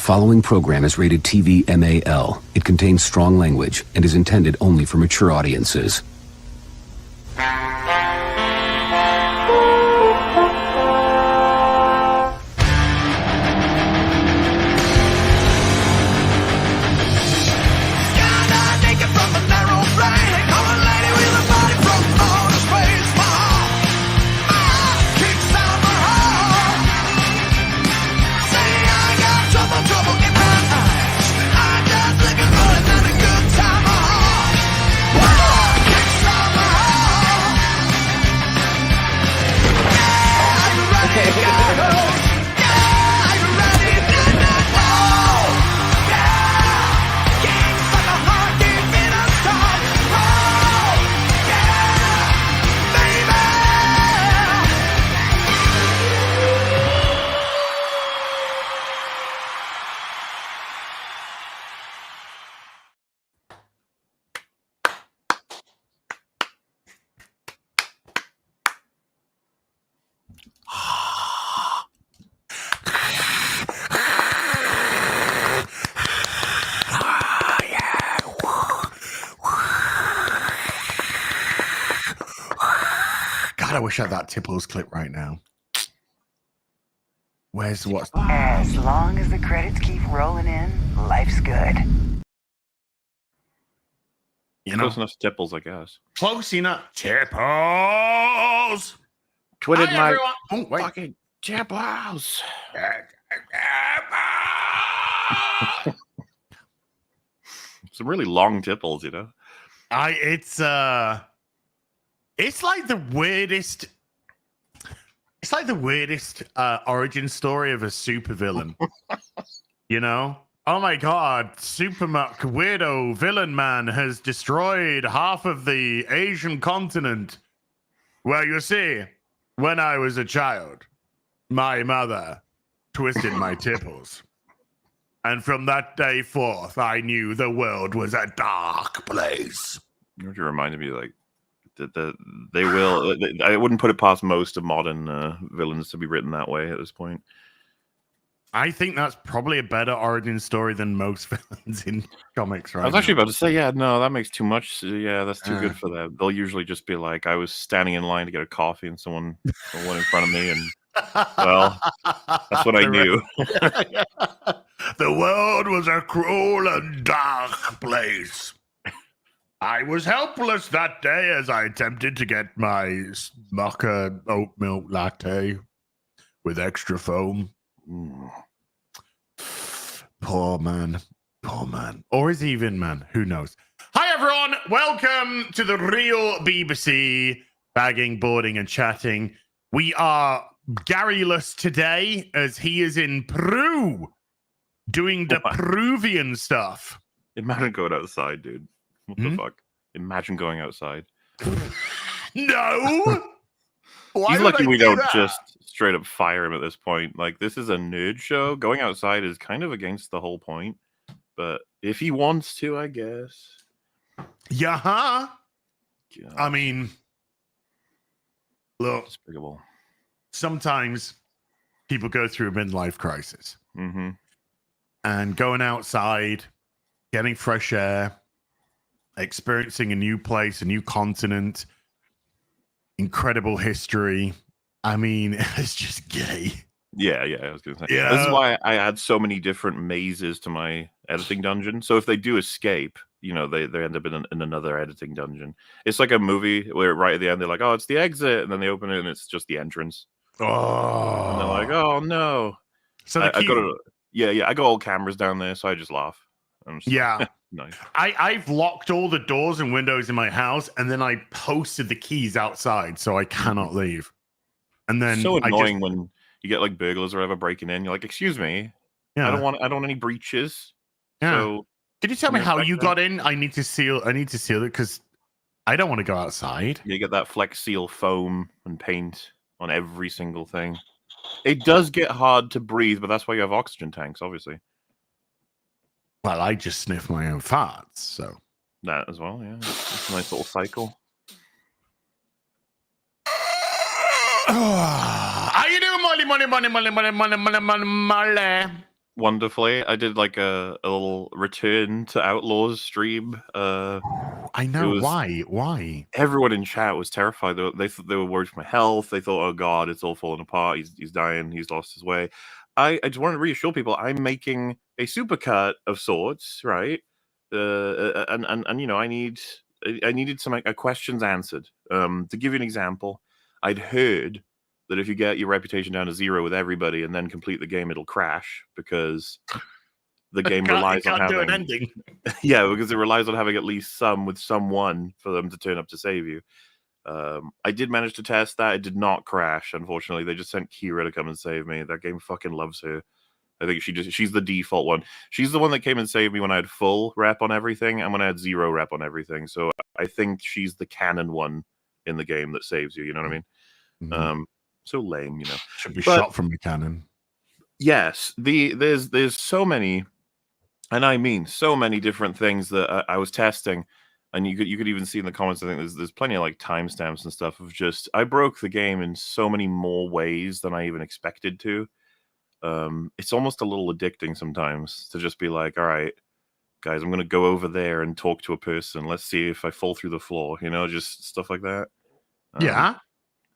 following program is rated TV MAL. It contains strong language and is intended only for mature audiences. I wish I had that Tipples clip right now. Where's what's... As long as the credits keep rolling in, life's good. You know, close enough to Tipples, I guess. Close enough. Tipples! Twitted Hi, my everyone. Oh, wait. fucking Tipples. Some really long Tipples, you know? It's like the weirdest. It's like the weirdest origin story of a supervillain. You know? Oh my god, Supermuck weirdo villain man has destroyed half of the Asian continent. Well, you see, when I was a child, my mother twisted my tipples. And from that day forth, I knew the world was a dark place. You reminded me, like, they will. I wouldn't put it past most of modern villains to be written that way at this point. I think that's probably a better origin story than most villains in comics, right? I was actually about to say, yeah, no, that makes too much. Yeah, that's too good for that. They'll usually just be like, I was standing in line to get a coffee and someone went in front of me, and well, that's what I knew. The world was a cruel and dark place. I was helpless that day as I attempted to get my mocha oat milk latte with extra foam. Poor man. Poor man. Or is he even man? Who knows? Hi, everyone. Welcome to the real BBC bagging, boarding, and chatting. We are Garryless today as he is in Peru doing the Peruvian stuff. Imagine going outside, dude. What the fuck? Imagine going outside. No! He's lucky we don't just straight up fire him at this point. Like, this is a nerd show. Going outside is kind of against the whole point. But if he wants to, I guess. Yeah. I mean, look. Despicable. Sometimes people go through a midlife crisis. Mm-hmm. And going outside, getting fresh air, experiencing a new place, a new continent, incredible history. I mean, it's just gay. Yeah, I was going to say. Yeah. This is why I add so many different mazes to my editing dungeon. So if they do escape, you know, they end up in another editing dungeon. It's like a movie where right at the end, they're like, oh, it's the exit. And then they open it and it's just the entrance. Oh. And they're like, oh, no. So I got all cameras down there, so I just laugh. Yeah. Nice. I've locked all the doors and windows in my house, and then I posted the keys outside so I cannot leave. And then so annoying when you get like burglars or whatever breaking in. You're like, excuse me, yeah. I don't want any breaches. Yeah. So Can you tell me how you got in? I need to seal it because I don't want to go outside. You get that Flex Seal foam and paint on every single thing. It does get hard to breathe, but that's why you have oxygen tanks, obviously. Well, I just sniff my own farts, so that as well. Yeah, it's a nice little cycle. How you doing, Molly? wonderfully. I did like a little return to Outlaws stream. I know. was- Why? Everyone in chat was terrified. They were worried for my health. They thought, "Oh God, it's all falling apart. He's dying. He's lost his way." I just wanted to reassure people I'm making a supercut of sorts, right? And you know, I needed some questions answered. To give you an example, I'd heard that if you get your reputation down to 0 with everybody and then complete the game, it'll crash because the game relies on having an ending. yeah, because it relies on having at least some with someone for them to turn up to save you. I did manage to test that. It did not crash, unfortunately. They just sent Kira to come and save me. That game fucking loves her. I think she's the default one. She's the one that came and saved me when I had full rep on everything and when I had 0 rep on everything. So I think she's the canon one in the game that saves you. You know what I mean? Mhm. So lame, you know. Should be shot from the cannon. Yes, there's so many, and I mean so many different things that I was testing, and you could even see in the comments. I think there's plenty of like timestamps and stuff of just I broke the game in so many more ways than I even expected to. It's almost a little addicting sometimes to just be like, all right, guys, I'm gonna go over there and talk to a person. Let's see if I fall through the floor. You know, just stuff like that. Yeah.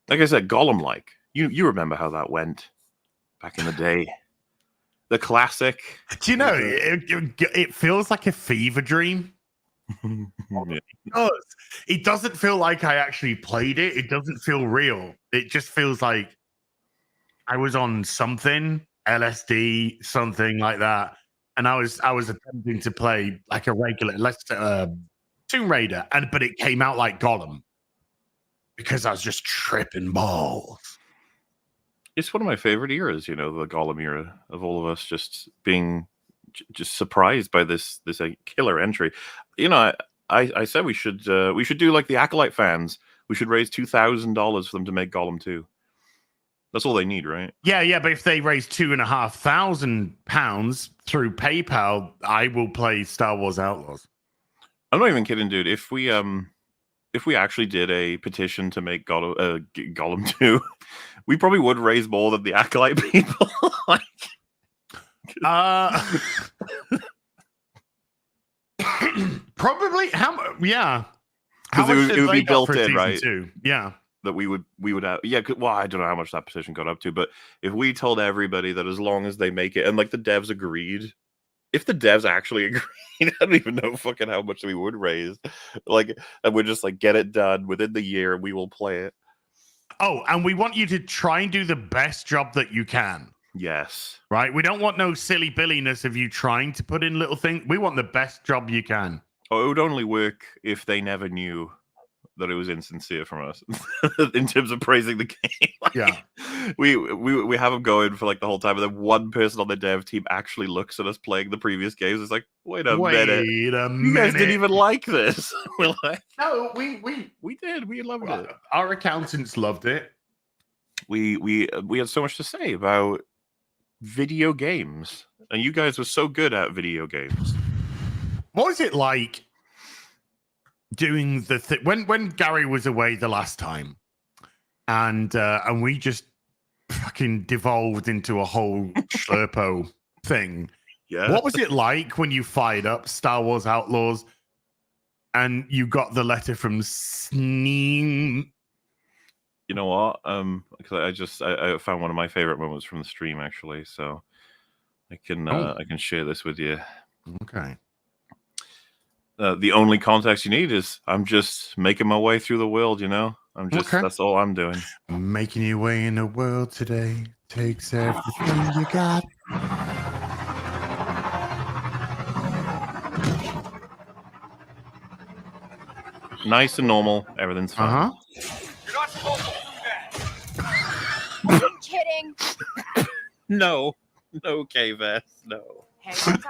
Like I said, Gollum. Like you remember how that went back in the day. The classic. Do you know, it feels like a fever dream. Yeah. It doesn't feel like I actually played it. It doesn't feel real. It just feels like I was on something, LSD, something like that. And I was attempting to play like a regular, Tomb Raider, but it came out like Gollum because I was just tripping balls. It's one of my favorite eras, you know, the Gollum era of all of us just being just surprised by this killer entry. You know, I said we should do like the Acolyte fans. We should raise $2,000 for them to make Gollum 2. That's all they need, right? Yeah, but if they raise £2,500 through PayPal, I will play Star Wars Outlaws. I'm not even kidding, dude. If we actually did a petition to make Gollum 2, we probably would raise more than the Acolyte people. Like, probably yeah. Because it would be built in, right? 2? Yeah. That we would have, yeah. Well, I don't know how much that petition got up to, but if we told everybody that as long as they make it, and like the devs agreed, if the devs actually agreed, I don't even know fucking how much we would raise. Like, and we'd just like get it done within the year, and we will play it. Oh, and we want you to try and do the best job that you can. Yes. Right? We don't want no silly billiness of you trying to put in little things. We want the best job you can. Oh, it would only work if they never knew that it was insincere from us in terms of praising the game. Like, yeah. We have them going for like the whole time, and then one person on the dev team actually looks at us playing the previous games. It's like, wait a minute. You guys didn't even like this. We're like, no, we did. We loved it. Our accountants loved it. We had so much to say about video games, and you guys were so good at video games. What was it like doing the thing when Gary was away the last time, and we just fucking devolved into a whole Schlurpo thing? Yeah. What was it like when you fired up Star Wars Outlaws and you got the letter from Sneem? You know what? Because I found one of my favorite moments from the stream actually, so I can share this with you. Okay. The only context you need is I'm just making my way through the world, you know? That's all I'm doing. Making your way in the world today takes everything you got. Nice and normal. Everything's fine. Uh-huh. You're not supposed to do that. I'm kidding. No, K-Vest, no. Hey, what's up?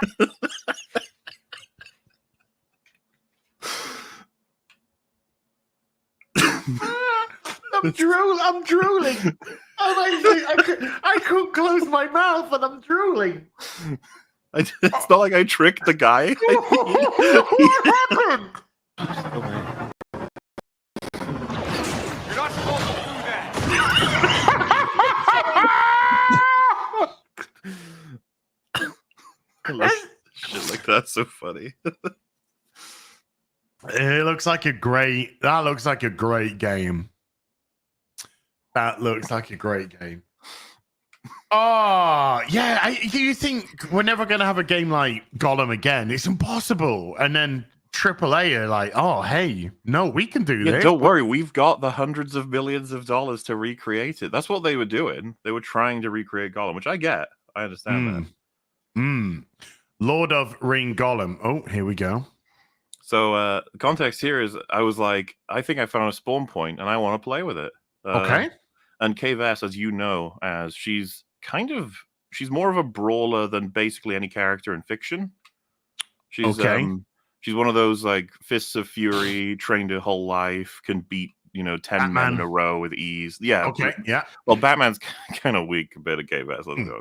I'm drooling. I couldn't close my mouth, and I'm drooling. It's not like I tricked the guy. What happened? You're not supposed to do that. That's so funny. It looks like a great. That looks like a great game. That looks like a great game. Oh yeah. Do you think we're never going to have a game like Gollum again? It's impossible. And then AAA are like, oh hey, no, we can do this. Don't worry, we've got the hundreds of millions of dollars to recreate it. That's what they were doing. They were trying to recreate Gollum, which I get. I understand that. Lord of Ring Gollum. Oh, here we go. So context here is I was like, I think I found a spawn point and I want to play with it. Okay. And K-Vess, as you know, as she's more of a brawler than basically any character in fiction. She's she's one of those like fists of fury, trained her whole life, can beat 10 men in a row with ease. Yeah. Okay. Yeah. Well, Batman's kind of weak compared to K-Vess. Let's go.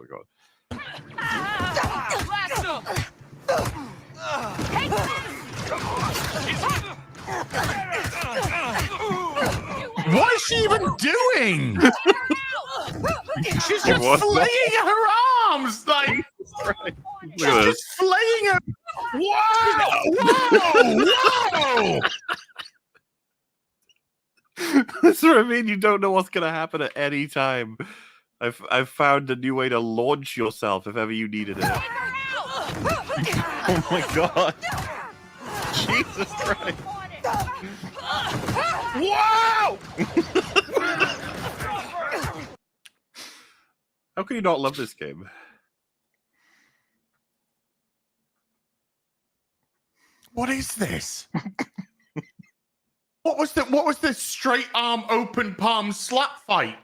What is she even doing? She's just flaying her arms, like she's just flaying her. Whoa! That's what I mean. You don't know what's gonna happen at any time. I've found a new way to launch yourself if ever you needed it. Oh my god! Jesus Christ! Wow! How can you not love this game? What is this? What was the straight arm, open palm slap fight?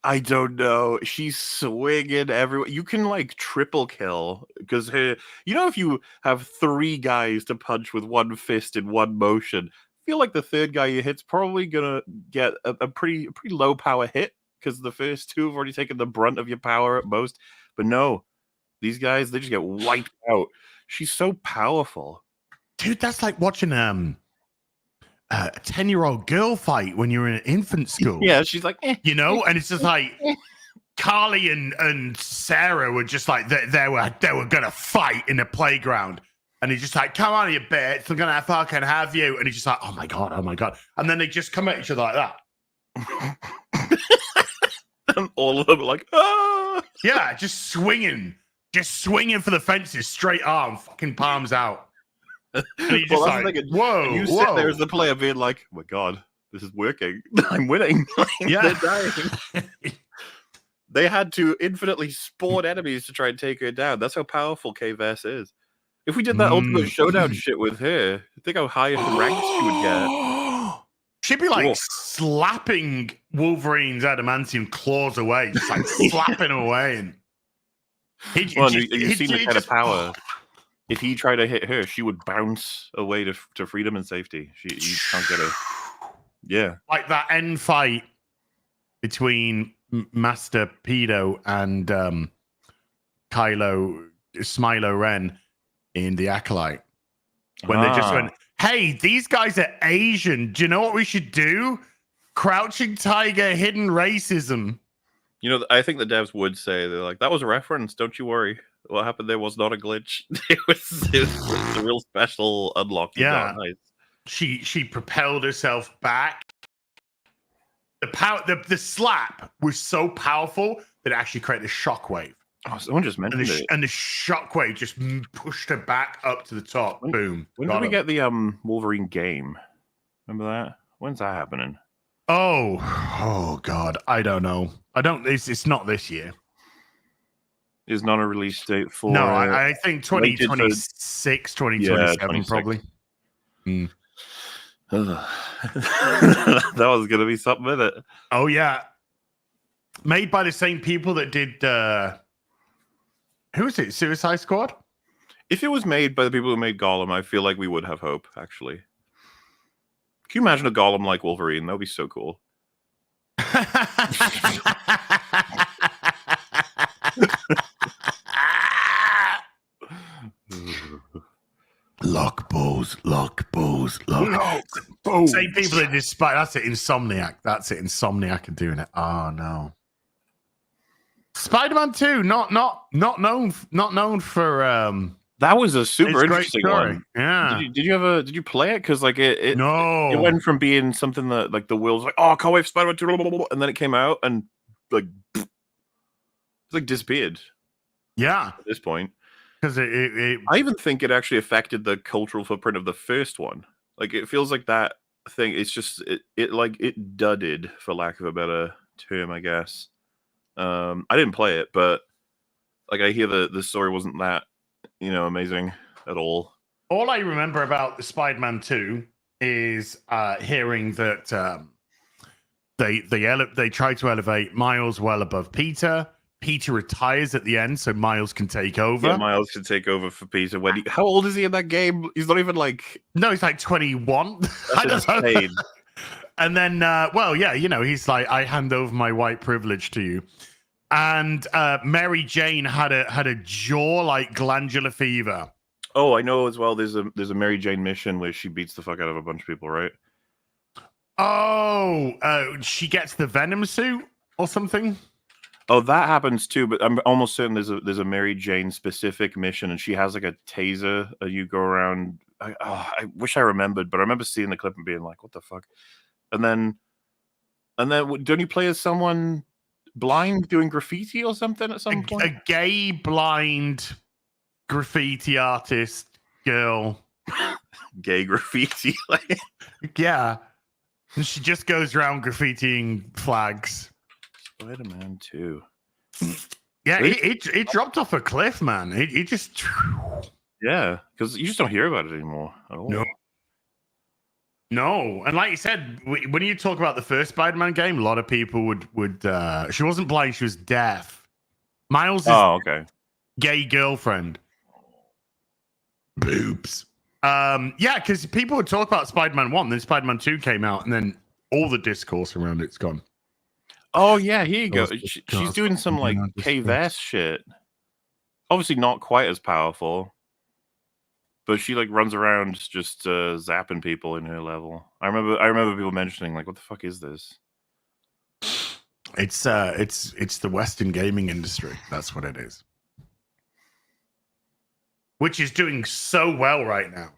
I don't know. She's swinging everywhere. You can like triple kill because if you have 3 guys to punch with one fist in one motion, I feel like the third guy you hit's probably gonna get a pretty low power hit because the first 2 have already taken the brunt of your power at most. But no, these guys, they just get wiped out. She's so powerful. Dude, that's like watching a 10-year-old girl fight when you're in infant school. Yeah, she's like, and it's just like Carly and Sarah were just like they were gonna fight in the playground, and he's just like, "Come on, you bitch, I'm gonna fucking have you," and he's just like, "Oh my god," and then they just come at each other like that. And all of them are like, ah! Yeah, just swinging for the fences, straight arm, fucking palms out. And he's just like, whoa, and you sit there as the player being like, oh my god, this is working. I'm winning. Yeah. They're dying. They had to infinitely spawn enemies to try and take her down. That's how powerful K-Vess is. If we did that Ultimate Showdown shit with her, think how high up ranks she would get. She'd be like slapping Wolverine's adamantium claws away, just like slapping away. And you've seen the kind of power. If he tried to hit her, she would bounce away to freedom and safety. You can't get her. Yeah. Like that end fight between Master Pedo and Smilo Ren in The Acolyte. When they just went, hey, these guys are Asian. Do you know what we should do? Crouching Tiger, hidden racism. I think the devs would say, they're like, that was a reference. Don't you worry. What happened there was not a glitch. It was a real special unlock. Yeah. Nice. She propelled herself back. The slap was so powerful that it actually created a shockwave. Oh, someone just mentioned it. And the shockwave just pushed her back up to the top. Boom. When did we get the Wolverine game? Remember that? When's that happening? Oh God. I don't know. It's not this year. Is not a release date for... No, I think 2026, 2027 probably. That was going to be something, isn't it? Oh, yeah. Made by the same people that did... who is it? Suicide Squad? If it was made by the people who made Gollum, I feel like we would have hope, actually. Can you imagine a Gollum like Wolverine? That would be so cool. Lock balls. Same people that did that's it, Insomniac. That's it, Insomniac are doing it. Oh no. Spider-Man 2, not known for That was a super It's a great interesting story. one. Yeah. Did you play it? Because like it No. went from being something that like the world's like, oh, I can't wait for Spider-Man 2, blah, blah, blah, and then it came out and like it's like disappeared Yeah. at this point. Because I even think it actually affected the cultural footprint of the first one. Like it feels like that thing. It's just it like it dudded, for lack of a better term, I guess. I didn't play it, but like I hear the story wasn't that amazing at all. all I remember about the Spider-Man 2 is hearing that they try to elevate Miles well above Peter. Peter retires at the end, so Miles can take over. Yeah, Miles can take over for Peter. How old is he in that game? He's not even like. No, he's like 21. I don't know. Insane. And then, well, yeah, he's like, I hand over my white privilege to you. And Mary Jane had a jaw like glandular fever. Oh, I know as well. There's a Mary Jane mission where she beats the fuck out of a bunch of people, right? Oh, she gets the Venom suit or something. Oh, that happens too, but I'm almost certain there's a Mary Jane specific mission, and she has like a taser. You go around. I wish I remembered, but I remember seeing the clip and being like, "What the fuck?" And then don't you play as someone blind doing graffiti or something at some point? A gay blind graffiti artist girl. Gay graffiti, Yeah, and she just goes around graffitiing flags. Spider-Man 2. Yeah, it dropped off a cliff, man. It just. Yeah, because you just don't hear about it anymore at all. No, and like you said, when you talk about the first Spider-Man game, a lot of people would. She wasn't blind; she was deaf. Miles' okay. gay girlfriend. Boobs. Yeah, because people would talk about Spider-Man 1, then Spider-Man 2 came out, and then all the discourse around it's gone. Oh yeah, here you go. She's doing some like K-Vest shit. Obviously not quite as powerful, but she like runs around just zapping people in her level. I remember people mentioning like, "What the fuck is this?" It's the Western gaming industry. That's what it is, which is doing so well right now.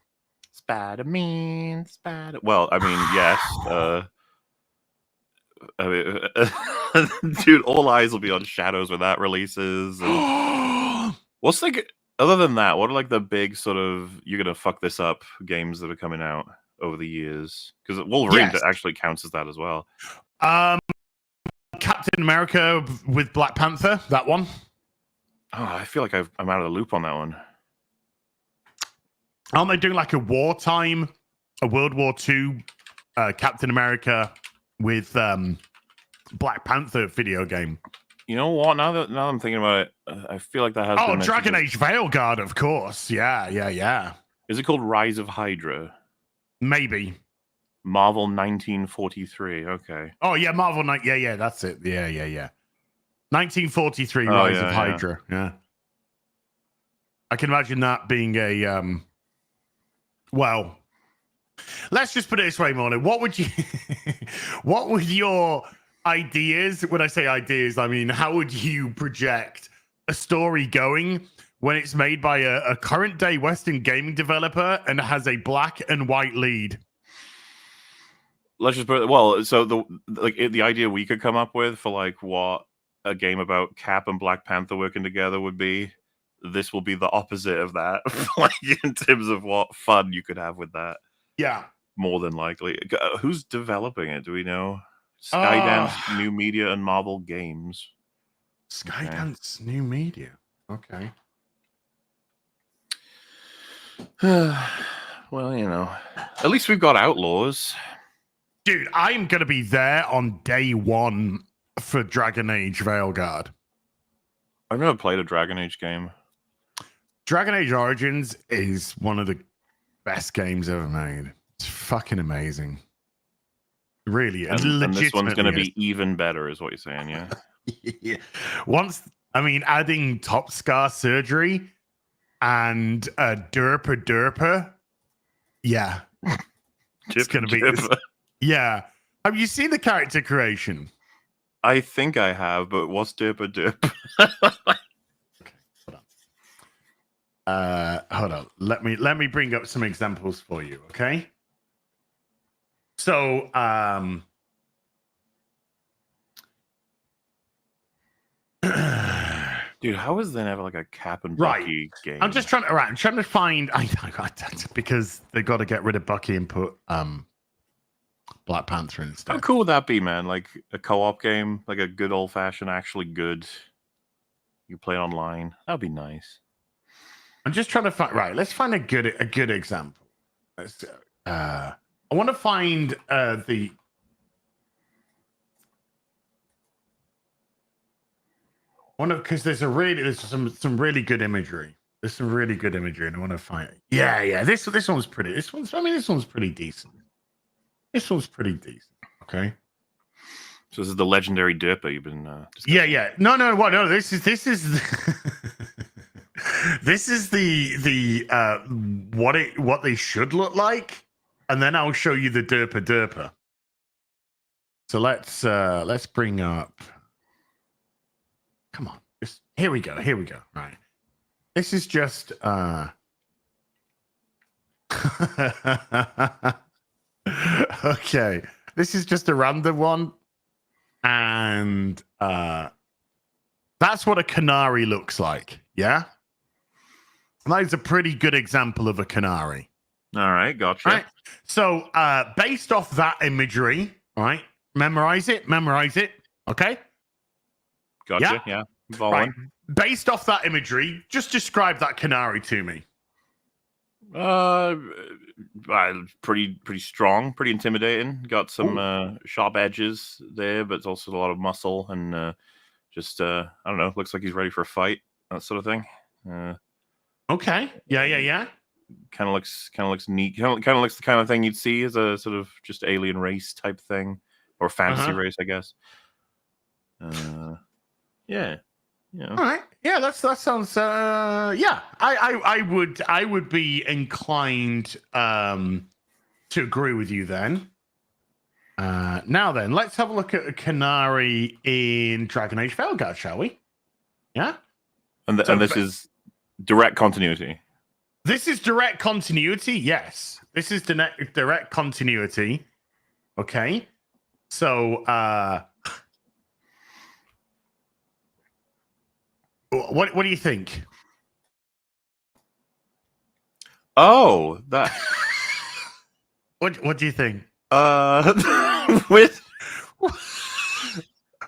Spider-Man. Well, I mean, yes. I mean, dude, all eyes will be on Shadows when that releases. And what's like other than that? What are like the big sort of you're gonna fuck this up games that are coming out over the years? Because Wolverine actually counts as that as well. Captain America with Black Panther, that one. Oh, I feel like I'm out of the loop on that one. Aren't they doing like a World War II Captain America with Black Panther video game? You know what? Now that I'm thinking about it, I feel like that has. Oh, Dragon Age Veilguard, of course. Yeah. Is it called Rise of Hydra? Maybe. Marvel 1943. Okay. Oh yeah, Marvel. Yeah. That's it. Yeah. 1943 Rise of Hydra. Yeah. I can imagine that being a well. Let's just put it this way, Mona. What would your ideas? When I say ideas, I mean, how would you project a story going when it's made by a current day Western gaming developer and has a black and white lead? Let's just put it, well, so the idea we could come up with for like what a game about Cap and Black Panther working together would be, this will be the opposite of that, like in terms of what fun you could have with that. Yeah. More than likely. Who's developing it? Do we know? Skydance New Media and Marvel Games. Skydance New Media. Okay. Well, at least we've got Outlaws. Dude, I'm going to be there on day one for Dragon Age Veilguard. I've never played a Dragon Age game. Dragon Age Origins is one of the best games ever made. It's fucking amazing. Really. And this one's going to be even better, is what you're saying, yeah? Yeah. Adding top scar surgery and derpa derpa. Yeah. It's going to be... Yeah. Have you seen the character creation? I think I have, but what's derpa derpa? Okay, hold on. Hold on. Let me bring up some examples for you, okay? So, Dude, how is there never like a Cap and Right. Bucky game? I'm just trying to. Right, I'm trying to find. I because they got to get rid of Bucky and put Black Panther instead. How cool would that be, man? Like a co-op game, like a good old-fashioned, actually good. You play online. That'd be nice. I'm just trying to find. Right, let's find a good example. Let's. I want to find the. Because there's some really good imagery. There's some really good imagery, and I want to find it. Yeah. This one's pretty. This one's pretty decent. This one's pretty decent. Okay. So this is the legendary Derpa you've been. Yeah. No. What? No. This is this is the what they should look like, and then I'll show you the Derpa. So let's bring up. Come on. Here we go. Right. This is just okay. This is just a random one. And that's what a canary looks like. Yeah. And that is a pretty good example of a canary. All right, gotcha. Right. So based off that imagery, right? Memorize it. Okay. Gotcha. Yeah. Right. Based off that imagery, just describe that canary to me. Pretty strong, pretty intimidating. Got some sharp edges there, but it's also a lot of muscle and just I don't know. Looks like he's ready for a fight, that sort of thing. Okay. Yeah. Kind of looks neat. Kind of looks the kind of thing you'd see as a sort of just alien race type thing or fantasy race, I guess. Yeah. All right. Yeah, that sounds. Yeah, I would be inclined to agree with you then. Now then, let's have a look at a canary in Dragon Age Veilguard, shall we? Yeah. And this is direct continuity. This is direct continuity. Yes, this is direct continuity. Okay. So, what do you think? Oh, that. What do you think? With.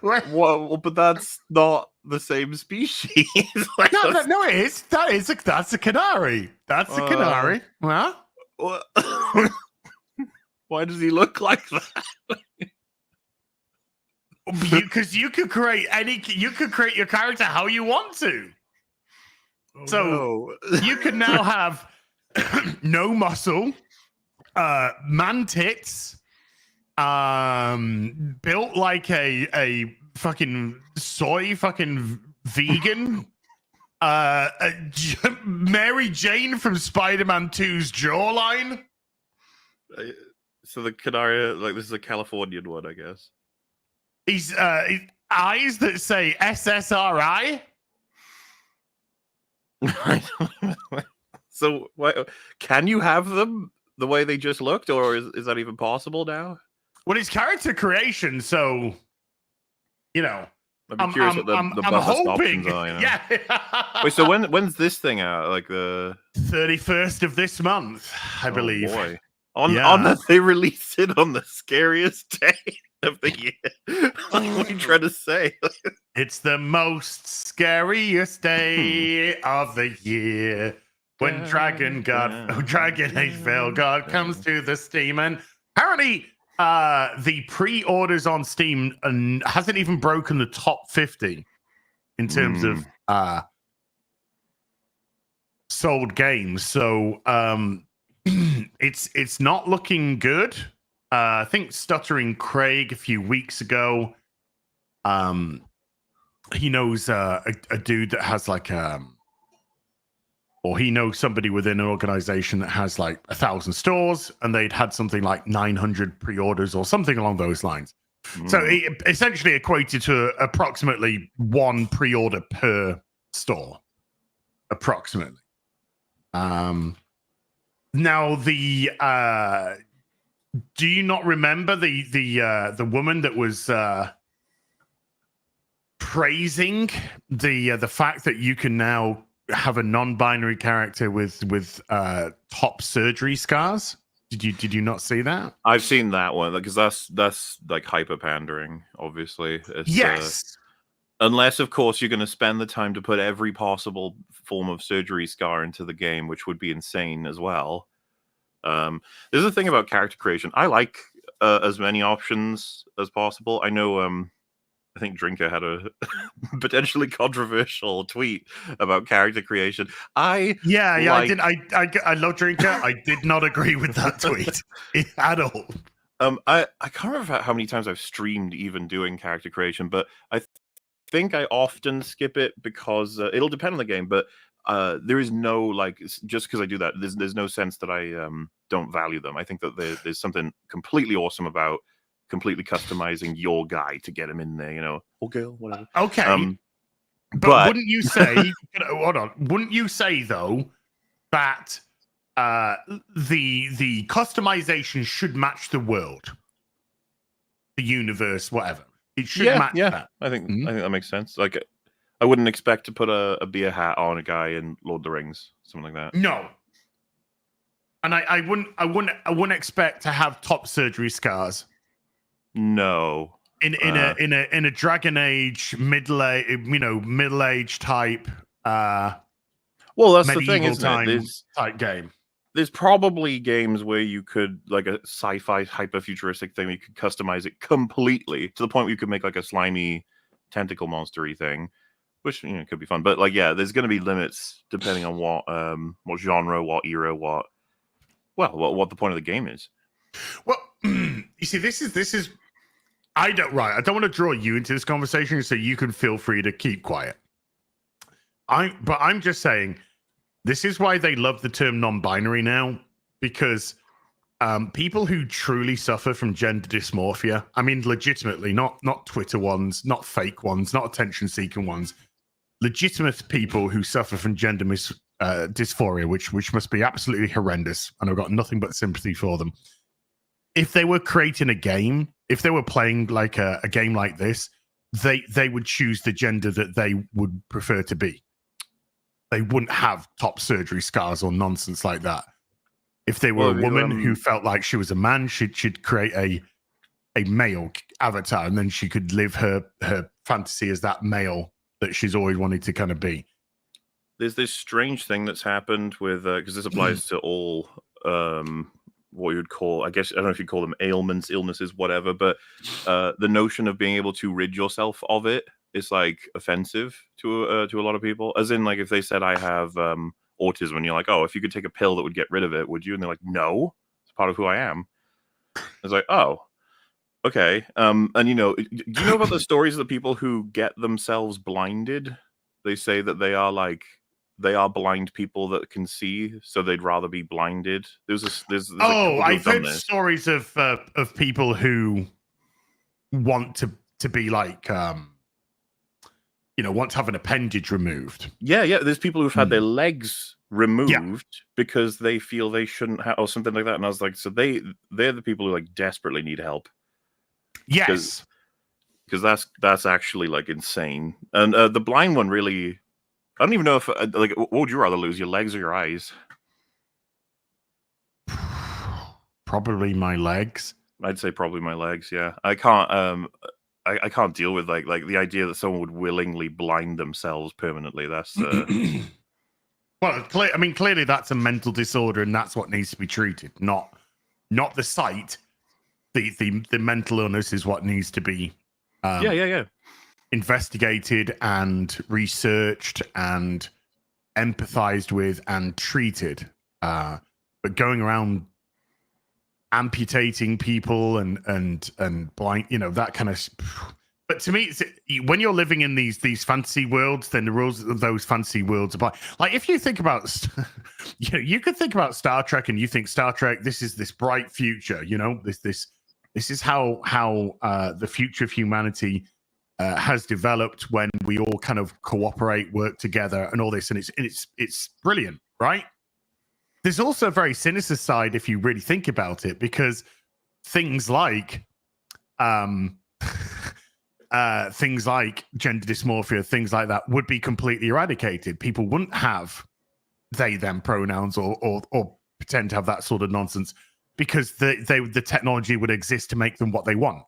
What? Well, but that's not the same species. No, it is. That's a canary. That's a canary. Well, why does he look like that? Because you could create your character how you want to. You could now have no muscle, man tits, built like a fucking soy fucking vegan, Mary Jane from Spider-Man 2's jawline. So the canary, like this is a Californian one, I guess. He's eyes that say SSRI. So can you have them the way they just looked, or is that even possible now? Well, it's character creation, so you know. I'd be curious what the best options are. You know? Yeah. Wait, so when's this thing out? Like the 31st of this month, I believe. Boy. On they released it on the scariest day of the year. What are you trying to say? It's the most scariest day of the year when Dragon Age Veilguard comes to the Steam, and apparently the pre-orders on Steam hasn't even broken the top 50 in terms of sold games. So it's not looking good. I think Stuttering Craig a few weeks ago, he knows a dude that has like or he knows somebody within an organization that has like 1,000 stores, and they'd had something like 900 pre-orders or something along those lines. So it essentially equated to approximately one pre-order per store, approximately. Now the do you not remember the woman that was praising the fact that you can now have a non-binary character with top surgery scars? Did you not see that? I've seen that one because that's like hyper pandering. Obviously, it's, Yes. unless of course you're going to spend the time to put every possible form of surgery scar into the game, which would be insane as well. There's a thing about character creation. I like as many options as possible. I know. I think Drinker had a potentially controversial tweet about character creation. I did. I love Drinker. I did not agree with that tweet at all. I can't remember how many times I've streamed even doing character creation, but I think I often skip it because it'll depend on the game. But there is no like just because I do that, there's no sense that I don't value them. I think that there's something completely awesome about completely customizing your guy to get him in there, you know, or girl, whatever. Okay, but wouldn't you say? Hold on. Wouldn't you say though that the customization should match the world, the universe, whatever? It should match that. I think that makes sense. Like, I wouldn't expect to put a beer hat on a guy in Lord of the Rings, something like that. No. And I wouldn't expect to have top surgery scars. No. In a Dragon Age middle age type well, that's the thing, isn't it? Type game. There's probably games where you could, like a sci-fi hyper-futuristic thing, you could customize it completely to the point where you could make like a slimy tentacle monstery thing, which, you know, could be fun. But like, yeah, there's going to be limits depending on what genre, what era, what the point of the game is. Well, you see, this is I don't want to draw you into this conversation, so you can feel free to keep quiet. I'm just saying, this is why they love the term non-binary now, because people who truly suffer from gender dysmorphia, I mean, legitimately, not Twitter ones, not fake ones, not attention-seeking ones, legitimate people who suffer from gender dysphoria, which must be absolutely horrendous, and I've got nothing but sympathy for them. If they were creating a game, if they were playing like a game like this, they would choose the gender that they would prefer to be. They wouldn't have top surgery scars or nonsense like that. If they were a woman who felt like she was a man, she'd create a male avatar, and then she could live her fantasy as that male that she's always wanted to kind of be. There's this strange thing that's happened with because this applies to all what you would call, I guess, I don't know if you call them ailments, illnesses, whatever, but the notion of being able to rid yourself of it is like offensive to a lot of people. As in, like, if they said I have autism, and you're like, oh, if you could take a pill that would get rid of it, would you? And they're like, no, it's part of who I am. It's like, oh, okay. And you know, do you know about the stories of the people who get themselves blinded? They say that they are blind people that can see, so they'd rather be blinded. I've heard stories of people who want to be like, want to have an appendage removed. Yeah. There's people who've had their legs removed because they feel they shouldn't have, or something like that. And I was like, so they're the people who like desperately need help. Yes, because that's actually like insane. And the blind one really. I don't even know if, like, what would you rather lose, your legs or your eyes? Probably my legs. I'd say probably my legs. Yeah, I can't. I can't deal with like the idea that someone would willingly blind themselves permanently. That's. Well, clearly that's a mental disorder, and that's what needs to be treated. Not the sight. The mental illness is what needs to be. Yeah. Investigated and researched and empathized with and treated, but going around amputating people and blind, that kind of. But to me, when you're living in these fantasy worlds, then the rules of those fantasy worlds apply. Like, if you think about, you could think about Star Trek, and you think Star Trek, this is this bright future. This is how the future of humanity. Has developed when we all kind of cooperate, work together, and all this, and it's brilliant, right? there's also a very sinister side if you really think about it, because things like things like gender dysmorphia, things like that would be completely eradicated. People wouldn't have they them pronouns or pretend to have that sort of nonsense, because the technology would exist to make them what they want.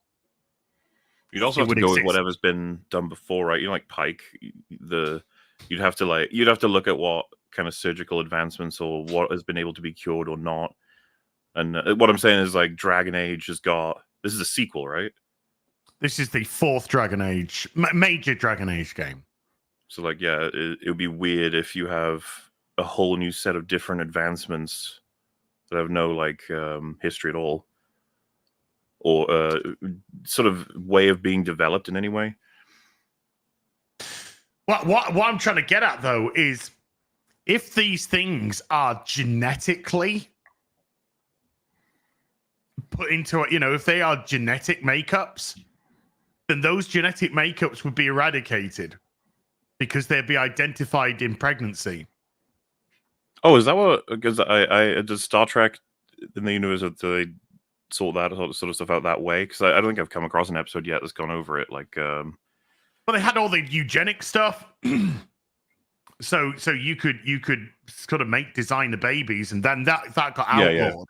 You'd also have to go with whatever's been done before, right? You know, like Pike, you'd have to look at what kind of surgical advancements or what has been able to be cured or not. And what I'm saying is, like, Dragon Age has got, this is a sequel, right? This is the fourth Dragon Age, major Dragon Age game. So, like, yeah, it would be weird if you have a whole new set of different advancements that have no, like, history at all, or sort of way of being developed in any way. What I'm trying to get at, though, is if these things are genetically put into it, if they are genetic makeups, then those genetic makeups would be eradicated because they'd be identified in pregnancy. Oh, is that what? Because I does Star Trek in the universe, do they sort that sort of stuff out that way? Because I don't think I've come across an episode yet that's gone over it. Like, well, they had all the eugenic stuff, so you could sort of design the babies, and then that got outlawed.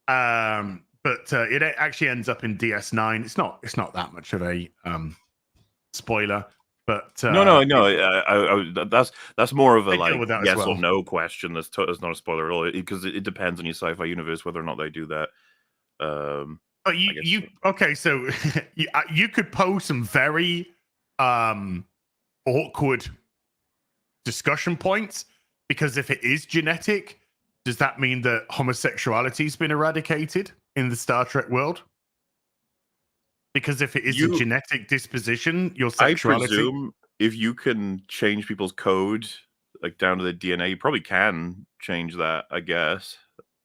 Yeah. But it actually ends up in DS9. It's not that much of a spoiler, but no. That's more of a like yes or no question. That's not a spoiler at all, because it depends on your sci-fi universe whether or not they do that. But okay? So you could pose some very awkward discussion points, because if it is genetic, does that mean that homosexuality's been eradicated in the Star Trek world? Because if it is a genetic disposition, your sexuality... I presume if you can change people's code, like down to the DNA, you probably can change that, I guess.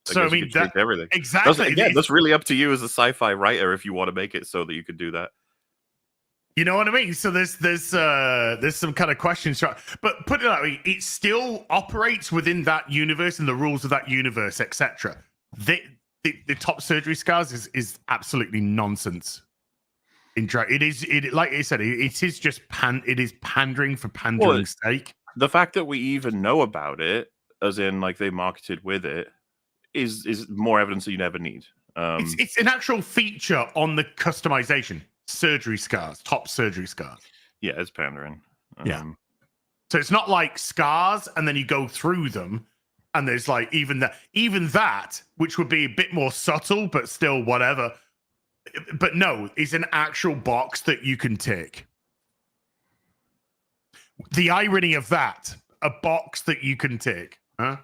So, I mean, that, everything. Exactly. That's really up to you as a sci-fi writer if you want to make it so that you could do that. You know what I mean? So there's some kind of questions, but put it that way, it still operates within that universe and the rules of that universe, etc. The top surgery scars is absolutely nonsense. Like I said, it is just pandering for pandering's sake. The fact that we even know about it, as in like they marketed with it, is more evidence that you never need. It's an actual feature on the customization. Surgery scars, top surgery scars. Yeah, it's pandering. Yeah. So it's not like scars and then you go through them and there's like even that, which would be a bit more subtle, but still whatever. But no, it's an actual box that you can tick. The irony of that, a box that you can tick, huh?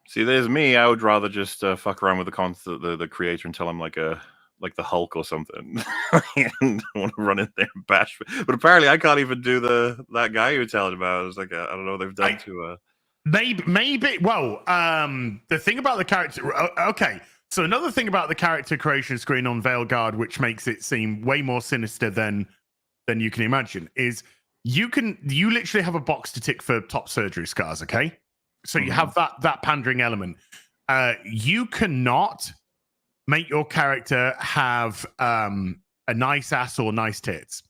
See, there's me. I would rather just fuck around with the creator and tell him like the Hulk or something, and I want to run in there and bash. But apparently, I can't even do that guy you were telling about. It's like I don't know what they've done to. Maybe. Well, the thing about the character. Okay, so another thing about the character creation screen on Veilguard, which makes it seem way more sinister than you can imagine, is you literally have a box to tick for top surgery scars. Okay, so you have that pandering element. You cannot make your character have a nice ass or nice tits.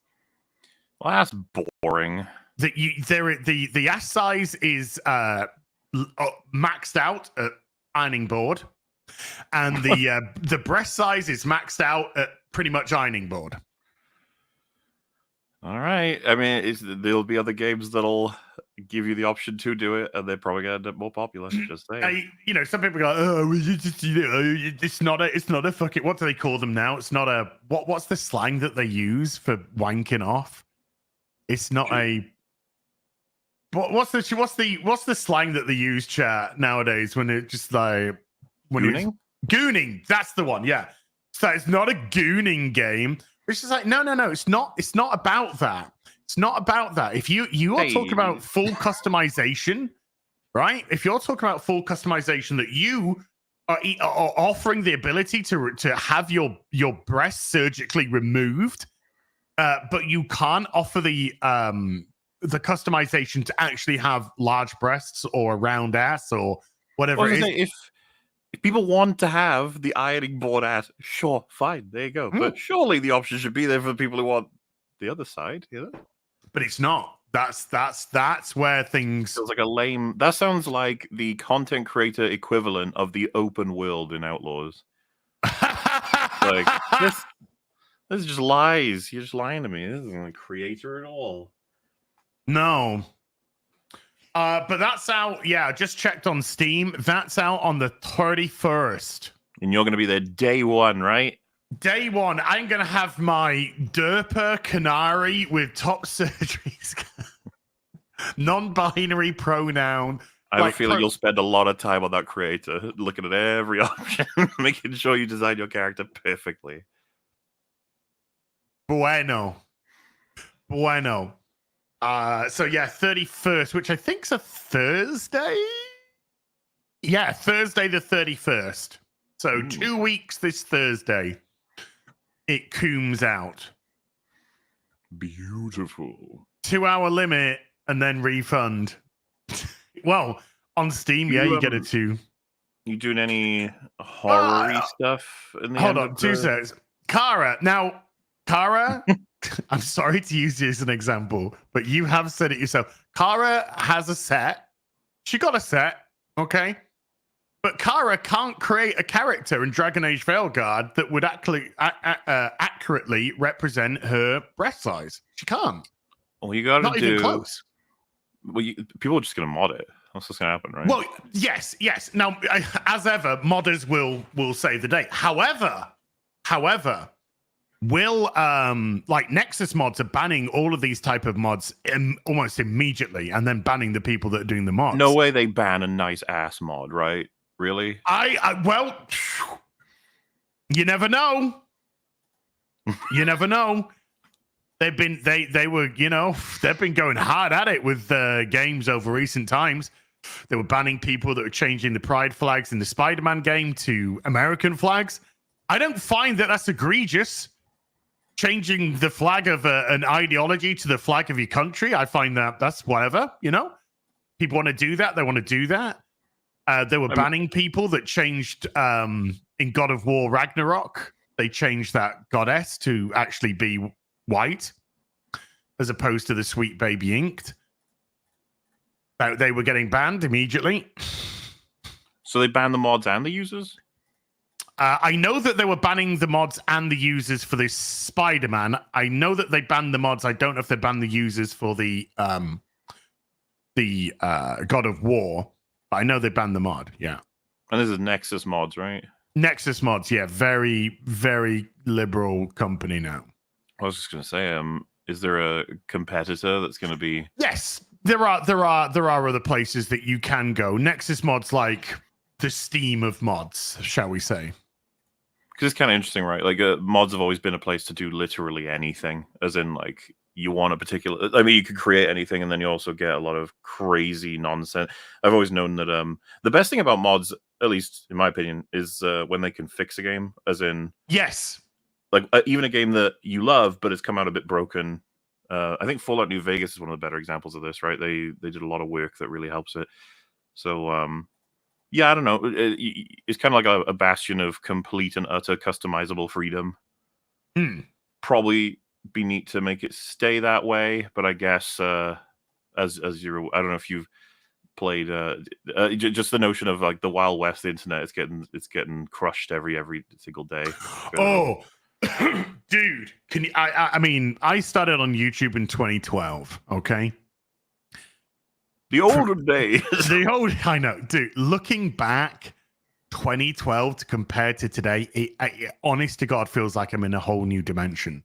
Well, that's boring. The ass size is maxed out at ironing board, and the breast size is maxed out at pretty much ironing board. All right. I mean, there'll be other games that'll give you the option to do it, and they're probably going to end up more popular. Just saying. Some people go, "Oh, it's not a fucking." What do they call them now? It's not a what's the slang that they use for wanking off? It's not a. What's the slang that they use, chat, nowadays when it just like gooning? Gooning. That's the one. Yeah. So it's not a gooning game. It's just like no. It's not about that. It's not about that. If you are talking about full customization, right? If you're talking about full customization, that you are offering the ability to have your breast surgically removed, but you can't offer the the customization to actually have large breasts or a round ass or whatever it is. Say, if people want to have the ironing board ass, sure, fine, there you go. But surely the option should be there for the people who want the other side, you know? But it's not. That's where things feels like a lame. That sounds like the content creator equivalent of the open world in Outlaws. Like this is just lies. You're just lying to me. This isn't a creator at all. No. But that's out. Yeah, I just checked on Steam. That's out on the 31st. And you're going to be there day one, right? Day one. I'm going to have my Derper Canary with top surgeries. Non-binary pronoun. I have a feeling you'll spend a lot of time on that creator, looking at every option, making sure you design your character perfectly. Bueno. So yeah, 31st, which I think's a Thursday. Yeah, Thursday the 31st. So 2 weeks this Thursday, it comes out. Beautiful. 2 hour limit and then refund. Well, on Steam, you get it too. You doing any horror-y stuff? In the hold on, 2 seconds. Kara, I'm sorry to use you as an example, but you have said it yourself. Kara has a set. She got a set, okay? But Kara can't create a character in Dragon Age Veilguard that would accurately represent her breast size. She can't. Well, you got to do. Not even close. Well, people are just going to mod it. That's what's going to happen, right? Well, yes. Now, as ever, modders will save the day. However, will like Nexus mods are banning all of these type of mods almost immediately, and then banning the people that are doing the mods. No way they ban a nice ass mod, right? Really? Well, you never know. You never know. They've been going hard at it with games over recent times. They were banning people that were changing the pride flags in the Spider-Man game to American flags. I don't find that that's egregious. Changing the flag of an ideology to the flag of your country, I find that's whatever, you know? People want to do that. They want to do that. They were banning people that changed in God of War Ragnarok. They changed that goddess to actually be white as opposed to the sweet baby inked. They were getting banned immediately. So they banned the mods and the users? I know that they were banning the mods and the users for this Spider-Man. I know that they banned the mods. I don't know if they banned the users for the God of War. But I know they banned the mod, yeah. And this is Nexus mods, right? Nexus mods, yeah. Very, very liberal company now. I was just going to say, is there a competitor that's going to be? Yes, there are other places that you can go. Nexus mods, like the Steam of mods, shall we say? Because it's kind of interesting, right? Like mods have always been a place to do literally anything, as in like you want a particular. I mean, you could create anything, and then you also get a lot of crazy nonsense. I've always known that the best thing about mods, at least in my opinion, is when they can fix a game, as in yes. Like even a game that you love, but it's come out a bit broken. I think Fallout New Vegas is one of the better examples of this, right? They did a lot of work that really helps it. So yeah, I don't know. It's kind of like a bastion of complete and utter customizable freedom. Probably be neat to make it stay that way, but I guess as you're, I don't know if you've played just the notion of like the Wild West internet. It's getting crushed every single day. Oh. Dude, can you? I mean, I started on YouTube in 2012. Okay, the olden days. I know, dude. Looking back, 2012 to compare to today, it honest to God feels like I'm in a whole new dimension.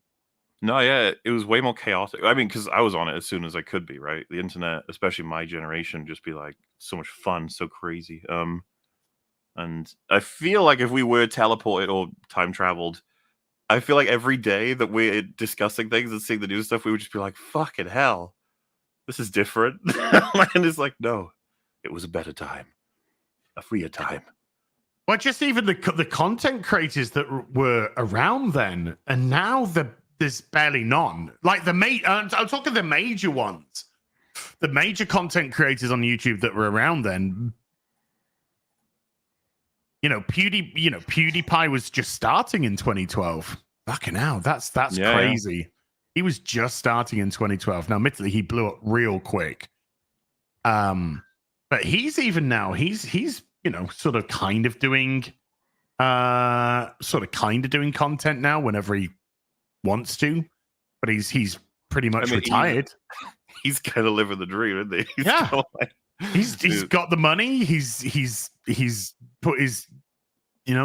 No, yeah, it was way more chaotic. I mean, because I was on it as soon as I could be. Right, the internet, especially my generation, just be like so much fun, so crazy. And I feel like if we were teleported or time traveled, I feel like every day that we're discussing things and seeing the new stuff, we would just be like, fucking hell, this is different. And it's like, no, it was a better time, a freer time. Well, just even the content creators that were around then, and now there's barely none. Like I'm talking the major ones. the major content creators on YouTube that were around then. PewDiePie was just starting in 2012. Fucking hell, that's crazy. Yeah. He was just starting in 2012. Now, admittedly, he blew up real quick. But he's even now, he's sort of kind of doing content now whenever he wants to. But he's pretty much retired. He's kind of living the dream, isn't he? He's got the money. He's put his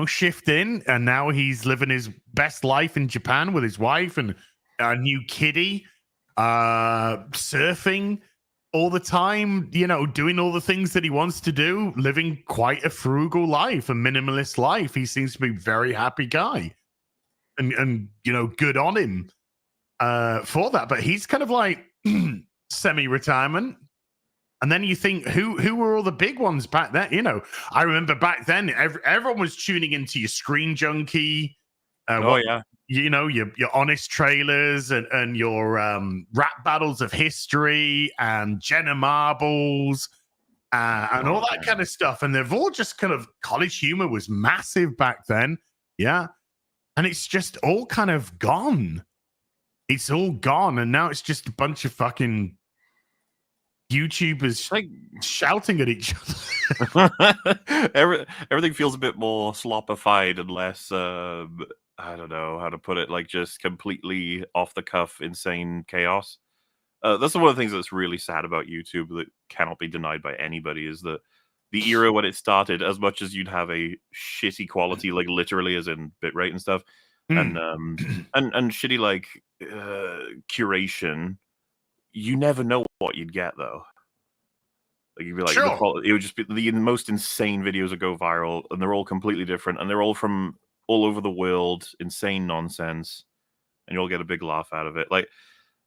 shift in, and now he's living his best life in Japan with his wife and a new kitty, surfing all the time, doing all the things that he wants to do, living quite a frugal life, a minimalist life. He seems to be a very happy guy, and good on him for that. But he's kind of like semi-retirement. And then you think, who were all the big ones back then? I remember back then, everyone was tuning into your Screen Junkie. Your Honest Trailers and your Rap Battles of History and Jenna Marbles and all that kind of stuff. And they've all just kind of, college humor was massive back then. Yeah. And it's just all kind of gone. It's all gone. And now it's just a bunch of fucking YouTubers like shouting at each other. Everything feels a bit more sloppified and less I don't know how to put it, like just completely off the cuff insane chaos. That's one of the things that's really sad about YouTube that cannot be denied by anybody, is that the era when it started, as much as you'd have a shitty quality, like literally as in bitrate and stuff, and shitty like curation, you never know what you'd get though. Like you'd be like, it would just be the most insane videos that go viral, and they're all completely different, and they're all from all over the world, insane nonsense, and you'll get a big laugh out of it. Like,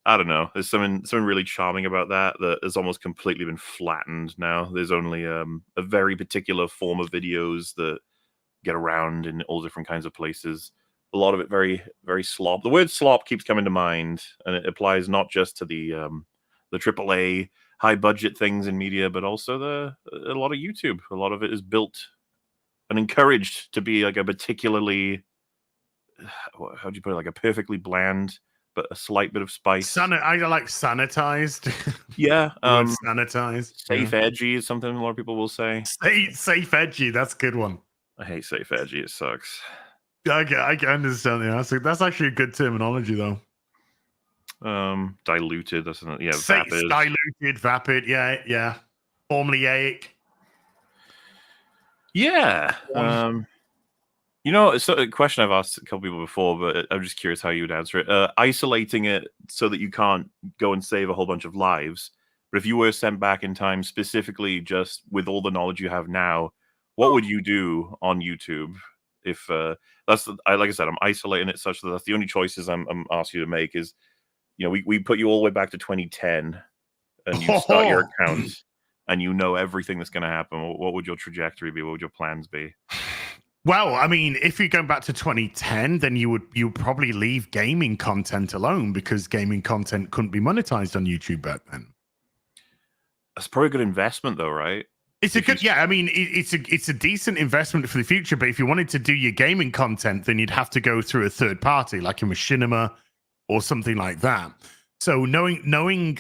I don't know, there's something really charming about that has almost completely been flattened now. There's only a very particular form of videos that get around in all different kinds of places. A lot of it very, very slop. The word slop keeps coming to mind, and it applies not just to the AAA high budget things in media, but also a lot of YouTube. A lot of it is built and encouraged to be like a particularly, how do you put it, like a perfectly bland but a slight bit of spice. I like sanitized. Yeah, sanitized. Safe edgy is something a lot of people will say. Safe edgy, that's a good one. I hate safe edgy. It sucks. I can understand that. That's actually a good terminology, though. Diluted. That's vapid. Diluted, vapid. Yeah. Formulaic. Yeah. It's a question I've asked a couple people before, but I'm just curious how you would answer it. Isolating it so that you can't go and save a whole bunch of lives. But if you were sent back in time, specifically just with all the knowledge you have now, what would you do on YouTube? If like I said, I'm isolating it such that that's the only choices I'm asking you to make is, we put you all the way back to 2010 and you start your account and you know everything that's going to happen. What would your trajectory be? What would your plans be? Well, I mean, if you're going back to 2010, then you would probably leave gaming content alone, because gaming content couldn't be monetized on YouTube back then. That's probably a good investment, though, right? It's a good, yeah. I mean, it's a decent investment for the future. But if you wanted to do your gaming content, then you'd have to go through a third party, like a Machinima or something like that. So knowing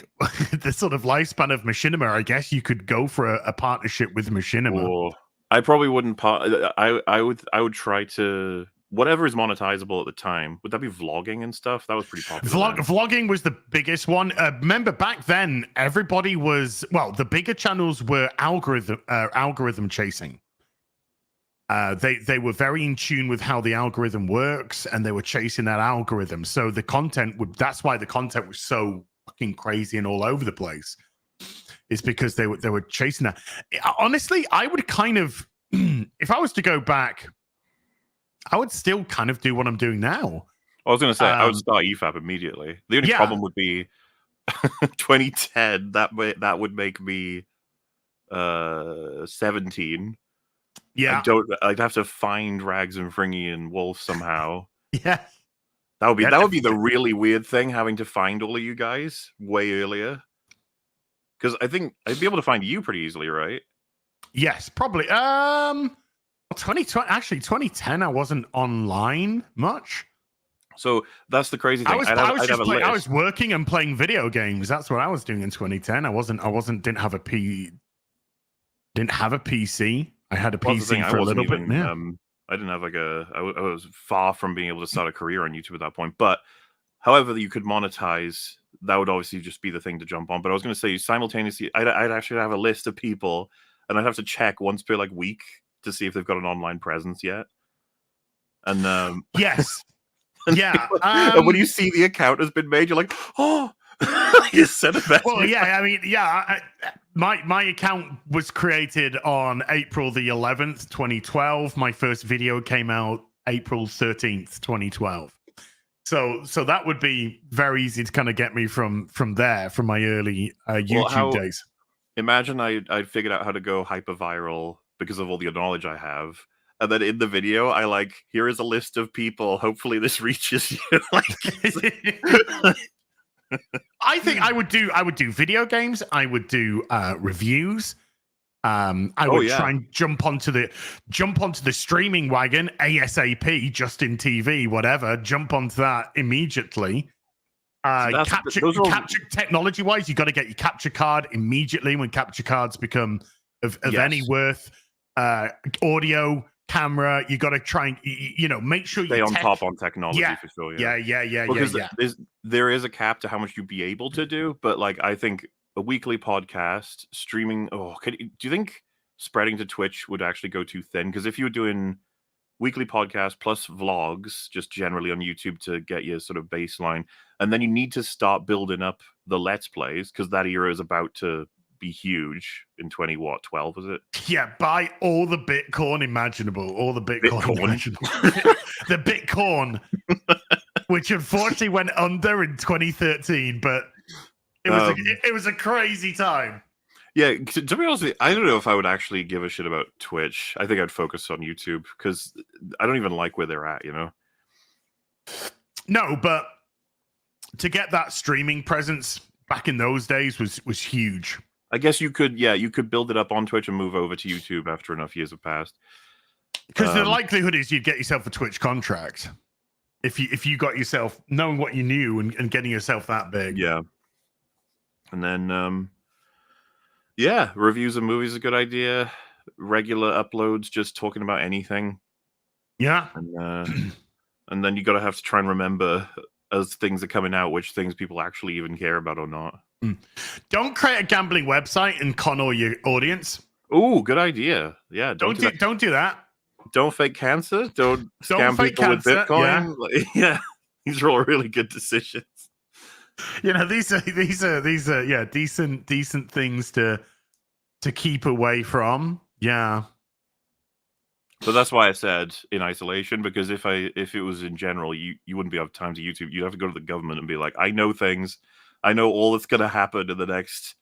the sort of lifespan of Machinima, I guess you could go for a partnership with Machinima. Or I probably wouldn't. I would try to, whatever is monetizable at the time. Would that be vlogging and stuff? That was pretty popular. Vlogging was the biggest one. Remember back then, everybody was, the bigger channels were algorithm chasing. They were very in tune with how the algorithm works, and they were chasing that algorithm. So the content that's why the content was so fucking crazy and all over the place. Is because they were chasing that. Honestly, I would kind of, if I was to go back, I would still kind of do what I'm doing now. I was going to say, I would start EFAP immediately. The only problem would be 2010. That would make me 17. Yeah, I'd have to find Rags and Fringy and Wolf somehow. Yeah, that would be the really weird thing, having to find all of you guys way earlier. Because I think I'd be able to find you pretty easily, right? Yes, probably. 2020, actually 2010, I wasn't online much. So that's the crazy thing. I was I'd have a list. I was working and playing video games. That's what I was doing in 2010. Didn't have a PC. I had a Well, that's the thing, PC I for a wasn't little bit. even, Yeah. I didn't have like I was far from being able to start a career on YouTube at that point. But however you could monetize, that would obviously just be the thing to jump on. But I was going to say simultaneously, I'd actually have a list of people, and I'd have to check once per like week to see if they've got an online presence yet. And Yes. Yeah. and when you see the account has been made, you're like, oh, you sent a message. Well, yeah. I mean, yeah. My account was created on April the 11th, 2012. My first video came out April 13th, 2012. So that would be very easy to kind of get me from there, from my early YouTube days. Imagine I figured out how to go hyper viral because of all the knowledge I have. And then in the video, I like, here is a list of people. Hopefully this reaches you. I think I would do video games. I would do reviews. I would try and jump onto the streaming wagon ASAP, Justin TV, whatever. Jump onto that immediately. Capture technology wise, you got to get your capture card immediately when capture cards become of any worth. Audio, camera, you got to try and make sure you stay on top on technology for sure. Yeah. There is a cap to how much you'd be able to do, but like I think a weekly podcast streaming. Do you think spreading to Twitch would actually go too thin? Because if you were doing weekly podcast plus vlogs, just generally on YouTube to get your sort of baseline, and then you need to start building up the Let's Plays because that era is about to be huge in 12 was it? Yeah, buy all the Bitcoin imaginable, imaginable. The Bitcoin, which unfortunately went under in 2013, but it was a crazy time. Yeah, to be honest with you, I don't know if I would actually give a shit about Twitch. I think I'd focus on YouTube because I don't even like where they're at, No, but to get that streaming presence back in those days was huge. I guess you could build it up on Twitch and move over to YouTube after enough years have passed. Because the likelihood is you'd get yourself a Twitch contract if you got yourself knowing what you knew and getting yourself that big. Yeah. And then reviews of movies is a good idea. Regular uploads, just talking about anything. Yeah. And then you gotta have to try and remember as things are coming out which things people actually even care about or not. Don't create a gambling website and con all your audience. Oh, good idea. Yeah, don't do that. Don't fake cancer. Don't scam people with Bitcoin. Yeah. These are all really good decisions. These are decent things to keep away from. Yeah. But that's why I said in isolation, because if it was in general, you wouldn't be have time to YouTube. You'd have to go to the government and be like, I know things. I know all that's going to happen in the next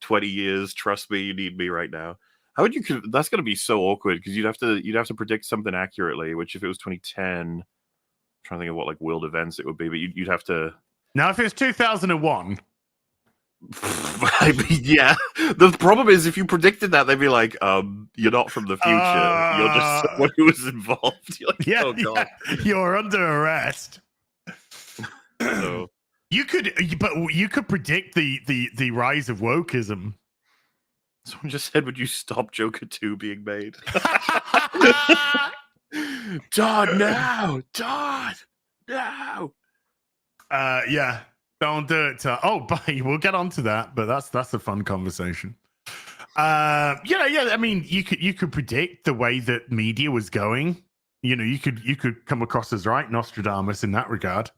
20 years. Trust me, you need me right now. How would you? That's going to be so awkward because you'd have to predict something accurately. Which if it was 2010, I'm trying to think of what like world events it would be, but you'd have to. Now, if it was 2001, I mean, yeah. The problem is if you predicted that, they'd be like, "You're not from the future. You're just someone who was involved." You're like, oh god, you're under arrest. So. You could predict the rise of wokeism. Someone just said, "Would you stop Joker 2 being made?" Todd, no, Todd, no. Yeah, don't do it. Bye. We'll get onto that, but that's a fun conversation. Yeah. I mean, you could predict the way that media was going. You could come across as right, Nostradamus, in that regard.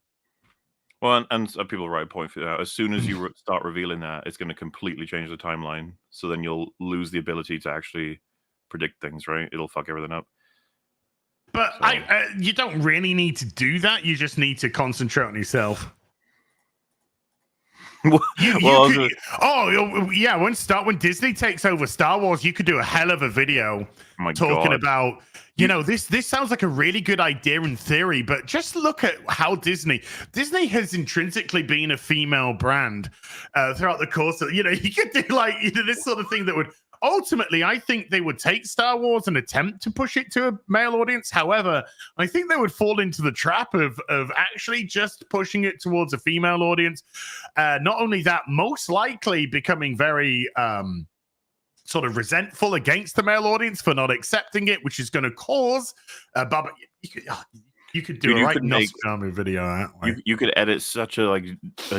Well, and people right point for that. As soon as you start revealing that, it's going to completely change the timeline. So then you'll lose the ability to actually predict things, right? It'll fuck everything up. But you don't really need to do that. You just need to concentrate on yourself. When Disney takes over Star Wars, you could do a hell of a video my talking God. about, this sounds like a really good idea in theory, but just look at how Disney has intrinsically been a female brand throughout the course of, you could do this sort of thing that would ultimately, I think they would take Star Wars and attempt to push it to a male audience. However, I think they would fall into the trap of actually just pushing it towards a female audience. Not only that, most likely becoming very sort of resentful against the male audience for not accepting it, which is going to cause Baba. You could do a Nostradamus video that way. You could edit such a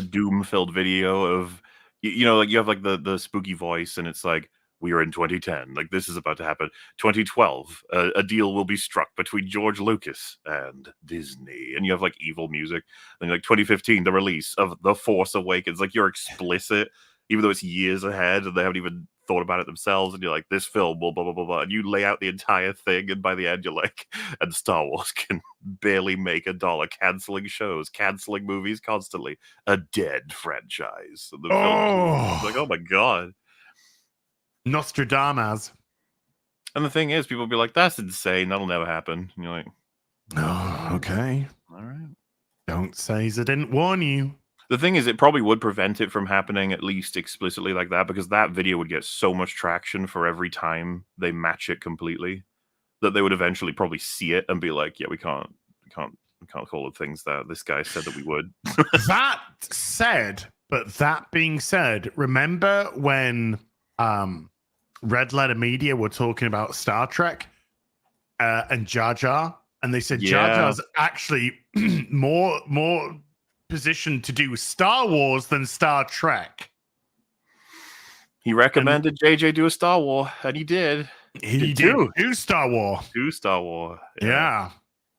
doom-filled video of you have the spooky voice, and it's like, we are in 2010, like this is about to happen. 2012, a deal will be struck between George Lucas and Disney, and you have evil music. And 2015, the release of The Force Awakens. You're explicit, even though it's years ahead, and they haven't even thought about it themselves. And you're like, this film will blah blah blah blah, and you lay out the entire thing, and by the end, you're like, and Star Wars can barely make $1, canceling shows, canceling movies constantly, a dead franchise. And the film is oh my God. Nostradamus. And the thing is, people will be like, that's insane, that'll never happen. And you're like, oh, okay. All right. Don't say I didn't warn you. The thing is, it probably would prevent it from happening, at least explicitly like that, because that video would get so much traction for every time they match it completely, that they would eventually probably see it and be like, yeah, we can't call it things that this guy said that we would. That being said, remember when Red Letter Media were talking about Star Trek and Jar Jar, and they said Jar Jar's actually more positioned to do Star Wars than Star Trek. He recommended JJ do a Star War, and he did. He did do Star War. Do Star War. Yeah.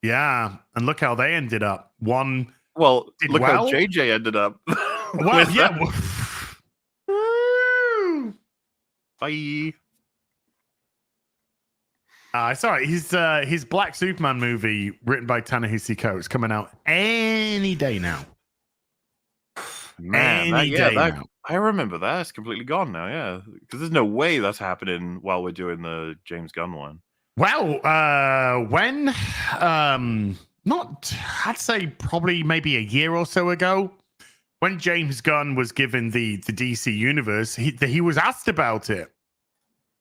And look how they ended up. One. Well, look how JJ ended up. Well, yeah. Bye. Sorry, his Black Superman movie, written by Ta-Nehisi Coates, coming out any day now. Man, I remember that. It's completely gone now, yeah. Because there's no way that's happening while we're doing the James Gunn one. Well, when I'd say probably maybe a year or so ago, when James Gunn was given the DC universe, he was asked about it,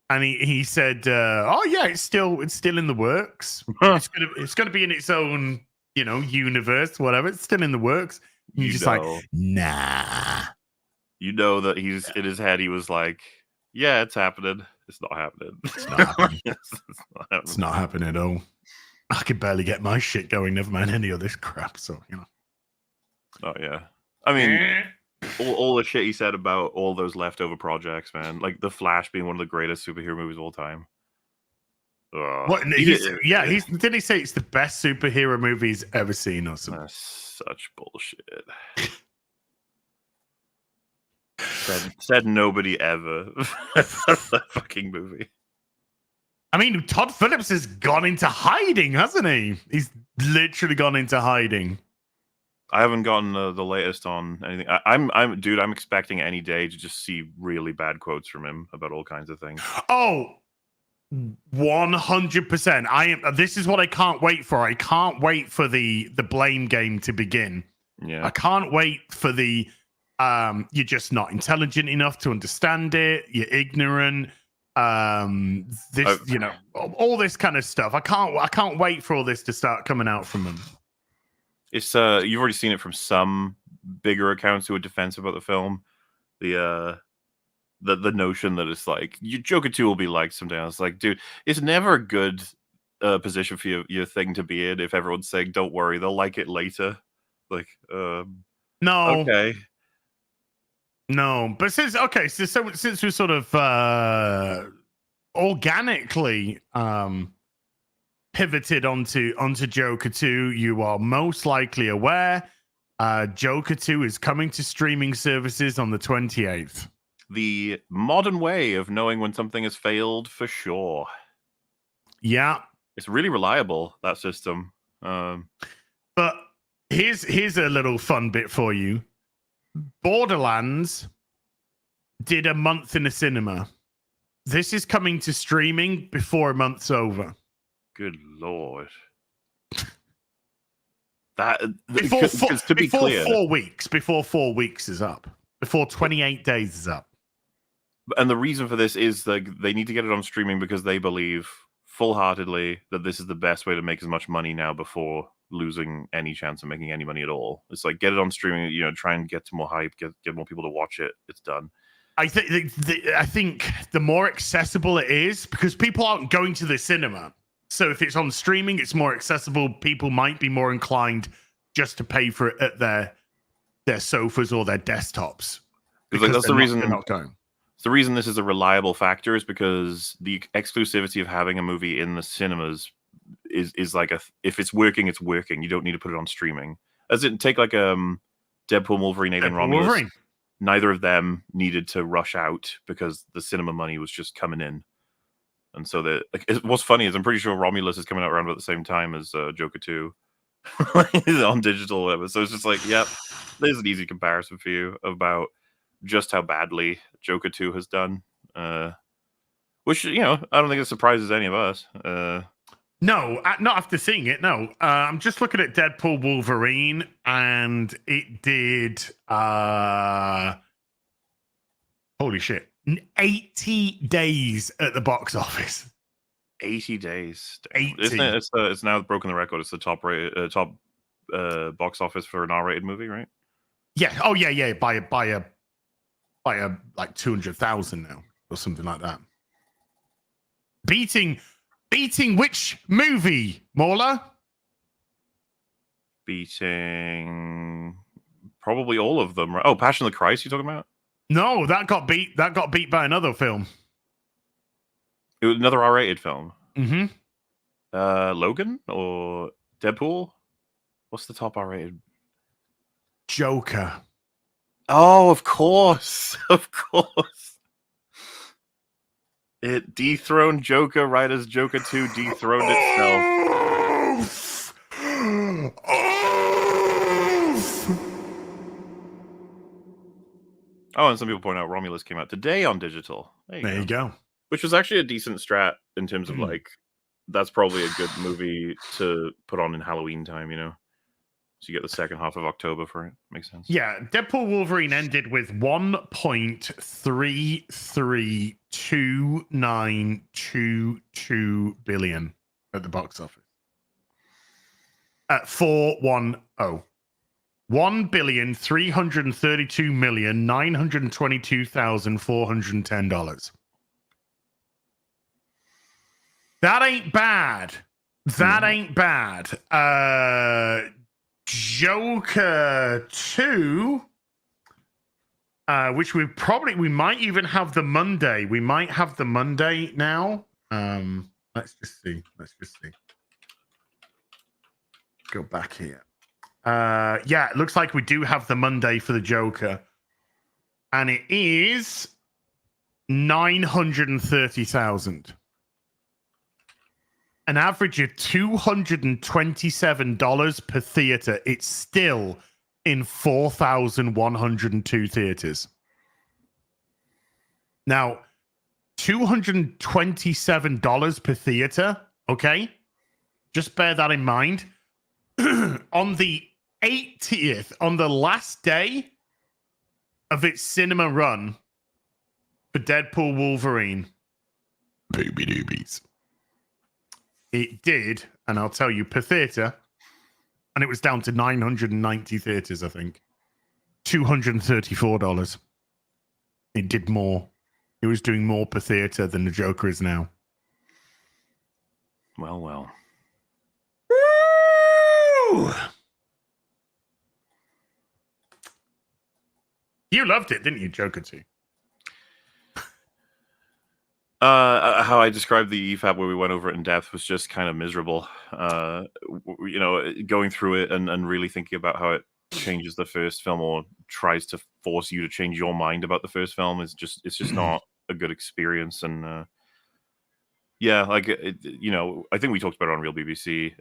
and he said, "Oh yeah, it's still in the works. It's gonna be in its own universe, whatever. It's still in the works." And he's just like, "Nah." You know that he's in his head. He was like, "Yeah, it's happening. It's not happening. It's not happening. It's not happening at all. I can barely get my shit going. Never mind any of this crap." So Oh yeah. I mean, all the shit he said about all those leftover projects, man. Like The Flash being one of the greatest superhero movies of all time. What? Didn't he say it's the best superhero movie he's ever seen or something? That's such bullshit. said nobody ever. That fucking movie. I mean, Todd Phillips has gone into hiding, hasn't he? He's literally gone into hiding. I haven't gotten the latest on anything. I'm expecting any day to just see really bad quotes from him about all kinds of things. Oh, 100%. This is what I can't wait for. I can't wait for the blame game to begin. Yeah. I can't wait for the you're just not intelligent enough to understand it. You're ignorant. All this kind of stuff. I can't wait for all this to start coming out from them. It's you've already seen it from some bigger accounts who are defensive about the film. The notion that it's like Joker 2 will be like someday. I was like, dude, it's never a good position for your thing to be in if everyone's saying, don't worry, they'll like it later. Like, no, okay, no, but since we sort of organically pivoted onto Joker 2, you are most likely aware Joker 2 is coming to streaming services on the 28th. The modern way of knowing when something has failed, for sure. Yeah, it's really reliable, that system. But here's a little fun bit for you. Borderlands did a month in a cinema. This is coming to streaming before a month's over. Good lord. That Before to be clear, 4 weeks. Before 4 weeks is up. Before 28 days is up. and the reason for this is like they need to get it on streaming because they believe full-heartedly that this is the best way to make as much money now before losing any chance of making any money at all. It's like get it on streaming, try and get to more hype, get more people to watch it. It's done. I think the more accessible it is, because people aren't going to the cinema. So if it's on streaming, it's more accessible. People might be more inclined just to pay for it at their sofas or their desktops. Because that's the reason they're not going. The reason this is a reliable factor is because the exclusivity of having a movie in the cinemas is like if it's working, it's working. You don't need to put it on streaming. As in, take like Deadpool, Wolverine, Alien Romulus. Wolverine. Neither of them needed to rush out because the cinema money was just coming in. And so what's funny is I'm pretty sure Romulus is coming out around about the same time as Joker 2 on digital. Whatever. So it's just like, yep, there's an easy comparison for you about just how badly Joker 2 has done. Which, I don't think it surprises any of us. No, not after seeing it. No, I'm just looking at Deadpool Wolverine, and it did. Holy shit! 80 days at the box office. 80 days. 80. Isn't it? It's now broken the record. It's the top box office for an R-rated movie, right? Yeah. Oh yeah. By a like 200,000 now or something like that. Beating which movie, Mauler? Beating probably all of them. Right? Oh, Passion of the Christ. You talking about? No, that got beat by another film. It was another R-rated film. Mm-hmm. Logan or Deadpool? What's the top R-rated? Joker. Oh, of course. Of course. It dethroned Joker right as Joker 2 dethroned itself. Oh, and some people point out Romulus came out today on digital. There you go. Which was actually a decent strat in terms of that's probably a good movie to put on in Halloween time, So you get the second half of October for it. Makes sense. Yeah, Deadpool Wolverine ended with 1.332922 billion at the box office. At 410. $1,332,922,410. That ain't bad. That ain't bad. Joker 2, which we might even have the Monday. We might have the Monday now. Let's just see. Go back here. Yeah, it looks like we do have the Monday for the Joker. And it is 930,000. An average of $227 per theater. It's still in 4,102 theaters. Now, $227 per theater, okay? Just bear that in mind. On the 80th, on the last day of its cinema run for Deadpool Wolverine, baby doobies. It did, and I'll tell you, per theater, and it was down to 990 theaters, I think. $234. It did more. It was doing more per theater than the Joker is now. Well. Woo! You loved it, didn't you, Joker 2? How I described the EFAB where we went over it in depth was just kind of miserable. Going through it and really thinking about how it changes the first film or tries to force you to change your mind about the first film it's just not a good experience. And I think we talked about it on Real BBC.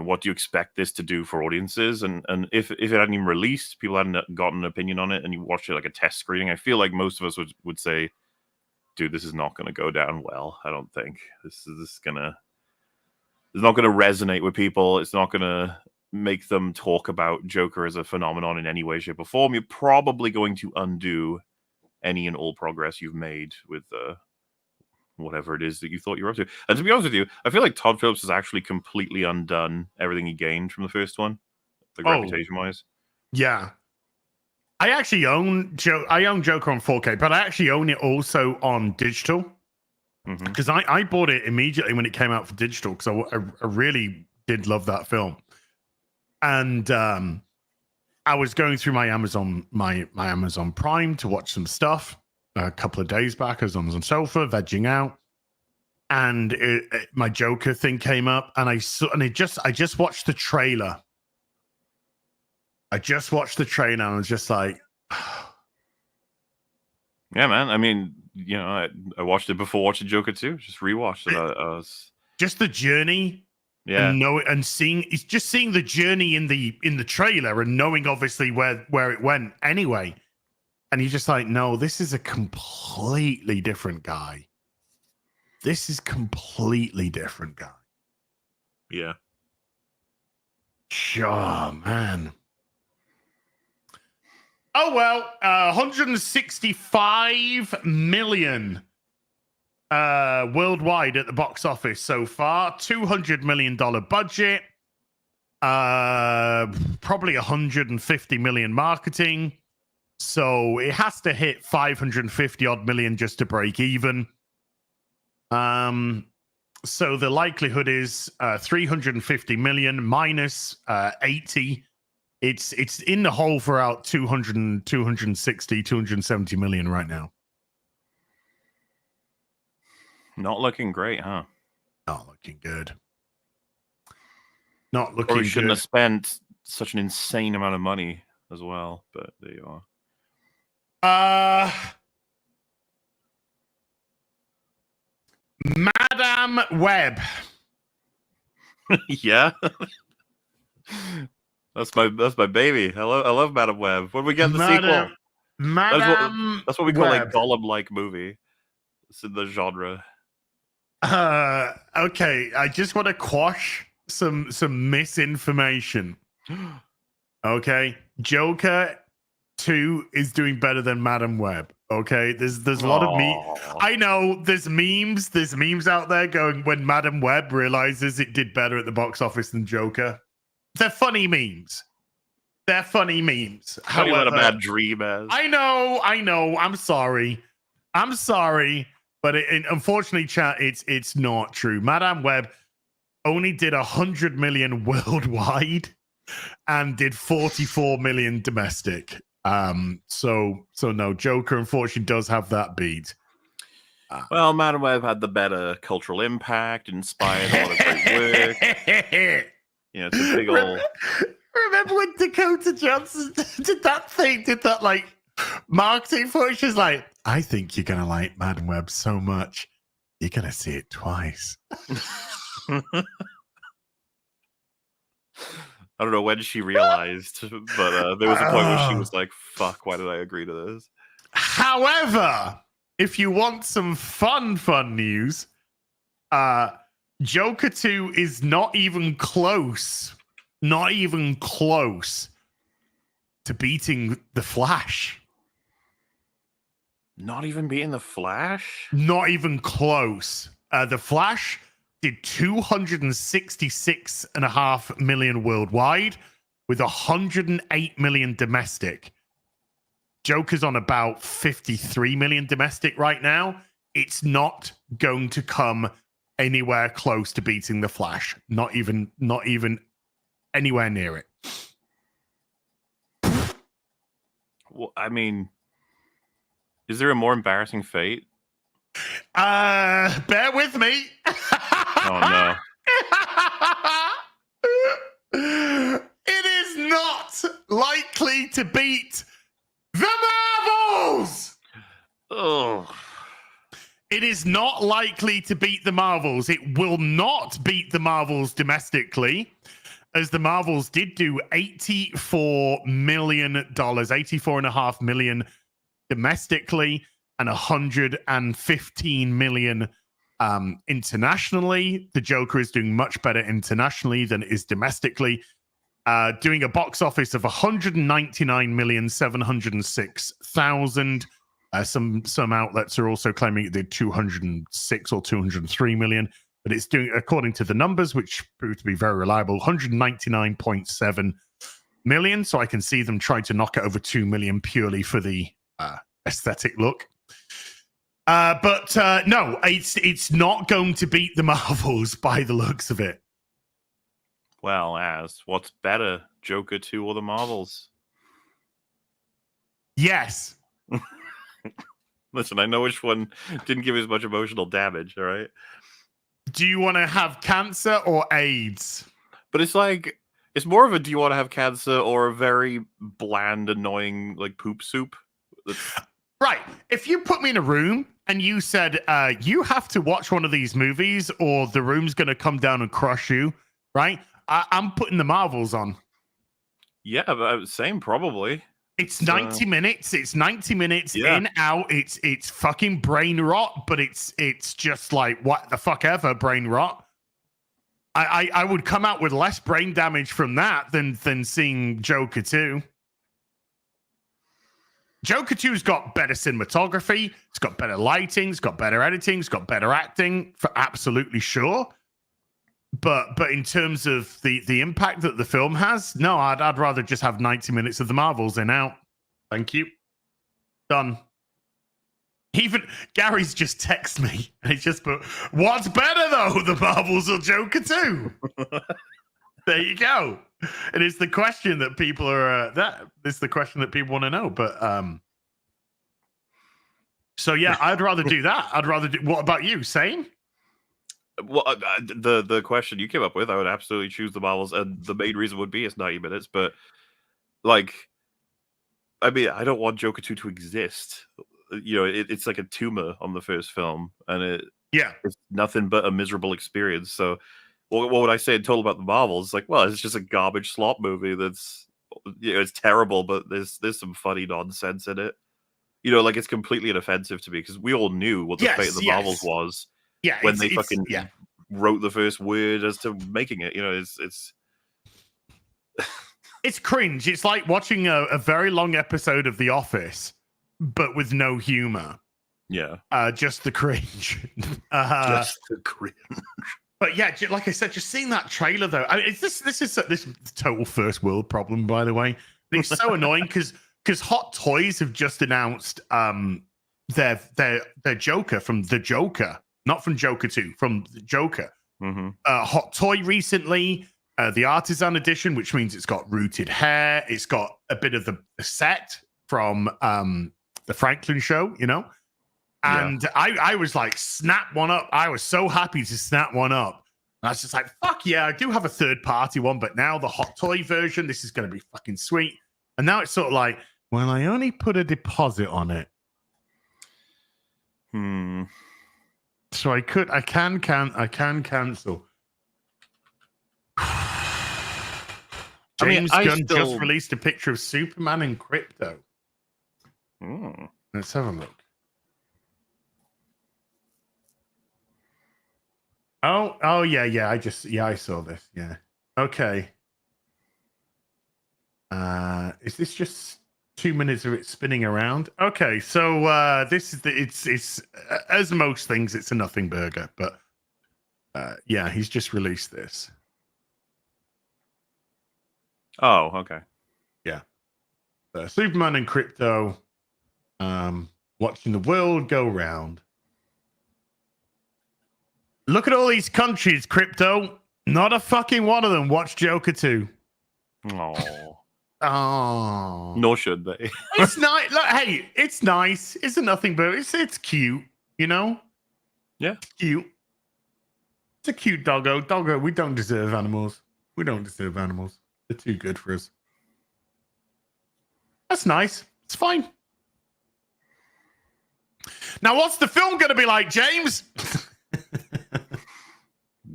what do you expect this to do for audiences? And if it hadn't even released, people hadn't gotten an opinion on it, and you watched it like a test screening, I feel like most of us would say, dude, this is not going to go down well. I don't think it's not going to resonate with people. It's not going to make them talk about Joker as a phenomenon in any way, shape, or form. You're probably going to undo any and all progress you've made with whatever it is that you thought you were up to. And to be honest with you, I feel like Todd Phillips has actually completely undone everything he gained from the first one, like reputation-wise. Yeah. I actually own Joker on 4K, but I actually own it also on digital. Because I bought it immediately when it came out for digital, because I really did love that film. And I was going through my Amazon Prime to watch some stuff a couple of days back. I was on the sofa vegging out, and my Joker thing came up, and I just watched the trailer. And I was just like, yeah, man. I mean, I watched it before watching Joker 2. Just rewatched it. Just the journey. Yeah. And seeing the journey in the trailer, and knowing obviously where it went anyway. And you're just like, no, this is a completely different guy. Yeah. Sure, man. Oh, well, 165 million worldwide at the box office so far. $200 million budget. Probably 150 million marketing. So it has to hit 550 odd million just to break even. So the likelihood is 350 million minus 80. It's in the hole for out 200, 260, 270 million right now. Not looking great, huh? Not looking good. Not looking Probably good. shouldn't have spent such an insane amount of money as well, but there you are. Madame Web. Yeah. That's my baby. I love Madame Web. When we get the sequel, that's what we call a Gollum-like movie. It's in the genre. Okay, I just want to quash some misinformation. Okay, Joker 2 is doing better than Madame Web. Okay, there's a lot of I know there's memes out there going when Madame Web realizes it did better at the box office than Joker. They're funny memes. However, you had a bad dream as. I know. I'm sorry. But unfortunately, chat, it's not true. Madame Web only did 100 million worldwide and did 44 million domestic. So no, Joker unfortunately does have that beat. Well, Madame Web had the better cultural impact, inspired a lot of great work. It's a big old. Remember when Dakota Johnson did that like marketing for it? She's like, I think you're gonna like Madame Web so much, you're gonna see it twice. I don't know when she realized, but there was a point where she was like, fuck, why did I agree to this? However, if you want some fun news, Joker 2 is not even close to beating The Flash. Not even beating The Flash? Not even close. The Flash did 266.5 million worldwide with 108 million domestic. Joker's on about 53 million domestic right now. It's not going to come anywhere close to beating The Flash. Not even anywhere near it. Well, I mean, is there a more embarrassing fate? Bear with me. Oh no. It is not likely to beat the Marvels. Oh. It is not likely to beat the Marvels. It will not beat the Marvels domestically. as the Marvels did do $84 million, $84.5 million domestically, and $115 million internationally. The Joker is doing much better internationally than it is domestically, doing a box office of $199,706,000. Some outlets are also claiming it did 206 or 203 million, but it's doing, according to the numbers, which proved to be very reliable, 199.7 million. So I can see them trying to knock it over 2 million purely for the aesthetic look. But no, it's not going to beat the Marvels by the looks of it. Well, what's better, Joker 2 or the Marvels? Yes. Listen, I know which one didn't give as much emotional damage, all right? Do you want to have cancer or AIDS? But it's like, it's more of a do you want to have cancer or a very bland, annoying, like, poop soup? Right. If you put me in a room and you said, you have to watch one of these movies or the room's going to come down and crush you, right? I'm putting the Marvels on. Yeah, but same probably. It's 90 minutes. It's 90 minutes Yeah. in, out. It's fucking brain rot, but it's just like, what the fuck ever, brain rot. I would come out with less brain damage from that than seeing Joker 2. Joker 2's got better cinematography, it's got better lighting, it's got better editing, it's got better acting, for absolutely sure. But in terms of the impact that the film has, no, I'd rather just have 90 minutes of the Marvels in, out. Thank you. Done. Even Gary's just texted me and he's just put, what's better though, the Marvels or Joker 2? There you go. And it's the question that people are it's the question that people want to know. But so yeah, I'd rather do that. I'd rather do. What about you? Same? Well, the question you came up with, I would absolutely choose the Marvels, and the main reason would be it's 90 minutes. But like, I mean, I don't want Joker 2 to exist. You know, it's like a tumor on the first film, and it's nothing but a miserable experience. So, what would I say in total about the Marvels? Like, well, it's just a garbage slop movie that's, you know, it's terrible, but there's some funny nonsense in it. You know, like, it's completely inoffensive to me because we all knew what the fate of the Marvels was. Yeah, when they fucking wrote the first word as to making it, you know, it's cringe. It's like watching a very long episode of The Office, but with no humor. Yeah, just the cringe. Just the cringe. But yeah, like I said, just seeing that trailer though, I mean, this is total first world problem, by the way. It's so annoying because Hot Toys have just announced their Joker from the Joker. Not from Joker 2, from the Joker. Mm-hmm. Hot Toy recently, the Artisan Edition, which means it's got rooted hair. It's got a bit of the set from the Franklin show, you know? And I was like, snap one up. I was so happy to snap one up. And I was just like, fuck yeah, I do have a third-party one, but now the Hot Toy version, this is going to be fucking sweet. And now it's sort of like, well, I only put a deposit on it. So I can cancel. James Gunn just released a picture of Superman in crypto. Let's have a look. Oh yeah. I saw this. Yeah. Okay. Is this just 2 minutes of it spinning around? Okay, so this is it's as most things, it's a nothing burger, but yeah, he's just released this. Oh, okay. Yeah. Superman and crypto, watching the world go round. Look at all these countries, crypto. Not a fucking one of them watch Joker 2. Oh, nor should they. It's nice. Look, hey, it's nice. It's a nothing, but it's cute. You know. Yeah, it's cute. It's a cute doggo. Doggo. We don't deserve animals. We don't deserve animals. They're too good for us. That's nice. It's fine. Now, what's the film going to be like, James?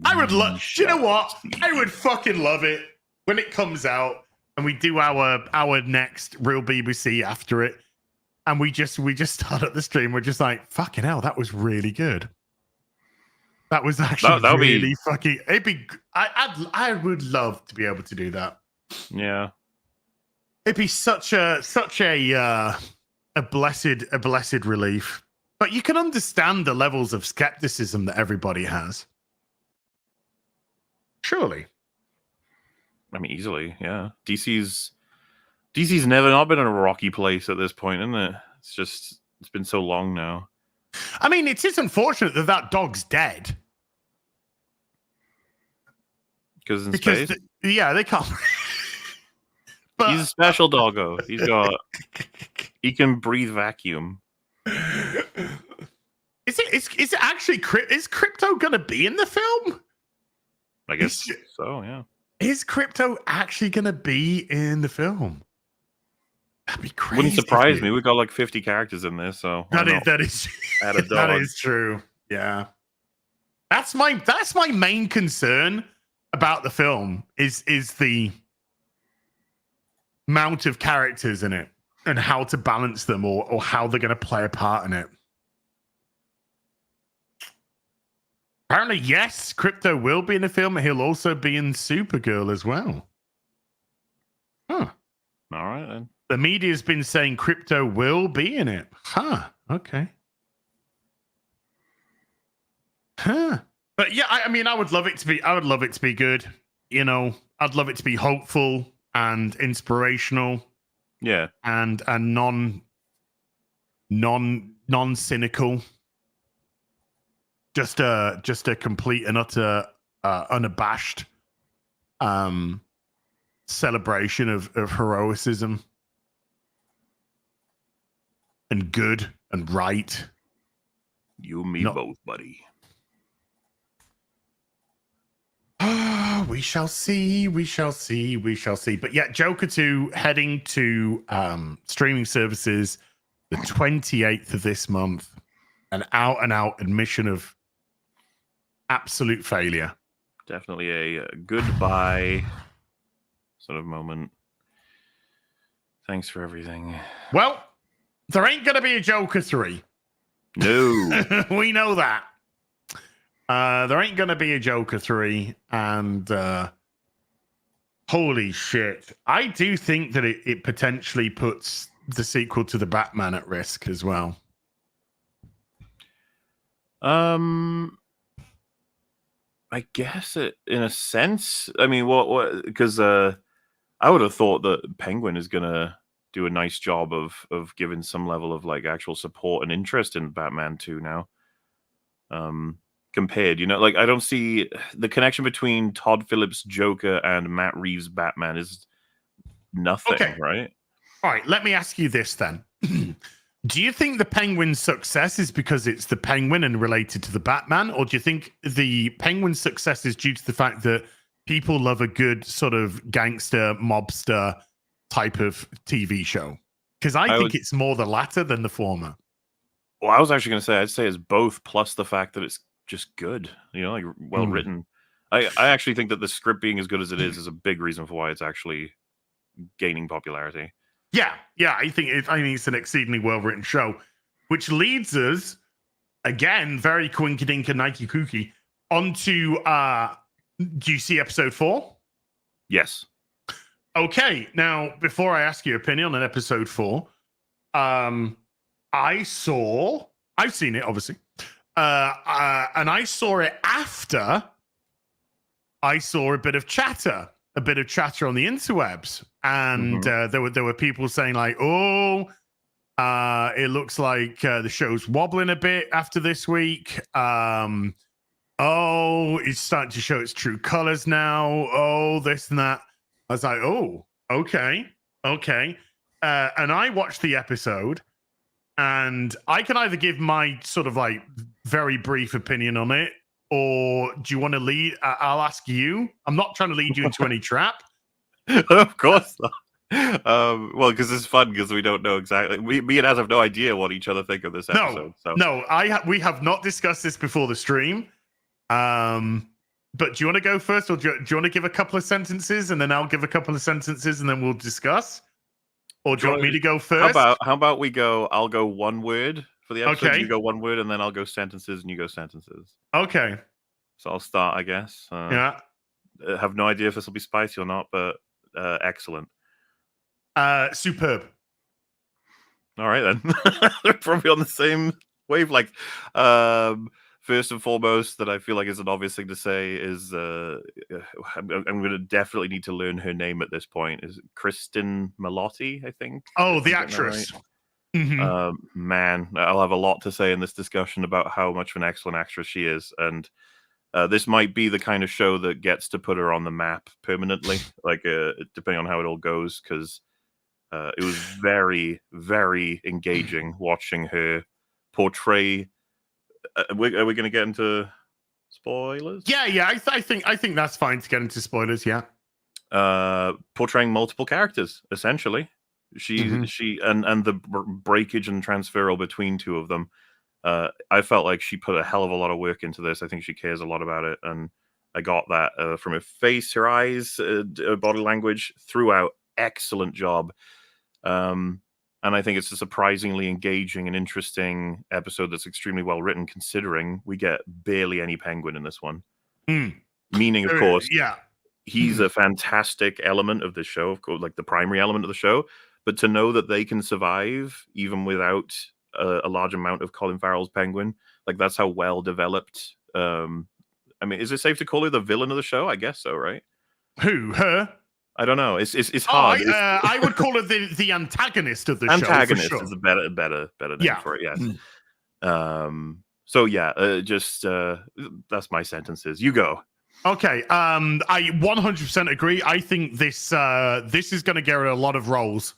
I would love. You know what? I would fucking love it. when it comes out and we do our next Real BBC after it, and we just start up the stream, we're just like, fucking hell, that was really good. That was actually That'll really be... fucking. It'd be. I would love to be able to do that. Yeah. It'd be such a blessed relief. But you can understand the levels of skepticism that everybody has. Surely. I mean, easily, yeah. DC's never not been in a rocky place at this point, isn't it? It's been so long now. I mean, it is unfortunate that dog's dead. Because in space? Yeah, they can't. But, he's a special doggo. He can breathe vacuum. Is it actually is Crypto gonna be in the film? I guess so, yeah. Is Crypto actually gonna be in the film? That'd be crazy. Wouldn't surprise me. We've got like 50 characters in this, so that is add a dog. that is true. Yeah. That's my main concern about the film is the amount of characters in it and how to balance them or how they're going to play a part in it. Apparently, yes, Crypto will be in the film. He'll also be in Supergirl as well. Huh. All right, then. The media's been saying Crypto will be in it. Huh. Okay. Huh. But yeah, I mean, I would love it to be good. You know, I'd love it to be hopeful and inspirational. Yeah. And non-cynical. Just a complete and utter unabashed celebration of heroicism and good and right. You and me both, buddy. We shall see. But yeah, Joker 2 heading to streaming services the 28th of this month. An out and out admission of absolute failure. Definitely a goodbye sort of moment. Thanks for everything. Well, there ain't going to be a Joker 3. No. We know that. There ain't going to be a Joker 3. And holy shit. I do think that it potentially puts the sequel to The Batman at risk as well. I guess it, in a sense. I mean, what? Because I would have thought that Penguin is gonna do a nice job of giving some level of like actual support and interest in Batman 2 now. Compared, like I don't see the connection between Todd Phillips' Joker and Matt Reeves' Batman is nothing, okay. Right? All right, let me ask you this then. Do you think the Penguin's success is because it's the Penguin and related to the Batman? Or do you think the Penguin's success is due to the fact that people love a good sort of gangster, mobster type of TV show? Because I think it's more the latter than the former. Well, I was actually going to say, I'd say it's both, plus the fact that it's just good, like well written. I actually think that the script being as good as it is a big reason for why it's actually gaining popularity. Yeah, I think it's an exceedingly well-written show, which leads us, again, very Quinky-Dink and Nike Kooky, onto, do you see episode 4? Yes. Okay, now, before I ask your opinion on episode 4, I've seen it, obviously, and I saw it after I saw a bit of chatter on the interwebs. And there were people saying like, it looks like the show's wobbling a bit after this week. It's starting to show its true colors now. This and that. I was like, okay. And I watched the episode, and I can either give my sort of like very brief opinion on it, or do you want to lead? I'll ask you. I'm not trying to lead you into any trap. Of course not. Well, because it's fun because we don't know exactly. Me and Az have no idea what each other think of this episode. No, we have not discussed this before the stream. But do you want to go first, or do you want to give a couple of sentences, and then I'll give a couple of sentences, and then we'll discuss? Or do you want me to go first? How about we go? I'll go one word for the episode. Okay. You go one word, and then I'll go sentences, and you go sentences. Okay. So I'll start, I guess. Yeah. I have no idea if this will be spicy or not, but excellent. Superb. All right then. They're probably on the same wavelength. First and foremost, that I feel like is an obvious thing to say is I'm going to definitely need to learn her name at this point. Is Kristen Milotti, I think. Oh, the actress. Right. Mm-hmm. Man, I'll have a lot to say in this discussion about how much of an excellent actress she is, and this might be the kind of show that gets to put her on the map permanently, like depending on how it all goes, because it was very, very engaging watching her portray. Are we going to get into spoilers? Yeah. I think that's fine to get into spoilers. Yeah. Portraying multiple characters, essentially. She and the breakage and transferal between two of them. I felt like she put a hell of a lot of work into this. I think she cares a lot about it, and I got that from her face, her eyes, body language throughout. Excellent job. And I think it's a surprisingly engaging and interesting episode that's extremely well written, considering we get barely any Penguin in this one. Meaning, of course, he's a fantastic element of the show, of course, like the primary element of the show. But to know that they can survive even without a large amount of Colin Farrell's Penguin, like that's how well developed. I mean, is it safe to call her the villain of the show? I guess so, right? Who? Her? I don't know. It's hard. I would call her the antagonist of the show. Antagonist for sure. is a better name for it. Yes. So yeah, just that's my sentences. You go. Okay. I 100% agree. I think this is going to get her a lot of roles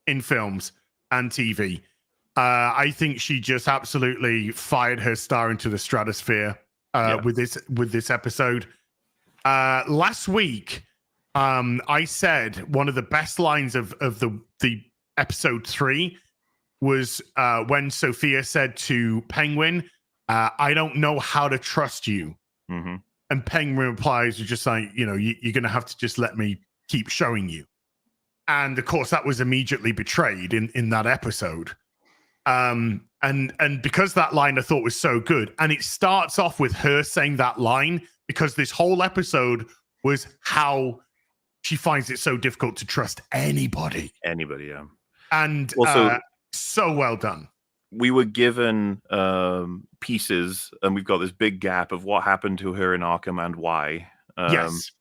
in films and TV. I think she just absolutely fired her star into the stratosphere with this episode. Last week, I said one of the best lines of the episode 3 was when Sophia said to Penguin, "I don't know how to trust you." Mm-hmm. And Penguin replies, "You're just like, you're going to have to just let me keep showing you." And of course, that was immediately betrayed in that episode. And because that line I thought was so good, and it starts off with her saying that line because this whole episode was how she finds it so difficult to trust anybody. Anybody, yeah. And also, so well done. We were given pieces, and we've got this big gap of what happened to her in Arkham and why. Yes.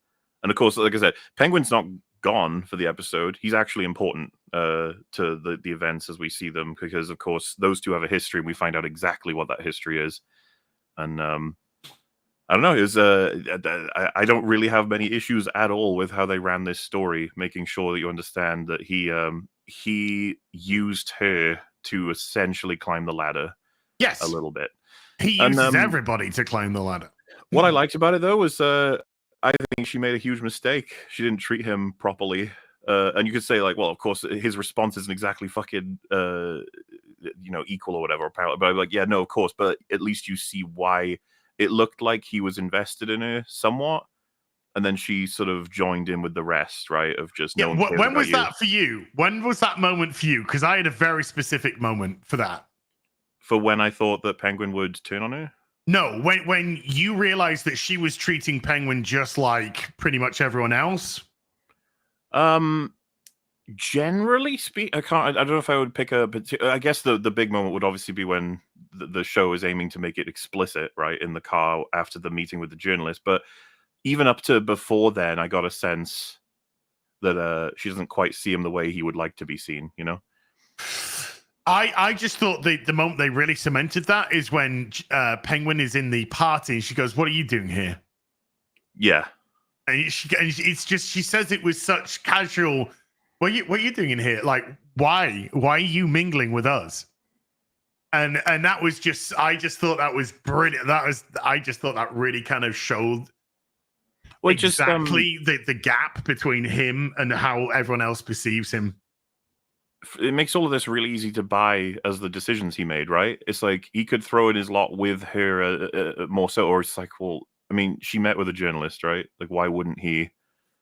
And of course, like I said, Penguin's not gone for the episode. He's actually important to the events as we see them, because of course those two have a history, and we find out exactly what that history is. And I don't know. It was I don't really have many issues at all with how they ran this story, making sure that you understand that he used her to essentially climb the ladder. Yes, a little bit. He uses everybody to climb the ladder. What I liked about it though was I think she made a huge mistake. She didn't treat him properly. And you could say, like, well, of course, his response isn't exactly fucking, equal or whatever. But I'm like, yeah, no, of course. But at least you see why it looked like he was invested in her somewhat. And then she sort of joined in with the rest, right? Of just, yeah, when was that for you? When was that moment for you? Because I had a very specific moment for that. For when I thought that Penguin would turn on her? No, when you realized that she was treating Penguin just like pretty much everyone else. Generally speaking, I don't know if I would pick I guess the big moment would obviously be when the show is aiming to make it explicit, right, in the car after the meeting with the journalist. But even up to before then, I got a sense that she doesn't quite see him the way he would like to be seen, you know? I just thought the moment they really cemented that is when Penguin is in the party and she goes, "What are you doing here?" Yeah. And it's just, she says it with such casual, what are you doing in here? Like, why are you mingling with us? And that was just, I just thought that was brilliant. I just thought that really kind of showed exactly the gap between him and how everyone else perceives him. It makes all of this really easy to buy as the decisions he made, right? It's like he could throw in his lot with her more so, or it's like, well, I mean, she met with a journalist, right? Like, why wouldn't he?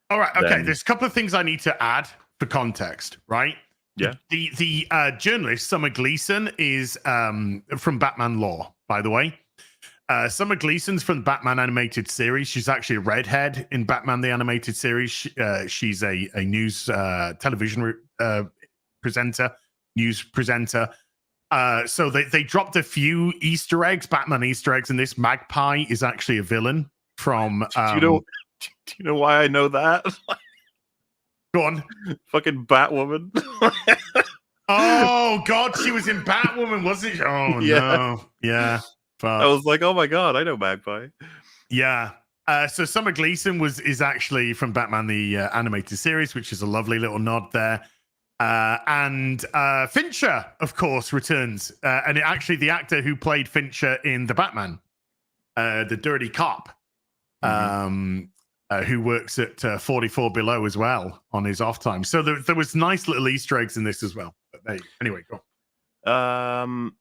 All right. Okay. Then... There's a couple of things I need to add for context, right? Yeah. The journalist, Summer Gleason, is from Batman lore, by the way. Summer Gleason's from the Batman animated series. She's actually a redhead in Batman the animated series. She's a news television presenter, news presenter. So they dropped a few Easter eggs, Batman Easter eggs, and this Magpie is actually a villain from. Do you know why I know that? Go on. Fucking Batwoman. Oh God, she was in Batwoman, wasn't she? Oh Yeah. no, yeah. I was like, oh my God, I know Magpie. Yeah. So Summer Gleason is actually from Batman the animated series, which is a lovely little nod there. And Fincher, of course, returns. And actually, the actor who played Fincher in The Batman, the dirty cop, who works at 44 Below as well on his off time. So there was nice little Easter eggs in this as well. But anyway, go on.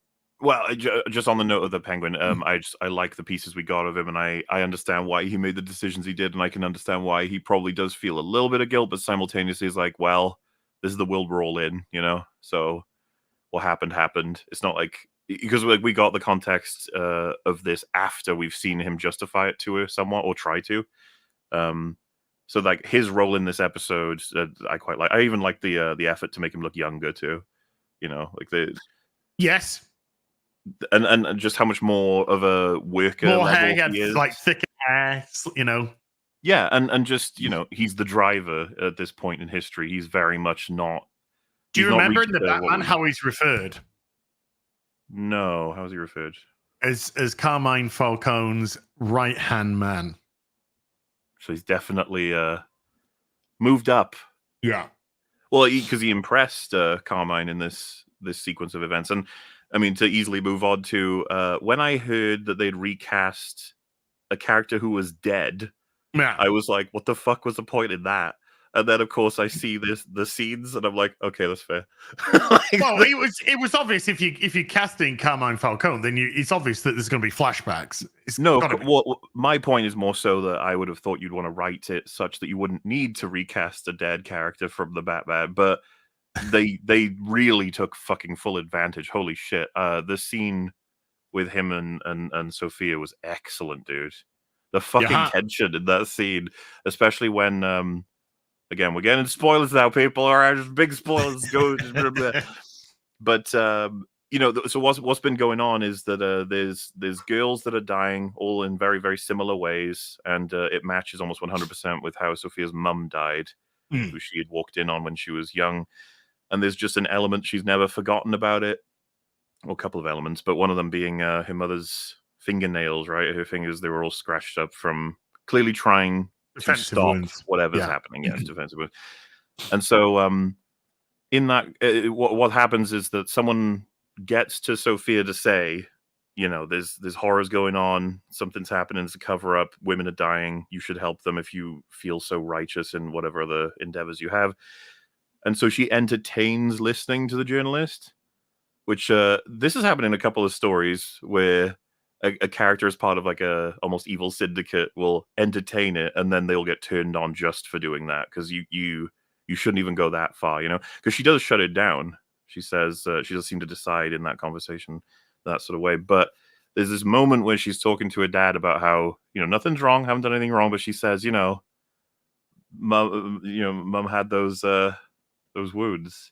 Well, just on the note of the Penguin, I like the pieces we got of him, and I understand why he made the decisions he did, and I can understand why he probably does feel a little bit of guilt, but simultaneously is like, well, this is the world we're all in, you know? So what happened. It's not like, because like we got the context of this after we've seen him justify it to her somewhat, or try to. So like his role in this episode, I quite like. I even like the effort to make him look younger too. You know, like the Yes. And just how much more of a worker More level hair, he is. like thicker hair, you know. Yeah, and just, you know, he's the driver at this point in history. He's very much not. Do you remember in the Batman how he's referred? No, how's he referred? As Carmine Falcone's right-hand man. So he's definitely moved up. Yeah. Well, because he impressed Carmine in this sequence of events. And I mean, to easily move on to when I heard that they'd recast a character who was dead, yeah. I was like, what the fuck was the point in that? And then, of course, I see the scenes, and I'm like, okay, that's fair. Well, it was obvious if you're casting Carmine Falcone, then it's obvious that there's going to be flashbacks. Well, my point is more so that I would have thought you'd want to write it such that you wouldn't need to recast a dead character from the Batman, but they really took fucking full advantage. Holy shit! The scene with him and Sophia was excellent, dude. The fucking tension in that scene, especially when again, we're getting into spoilers now, people. All right, just big spoilers. Go. But you know, so what's been going on is that there's girls that are dying, all in very, very similar ways, and it matches almost 100% with how Sophia's mum died, who she had walked in on when she was young. And there's just an element she's never forgotten about it, well, a couple of elements, but one of them being her mother's fingernails. Right, her fingers, they were all scratched up from clearly trying to stop whatever's happening. Yes, defensive wounds. And so in that, what happens is that someone gets to Sophia to say, you know, there's horrors going on, something's happening, it's a cover up, women are dying, you should help them if you feel so righteous in whatever other endeavors you have. And so she entertains listening to the journalist, which this has happened in a couple of stories where a character as part of like a almost evil syndicate will entertain it, and then they'll get turned on just for doing that, because you shouldn't even go that far, you know, because she does shut it down. She says she does seem to decide in that conversation that sort of way. But there's this moment where she's talking to her dad about how, you know, nothing's wrong, haven't done anything wrong, but she says, you know, mom had those wounds.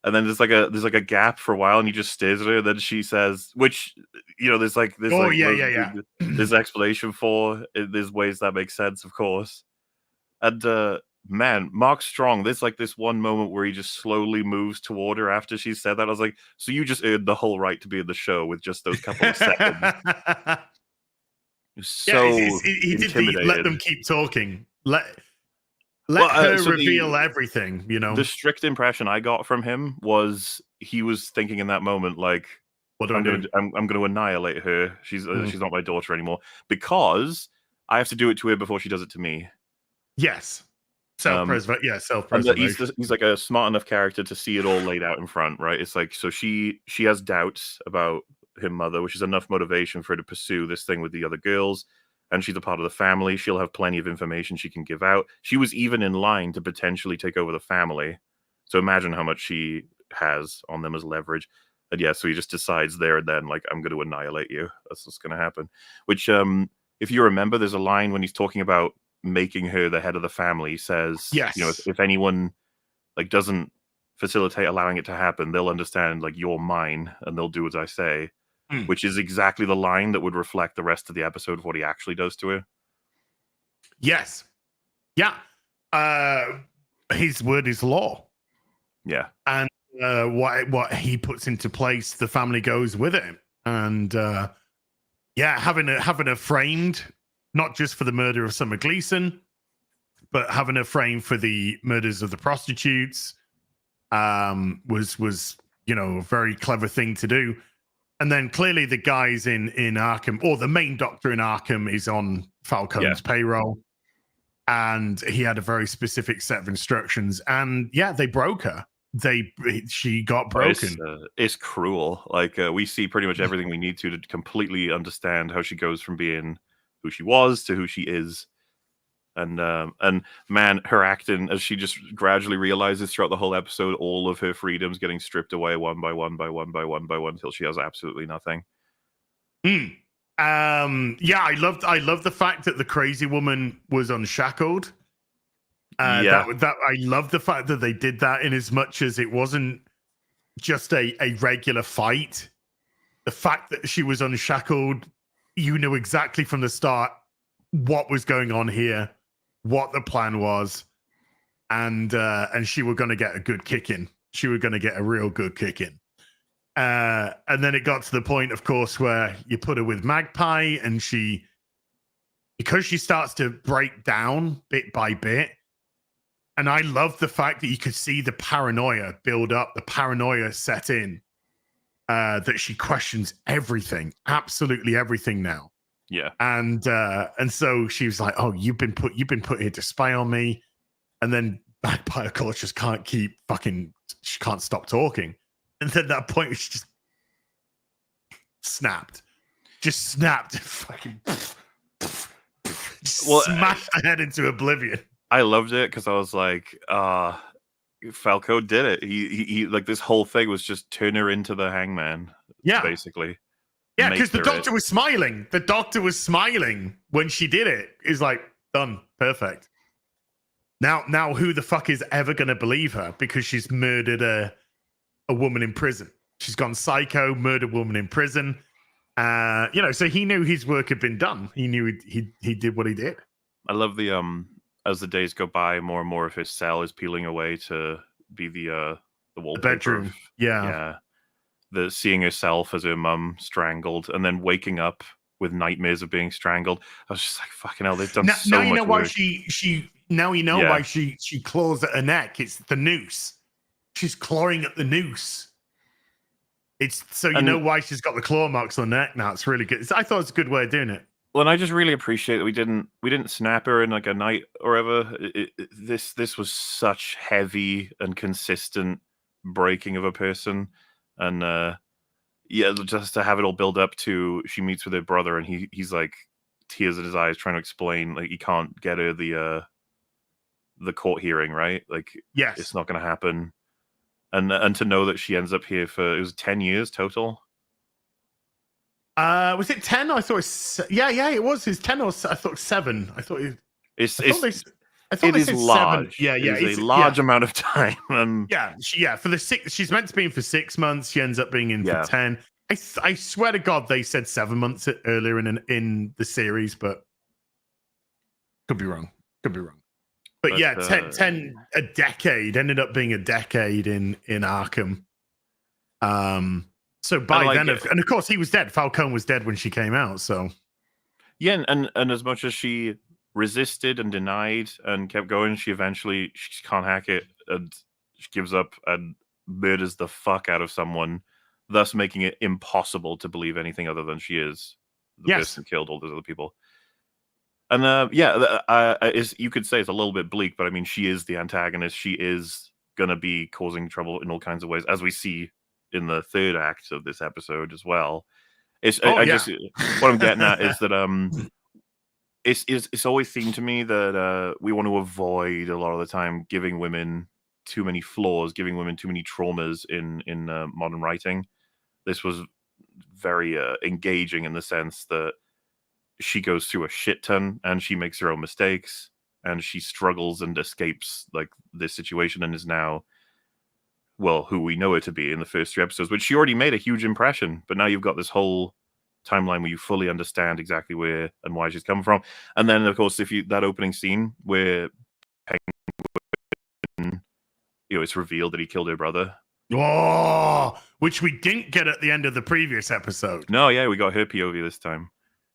And then there's like a gap for a while, and he just stares at her. And then she says, which, you know, there's there's explanation for. There's ways that make sense, of course. And man, Mark Strong, there's like this one moment where he just slowly moves toward her after she said that. I was like, so you just earned the whole right to be in the show with just those couple of seconds. So he did let them keep talking. Let her reveal everything, you know. The strict impression I got from him was he was thinking in that moment, like, what do I do? I'm going to annihilate her. She's not my daughter anymore, because I have to do it to her before she does it to me. Yes. Self-preservation. He's like a smart enough character to see it all laid out in front, right? It's like, so she has doubts about her mother, which is enough motivation for her to pursue this thing with the other girls. and she's a part of the family. She'll have plenty of information she can give out. She was even in line to potentially take over the family. So imagine how much she has on them as leverage. And yeah, so he just decides there and then, like, I'm going to annihilate you. That's what's going to happen. Which, if you remember, there's a line when he's talking about making her the head of the family. He says, Yes. you know, if anyone like doesn't facilitate allowing it to happen, they'll understand, like, you're mine and they'll do as I say. Which is exactly the line that would reflect the rest of the episode of what he actually does to her. Yes. Yeah. His word is law. Yeah. And what he puts into place, the family goes with it. And having her framed, not just for the murder of Summer Gleason, but having her framed for the murders of the prostitutes, was a very clever thing to do. And then clearly the guys in Arkham, or the main doctor in Arkham, is on Falcone's payroll. And he had a very specific set of instructions. And yeah, they broke her. She got broken. It's cruel. Like, we see pretty much everything we need to completely understand how she goes from being who she was to who she is. And man, her acting, as she just gradually realizes throughout the whole episode, all of her freedoms getting stripped away one by one until she has absolutely nothing. I loved the fact that the crazy woman was unshackled. I love the fact that they did that, in as much as it wasn't just a regular fight. The fact that she was unshackled, you knew exactly from the start what was going on here, what the plan was, and she were going to get a good kicking. She were going to get a real good kicking. And then it got to the point, of course, where you put her with Magpie, and because she starts to break down bit by bit. And I love the fact that you could see the paranoia build up, the paranoia set in, that she questions everything, absolutely everything now. Yeah. And so she was like, "Oh, you've been put here to spy on me." And then Magpie, of course, just she can't stop talking. And then at that point, she just snapped. Fucking smashed her head into oblivion. I loved it because I was like, Falco did it. He like, this whole thing was just turn her into the hangman. Yeah. Basically. Yeah, because the doctor was smiling. The doctor was smiling when she did it. He's like, done. Perfect. Now who the fuck is ever going to believe her? Because she's murdered a woman in prison. She's gone psycho, murdered a woman in prison. So he knew his work had been done. He knew he did what he did. I love the as the days go by, more and more of his cell is peeling away to be the wallpaper. The bedroom. Yeah. The seeing herself as her mum strangled, and then waking up with nightmares of being strangled. I was just like, fucking hell, they've done so much work. Now you know why why she claws at her neck. It's the noose. She's clawing at the noose. It's so you know why she's got the claw marks on her neck now. It's really good. I thought it was a good way of doing it. Well, and I just really appreciate that we didn't snap her in like a night or ever. This was such heavy and consistent breaking of a person, and just to have it all build up to she meets with her brother, and he's like tears in his eyes trying to explain, like, he can't get her the court hearing, right? Like, yes, it's not going to happen, and to know that she ends up here for, it was 10 years total. Was it 10? I thought it was, it was. It's 10 or I thought 7. I thought it is large. 7. It's a large amount of time. For the 6, she's meant to be in for 6 months. She ends up being in for 10. I swear to God, they said 7 months earlier in the series, but could be wrong. But 10, a decade, ended up being a decade in Arkham. So by then, and of course, he was dead. Falcone was dead when she came out. So, yeah, and as much as she resisted and denied and kept going, she can't hack it, and she gives up and murders the fuck out of someone, thus making it impossible to believe anything other than she is the person who killed all those other people. And you could say it's a little bit bleak, but I mean, she is the antagonist. She is gonna be causing trouble in all kinds of ways, as we see in the third act of this episode as well. What I'm getting at is that it's always seemed to me that we want to avoid a lot of the time giving women too many flaws, giving women too many traumas in modern writing. This was very engaging in the sense that she goes through a shit ton and she makes her own mistakes and she struggles and escapes like this situation and is now, well, who we know her to be in the first 3 episodes, which she already made a huge impression. But now you've got this whole timeline where you fully understand exactly where and why she's coming from. And then, of course, that opening scene where Penguin, it's revealed that he killed her brother. Oh, which we didn't get at the end of the previous episode. No, yeah, we got her POV this time.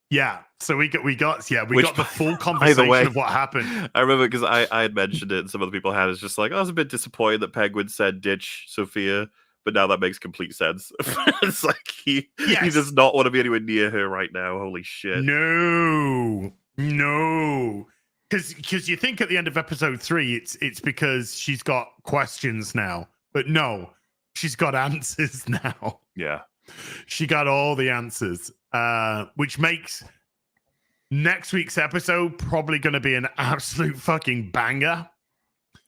Yeah, so we got the full conversation of what happened. I remember because I had mentioned it and some other people had. It's just like, I was a bit disappointed that Penguin said ditch Sophia, but now that makes complete sense. It's like he does not want to be anywhere near her right now. Holy shit. No. Because you think at the end of episode 3, it's because she's got questions now. But no, she's got answers now. Yeah. She got all the answers, which makes next week's episode probably going to be an absolute fucking banger.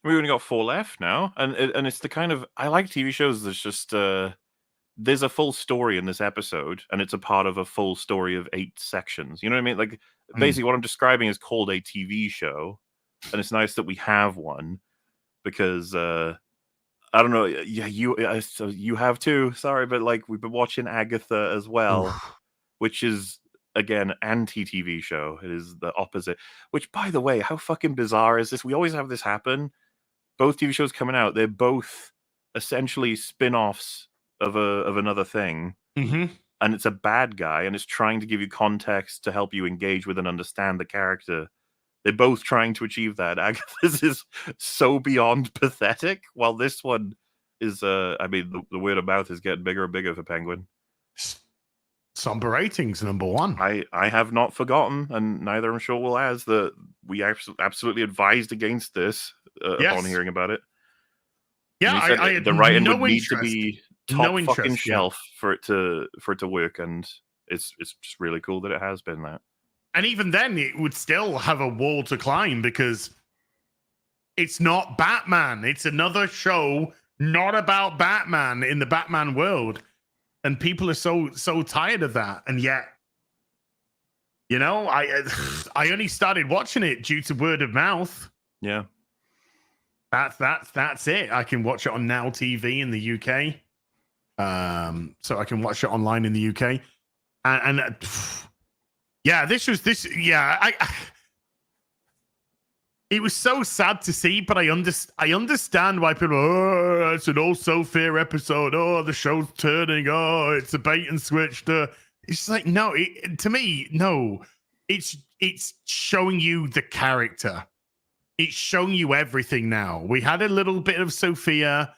We only got 4 left now, and it's the kind of, I like TV shows that's just there's a full story in this episode, and it's a part of a full story of 8 sections. You know what I mean? Like basically, what I'm describing is called a TV show, and it's nice that we have one because I don't know. Yeah, you have too. Sorry, but like we've been watching Agatha as well, which is again anti-TV show. It is the opposite. Which, by the way, how fucking bizarre is this? We always have this happen. Both TV shows coming out, they're both essentially spin-offs of another thing, and it's a bad guy, and it's trying to give you context to help you engage with and understand the character. They're both trying to achieve that. Agatha's is so beyond pathetic, while this one is, I mean, the word of mouth is getting bigger and bigger for Penguin. Somber ratings, number 1. I have not forgotten, and neither I'm sure will as, that we absolutely advised against this upon hearing about it. Yeah, I had the writing no would interest. need to be top fucking shelf for it to work, and it's just really cool that it has been that. And even then, it would still have a wall to climb because it's not Batman. It's another show not about Batman in the Batman world. And people are so tired of that. And yet, I only started watching it due to word of mouth. Yeah. That's it. I can watch it on Now TV in the UK. So I can watch it online in the UK. And yeah, it was so sad to see, but I understand why people, it's an also fair episode. Oh, the show's turning. Oh, it's a bait and switch. It's just like, no, to me, no. It's showing you the character. It's showing you everything now. We had a little bit of Sophia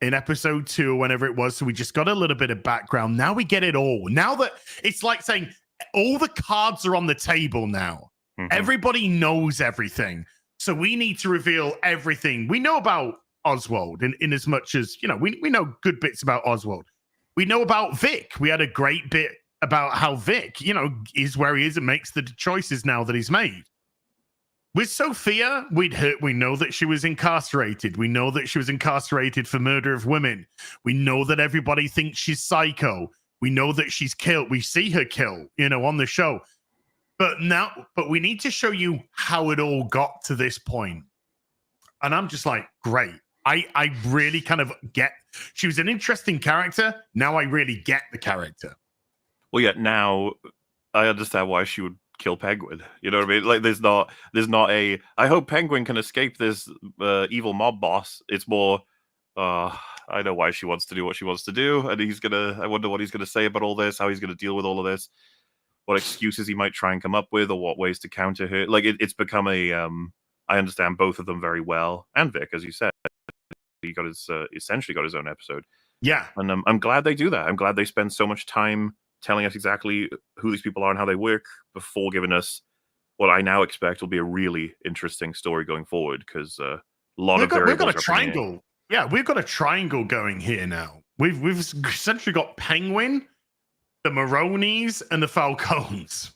in episode 2 or whenever it was, so we just got a little bit of background. Now we get it all. Now that it's like saying all the cards are on the table now. Everybody knows everything. So we need to reveal everything. We know about Oswald in as much as, we know good bits about Oswald. We know about Vic. We had a great bit about how Vic, is where he is and makes the choices now that he's made. With Sophia, we know that she was incarcerated. We know that she was incarcerated for murder of women. We know that everybody thinks she's psycho. We know that she's killed. We see her kill, on the show. But we need to show you how it all got to this point. And I'm just like, great. I really kind of get, she was an interesting character. Now I really get the character. Well, yeah, now I understand why she would kill Penguin. You know what I mean? Like, there's not a, I hope Penguin can escape this evil mob boss. It's more, I know why she wants to do what she wants to do. And I wonder what he's going to say about all this, how he's going to deal with all of this. What excuses he might try and come up with, or what ways to counter her. Like it's become a. I understand both of them very well, and Vic, as you said, he got his essentially got his own episode. Yeah, and I'm glad they do that. I'm glad they spend so much time telling us exactly who these people are and how they work before giving us what I now expect will be a really interesting story going forward. Because a lot of we've got a triangle. Yeah, we've got a triangle going here now. We've essentially got Penguin, the Maronis, and the Falcones.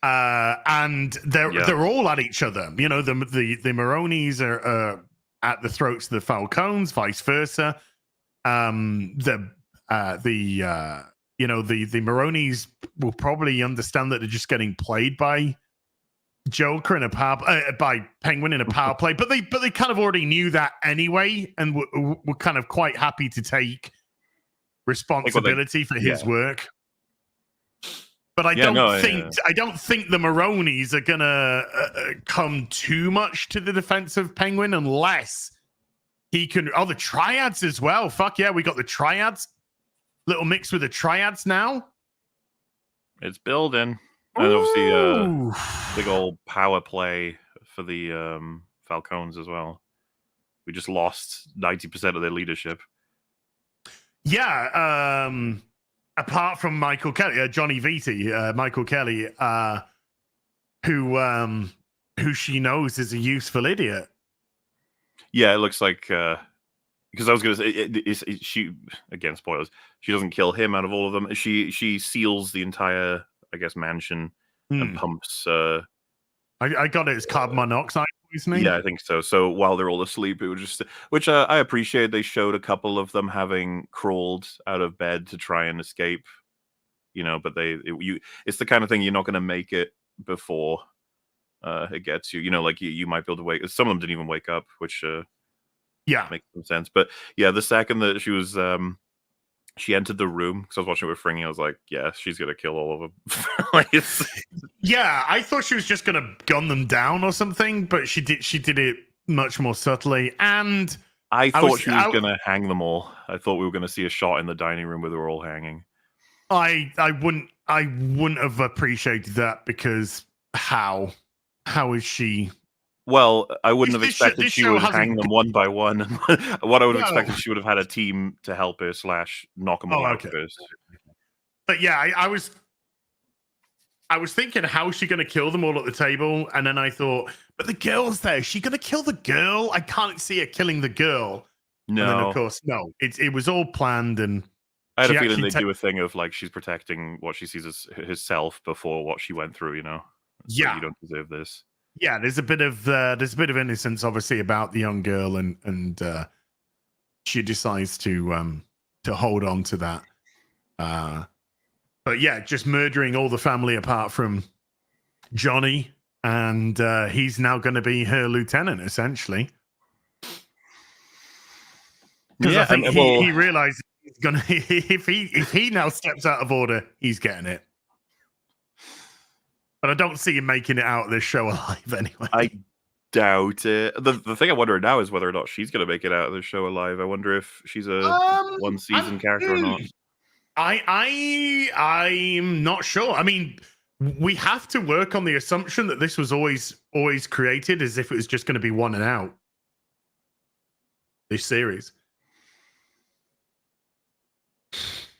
and they're Yeah. they're all at each other. You know, the Maronis are at the throats of the Falcones, vice versa. The Maronis will probably understand that they're just getting played by Joker in a by Penguin in a power play, but they kind of already knew that anyway, and were kind of quite happy to take responsibility for his work. But I don't think the Maronis are gonna come too much to the defense of Penguin unless he can. Oh, the Triads as well. Fuck yeah, we got the Triads. Little mix with the Triads now. It's building. And obviously, big old power play for the Falcons as well. We just lost 90% of their leadership. Yeah, apart from Michael Kelly, Johnny Vitti, Michael Kelly, who she knows is a useful idiot. Yeah, it looks like because I was going to say she again spoilers. She doesn't kill him out of all of them. She seals the entire, I guess, mansion and pumps. I got it as carbon monoxide poisoning. Yeah, I think so. So while they're all asleep, it was just, which I appreciate. They showed a couple of them having crawled out of bed to try and escape, you know. But it's the kind of thing you're not going to make it before it gets you. You know, like you might be able to wake. Some of them didn't even wake up, which makes some sense. But yeah, the second that she was she entered the room, because I was watching it with Fringy, I was like, yeah, she's gonna kill all of them. Yeah, I thought she was just gonna gun them down or something, but she did it much more subtly. And I thought she was gonna hang them all. I thought we were gonna see a shot in the dining room where they were all hanging. I wouldn't have appreciated that, because how is she? Well, I wouldn't have expected she would hang them one by one. What I would have expected, she would have had a team to help her / knock them all out first. But yeah, I was thinking, how is she going to kill them all at the table? And then I thought, but the girl's there. Is she going to kill the girl? I can't see her killing the girl. No. And then, of course, no. It was all planned. And I had a feeling they do a thing of like she's protecting what she sees as herself before what she went through, you know? So you don't deserve this. Yeah, there's a bit of innocence, obviously, about the young girl, and she decides to hold on to that. But yeah, just murdering all the family apart from Johnny, and he's now going to be her lieutenant, essentially. Because I think he realizes he's gonna if he now steps out of order, he's getting it. But I don't see him making it out of this show alive anyway. I doubt it. The thing I wonder now is whether or not she's going to make it out of the show alive. I wonder if she's a one-season character or not. I'm not sure. I mean, we have to work on the assumption that this was always created as if it was just going to be one and out. This series.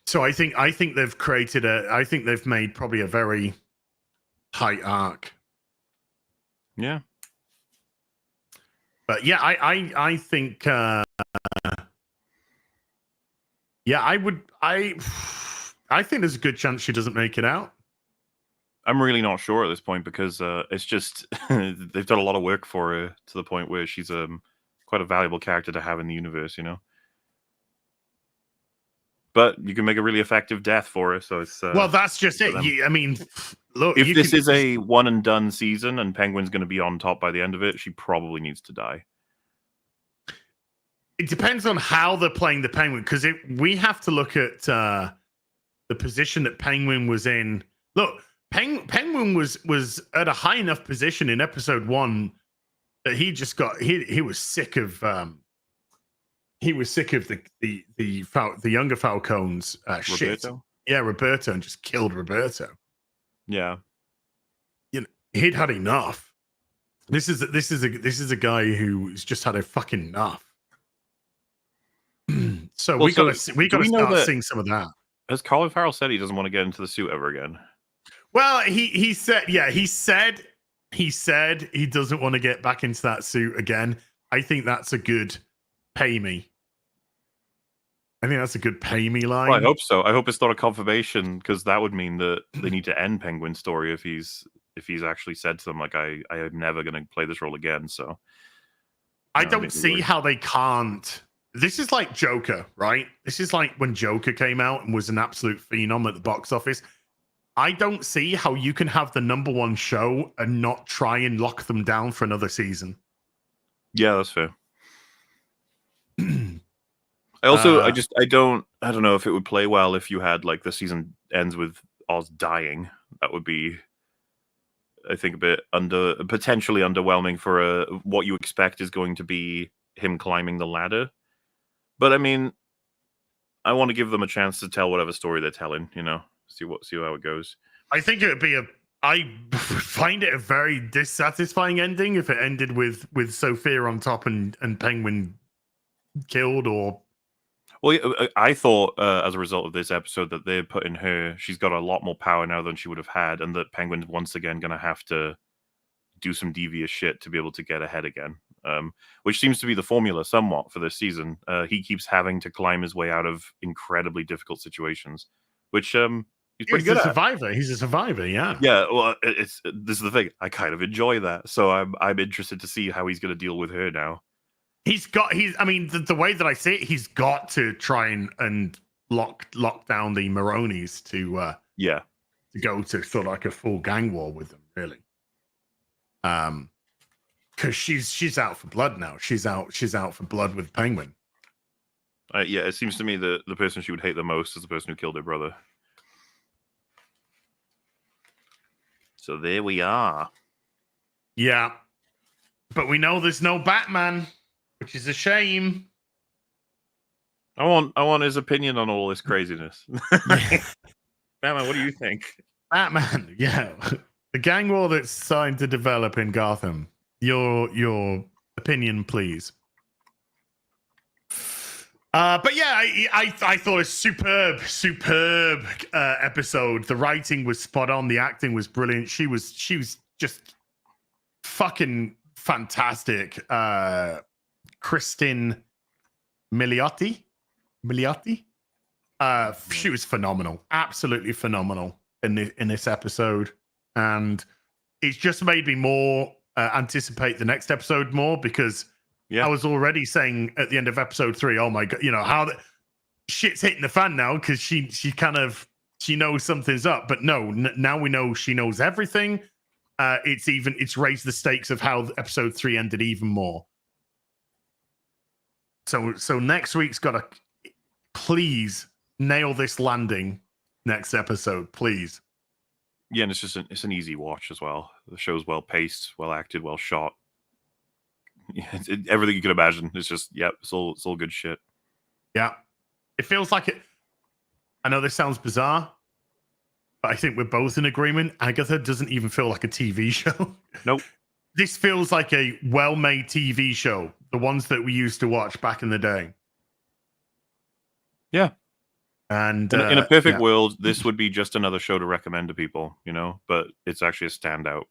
So I think they've created I think they've made probably a very tight arc. Yeah. But yeah, I think I think there's a good chance she doesn't make it out. I'm really not sure at this point, because it's just they've done a lot of work for her to the point where she's quite a valuable character to have in the universe, you know. But you can make a really effective death for her, so it's well, that's just it. I mean, look, if this is a one and done season and Penguin's going to be on top by the end of it, she probably needs to die. It depends on how they're playing the Penguin, because we have to look at the position that Penguin was in. Look, Penguin was at a high enough position in episode 1 that he just got he was sick of the younger Falcones shit. Yeah, Roberto, and just killed Roberto. Yeah, you know, he'd had enough. This is a guy who's just had a fucking enough. So we gotta start seeing some of that. Has Colin Farrell said he doesn't want to get into the suit ever again? Well, he said he doesn't want to get back into that suit again. I think that's a good pay me. I think that's a good pay me line. Well, I hope so. I hope it's not a confirmation, because that would mean that they need to end Penguin's story if he's if he's actually said to them like, I am never going to play this role again. So I no, don't see how they can't. This is like Joker, right? This is like when Joker came out and was an absolute phenom at the box office. I don't see how you can have the #1 show and not try and lock them down for another season. Yeah, that's fair. I also, I don't know if it would play well if you had like the season ends with Oz dying. That would be, I think, a bit potentially underwhelming for what you expect is going to be him climbing the ladder. But I mean, I want to give them a chance to tell whatever story they're telling. You know, see how it goes. I think it would be I find it a very dissatisfying ending if it ended with Sophia on top and Penguin killed or. Well, I thought as a result of this episode that they're putting her, she's got a lot more power now than she would have had, and that Penguin's once again going to have to do some devious shit to be able to get ahead again, which seems to be the formula somewhat for this season. He keeps having to climb his way out of incredibly difficult situations, which he's pretty good at. Survivor. He's a survivor, yeah. Yeah, well, this is the thing. I kind of enjoy that, so I'm interested to see how he's going to deal with her now. I mean, the way that I see it, he's got to try and lock down the Maronis to go to sort of like a full gang war with them, really. Because she's out for blood now. She's out for blood with Penguin. Yeah, it seems to me that the person she would hate the most is the person who killed her brother. So there we are. Yeah, but we know there's no Batman, which is a shame. I want his opinion on all this craziness. Batman, what do you think? Batman, yeah. The gang war that's starting to develop in Gotham. Your opinion, please. But yeah, I thought a superb episode. The writing was spot on. The acting was brilliant. She was just fucking fantastic. Kristen Milioti. She was phenomenal, absolutely phenomenal in this episode, and it's just made me more anticipate the next episode more because I was already saying at the end of episode 3, oh my god, how the shit's hitting the fan now because she knows something's up, but no, now we know she knows everything. It's raised the stakes of how episode 3 ended even more. So next week's got to please nail this landing next episode, please. Yeah, and it's an easy watch as well. The show's well paced, well acted, well shot. Everything you can imagine. It's just it's all good shit. Yeah, it feels like it. I know this sounds bizarre, but I think we're both in agreement. Agatha doesn't even feel like a TV show. Nope. This feels like a well-made TV show, the ones that we used to watch back in the day. Yeah. And in a perfect world, this would be just another show to recommend to people, but it's actually a standout.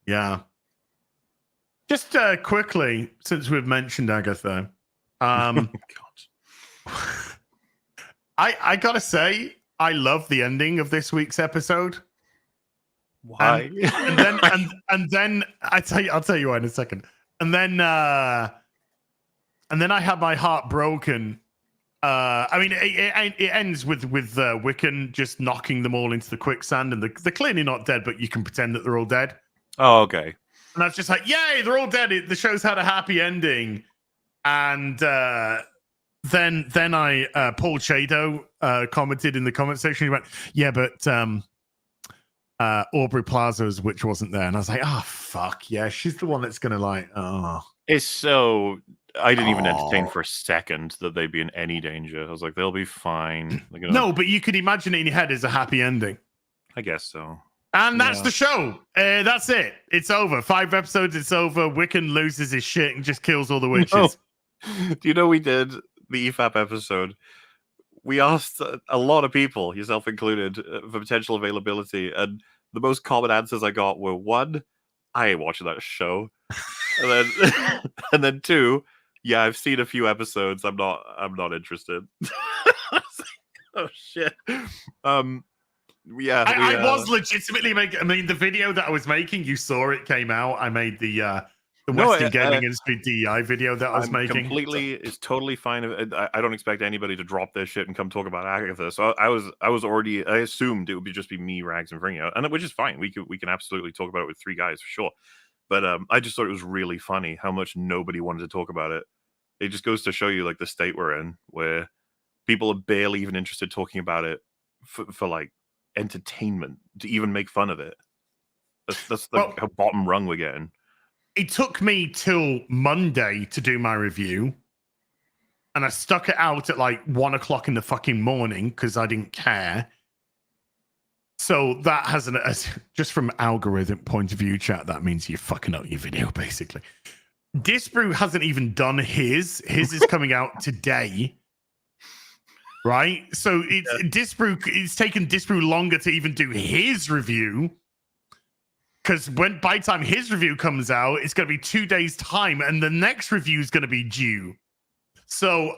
Yeah. Just quickly, since we've mentioned Agatha, I gotta say, I love the ending of this week's episode. Why? And then I'll tell you why in a second. And then I had my heart broken. I mean, it ends with Wiccan just knocking them all into the quicksand, and they're clearly not dead, but you can pretend that they're all dead. Oh, okay. And I was just like, yay, they're all dead. The show's had a happy ending. And then Paul Chado commented in the comment section. He went, yeah, but Aubrey Plaza's witch wasn't there. And I was like, oh, fuck. Yeah, she's the one that's going to like, oh. It's so... I didn't even entertain for a second that they'd be in any danger. I was like, they'll be fine. No, but you could imagine it in your head as a happy ending. I guess so. And that's the show. That's it. It's over. 5 episodes, it's over. Wiccan loses his shit and just kills all the witches. No. Do you know we did the EFAP episode? We asked a lot of people, yourself included, for potential availability. And the most common answers I got were, 1, I ain't watching that show. And then 2, yeah, I've seen a few episodes. I'm not interested. Oh shit. Yeah, I was legitimately making. I mean, the video that I was making, you saw it came out. I made the Western Gaming Industry DEI video that I was making. It's totally fine. I don't expect anybody to drop their shit and come talk about Agatha. So I assumed it would just be me, Rags, and Fringo, and which is fine. We can absolutely talk about it with three guys for sure. But I just thought it was really funny how much nobody wanted to talk about it. It just goes to show you like the state we're in, where people are barely even interested talking about it for like entertainment, to even make fun of it. That's like how bottom rung we're getting. It took me till Monday to do my review, and I stuck it out at like 1 o'clock in the fucking morning because I didn't care. So that has just from algorithm point of view, chat, that means you're fucking up your video, basically. Disbrew hasn't even done his. His is coming out today. Right? So it's taken Disbrew longer to even do his review. Because by the time his review comes out, it's going to be 2 days' time, and the next review is going to be due. So,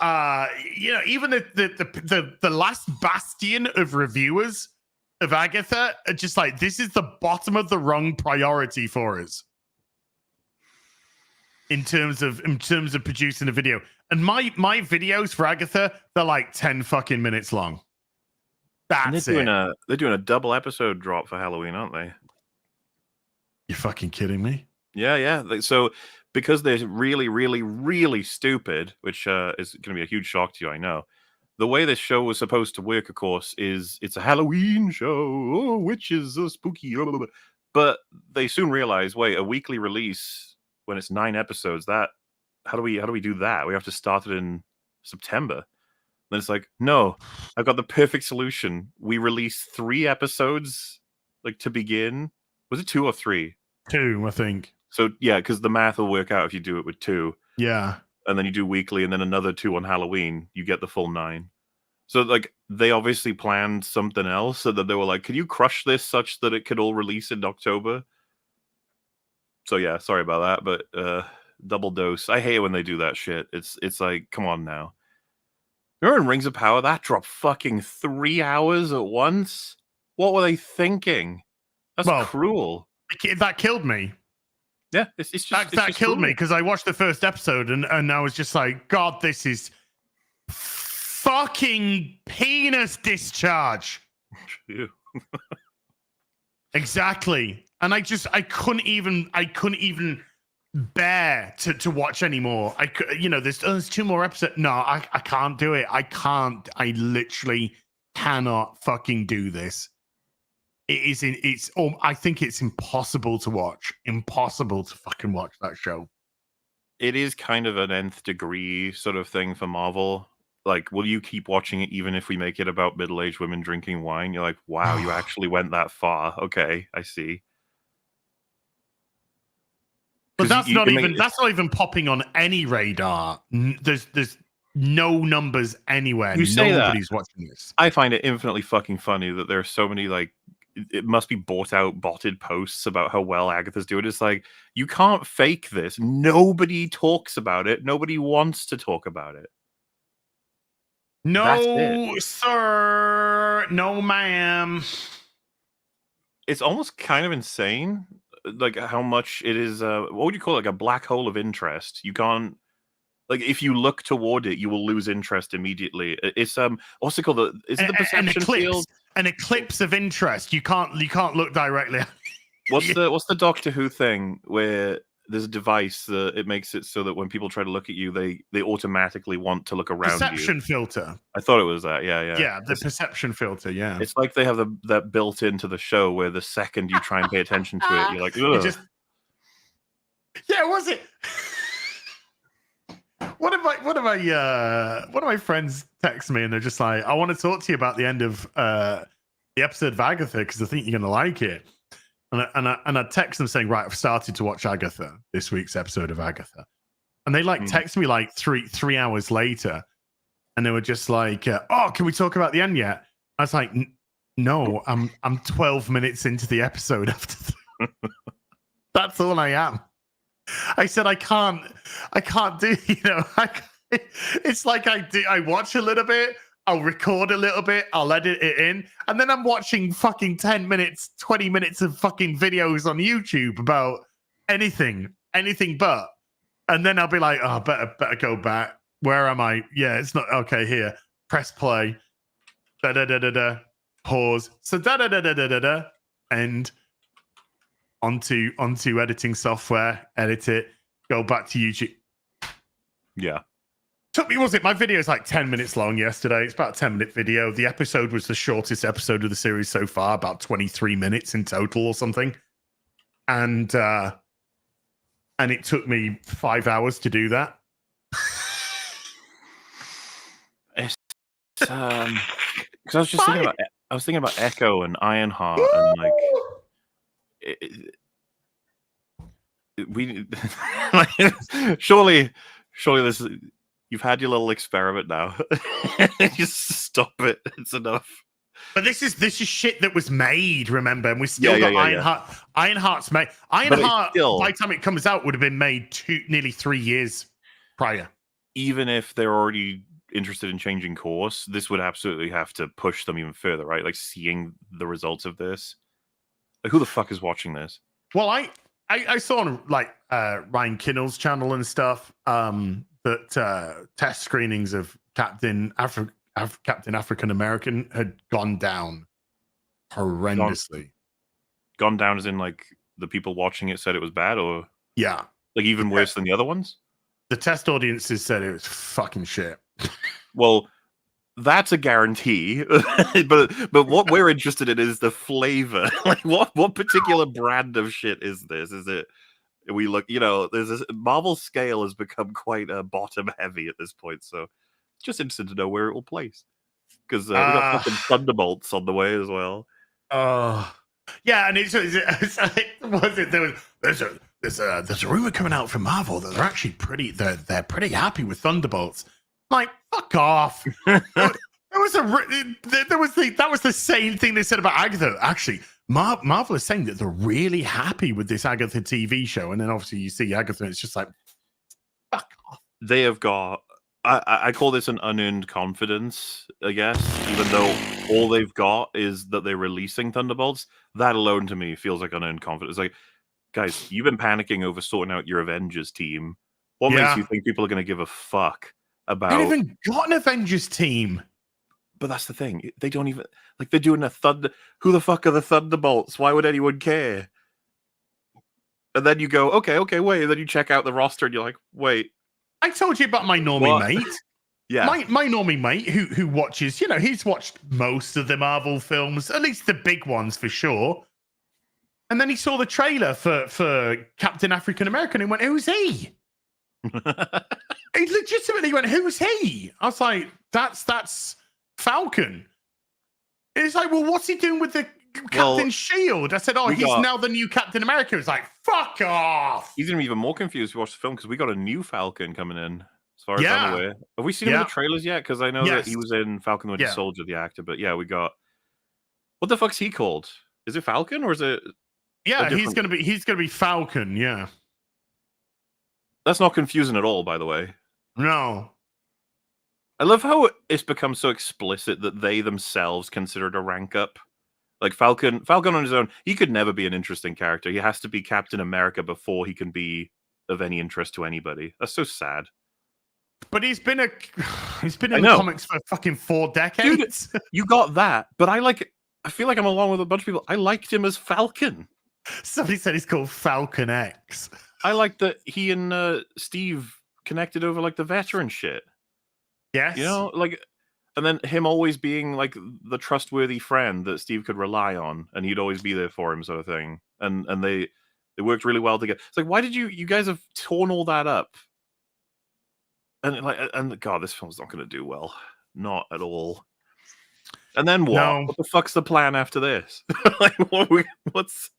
even the last bastion of reviewers of Agatha are just like, this is the bottom of the rung priority for us in terms of producing a video. And my videos for Agatha, they're like 10 fucking minutes long. That's it. They're doing a double episode drop for Halloween, aren't they? You're fucking kidding me? Yeah. So because they're really, really, really stupid, which is going to be a huge shock to you, I know. The way this show was supposed to work, of course, is it's a Halloween show. Oh, witches are spooky. Blah, blah, blah. But they soon realize, wait, a weekly release when it's 9 episodes, how do we do that? We have to start it in September. Then it's like, no, I've got the perfect solution. We release 3 episodes like to begin. Was it 2 or 3? 2, I think. So yeah, because the math will work out if you do it with 2. Yeah. And then you do weekly and then another 2 on Halloween, you get the full 9. So like they obviously planned something else, so that they were like, can you crush this such that it could all release in October? So yeah, sorry about that, but double dose. I hate it when they do that shit. It's like, come on now. Remember in Rings of Power, that dropped fucking 3 hours at once? What were they thinking? That's cruel. That killed me. Yeah, it's just that killed me because I watched the first episode and I was just like, God, this is fucking penis discharge. Ew. Exactly. And I couldn't even bear to watch anymore. There's 2 more episodes. No, I can't do it. I literally cannot fucking do this. I think it's impossible to watch. Impossible to fucking watch that show. It is kind of an nth degree sort of thing for Marvel. Like, will you keep watching it even if we make it about middle-aged women drinking wine? You're like, wow, you actually went that far. Okay, I see. But that's not even popping on any radar. There's no numbers anywhere. Nobody's watching this. I find it infinitely fucking funny that there are so many like it must be botted posts about how well Agatha's doing. It's like, you can't fake this. Nobody talks about it. Nobody wants to talk about it. No, sir. No, ma'am. It's almost kind of insane, like how much it is. What would you call it? Like a black hole of interest. You can't. Like, if you look toward it, you will lose interest immediately. It's what's it called? Is it the perception field? An eclipse of interest. You can't look directly. What's the Doctor Who thing where there's a device that it makes it so that when people try to look at you, they automatically want to look around perception filter. I thought it was that. Yeah. Yeah, the perception filter. Yeah. It's like they have that built into the show where the second you try and pay attention to it, you're like, ugh. Yeah, was it? One of my friends text me and they're just like, I want to talk to you about the end of the episode of Agatha because I think you're gonna like it. And I text them saying, right, I've started to watch Agatha, this week's episode of Agatha. And they text me like three hours later, and they were just like, oh, can we talk about the end yet? I was like, no, I'm 12 minutes into the episode after that's all I am. I said I can't do, it's like I watch a little bit I'll record a little bit, I'll edit it in, and then I'm watching fucking 10 minutes, 20 minutes of fucking videos on YouTube about anything but. And then I'll be like, oh, better go back. Where am I? Yeah, it's not okay here. Press play. Da da da da da. Pause. So da da da da da da da. And onto editing software, edit it, go back to YouTube. Yeah. Took me, my video is like 10 minutes long yesterday. It's about a 10-minute video. The episode was the shortest episode of the series so far, about 23 minutes in total or something. And it took me 5 hours to do that. It's because I was just thinking about Echo and Ironheart and like we like, surely this is, you've had your little experiment now. Just stop it. It's enough. But this is shit that was made, remember? And we still got Ironheart. Yeah. Ironheart's made. Ironheart, by the time it comes out, would have been made nearly 3 years prior. Even if they're already interested in changing course, this would absolutely have to push them even further, right? Like seeing the results of this. Like, who the fuck is watching this? Well, I saw on like Ryan Kinnell's channel and stuff that test screenings of Captain African American had gone down horrendously. Gone down as in like the people watching it said it was bad, or yeah, like even worse than the other ones. The test audiences said it was fucking shit. Well, that's a guarantee. but what we're interested in is the flavor. Like what particular brand of shit is this? Is it? We look, there's this Marvel scale has become quite bottom heavy at this point, so just interested to know where it will place, because we got fucking Thunderbolts on the way as well. Oh, yeah, and there's a rumor coming out from Marvel that they're actually they're pretty happy with Thunderbolts. Like, fuck off. That was the same thing they said about Agatha. Actually, Marvel is saying that they're really happy with this Agatha TV show, and then obviously you see Agatha, and it's just like, fuck off. They have got. I call this an unearned confidence, I guess, even though all they've got is that they're releasing Thunderbolts. That alone to me feels like unearned confidence. Like, guys, you've been panicking over sorting out your Avengers team. What makes you think people are going to give a fuck about... They haven't even got an Avengers team. But that's the thing. They don't even... Like, they're doing a Thunder... Who the fuck are the Thunderbolts? Why would anyone care? And then you go, okay, wait. And then you check out the roster and you're like, wait. I told you about my normie mate. Yeah. My normie mate who watches, he's watched most of the Marvel films, at least the big ones for sure. And then he saw the trailer for Captain African American and went, who's he? He legitimately went, who's he? I was like, that's Falcon. It's like, well, what's he doing with the Captain Shield? I said, he's now the new Captain America. It's like, fuck off. He's going to be even more confused to watch the film because we got a new Falcon coming in, as far as I'm aware. Have we seen him in the trailers yet? Because I know that he was in Falcon the Winter Soldier, the actor. But yeah, we got... What the fuck's he called? Is it Falcon or is it... Yeah, he's gonna be Falcon, yeah. That's not confusing at all, by the way. No. I love how it's become so explicit that they themselves consider it a rank up. Like Falcon on his own, he could never be an interesting character. He has to be Captain America before he can be of any interest to anybody. That's so sad. But he's been in the comics for fucking 4 decades. Dude, you got that, but I feel like I'm along with a bunch of people. I liked him as Falcon. Somebody said he's called Falcon X. I like that he and Steve connected over like the veteran shit. Yes. And then him always being like the trustworthy friend that Steve could rely on, and he'd always be there for him, sort of thing. And they worked really well together. It's like, why did you guys have torn all that up? And God, this film's not going to do well, not at all. And then what? No. What the fuck's the plan after this? Like, what's?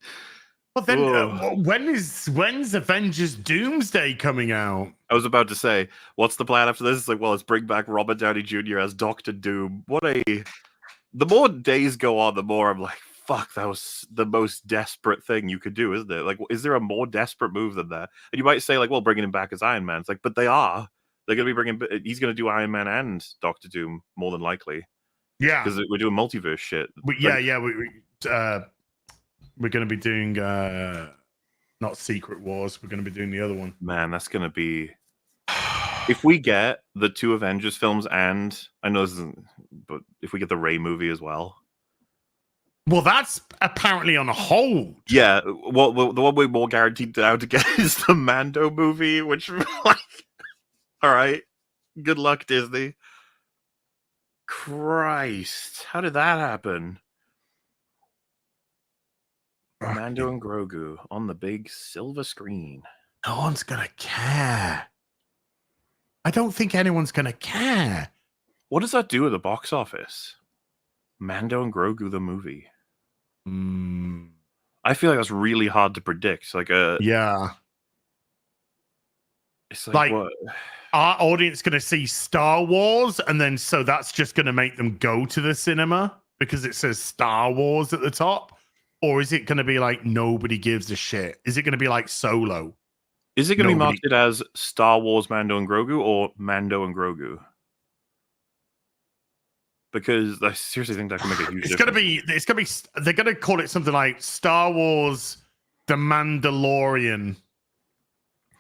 Well, then when's Avengers Doomsday coming out? I was about to say, what's the plan after this? It's like, well, let's bring back Robert Downey Jr. as Doctor Doom. The more days go on, the more I'm like, fuck, that was the most desperate thing you could do, isn't it? Like, is there a more desperate move than that? And you might say, like, well, bringing him back as Iron Man. It's like, but they are. They're going to be bringing. He's going to do Iron Man and Doctor Doom more than likely. Yeah, because we're doing multiverse shit. We're going to be doing not Secret Wars. We're going to be doing the other one. Man, that's going to be. If we get the 2 Avengers films, and I know this isn't, but if we get the Ray movie as well. Well, that's apparently on hold. Yeah, well, the one we're more guaranteed now to get is the Mando movie, which, like, all right, good luck, Disney. Christ, how did that happen? Mando and Grogu on the big silver screen. No one's gonna care. I don't think anyone's gonna care. What does that do at the box office? Mando and Grogu the movie. I feel like that's really hard to predict. Yeah. It's like what? Our audience going to see Star Wars, and then so that's just going to make them go to the cinema because it says Star Wars at the top? Or is it going to be like nobody gives a shit? Is it going to be like Solo? Is it going to be marketed as Star Wars Mando and Grogu or Mando and Grogu? Because I seriously think that can make a huge difference. They're going to call it something like Star Wars The Mandalorian.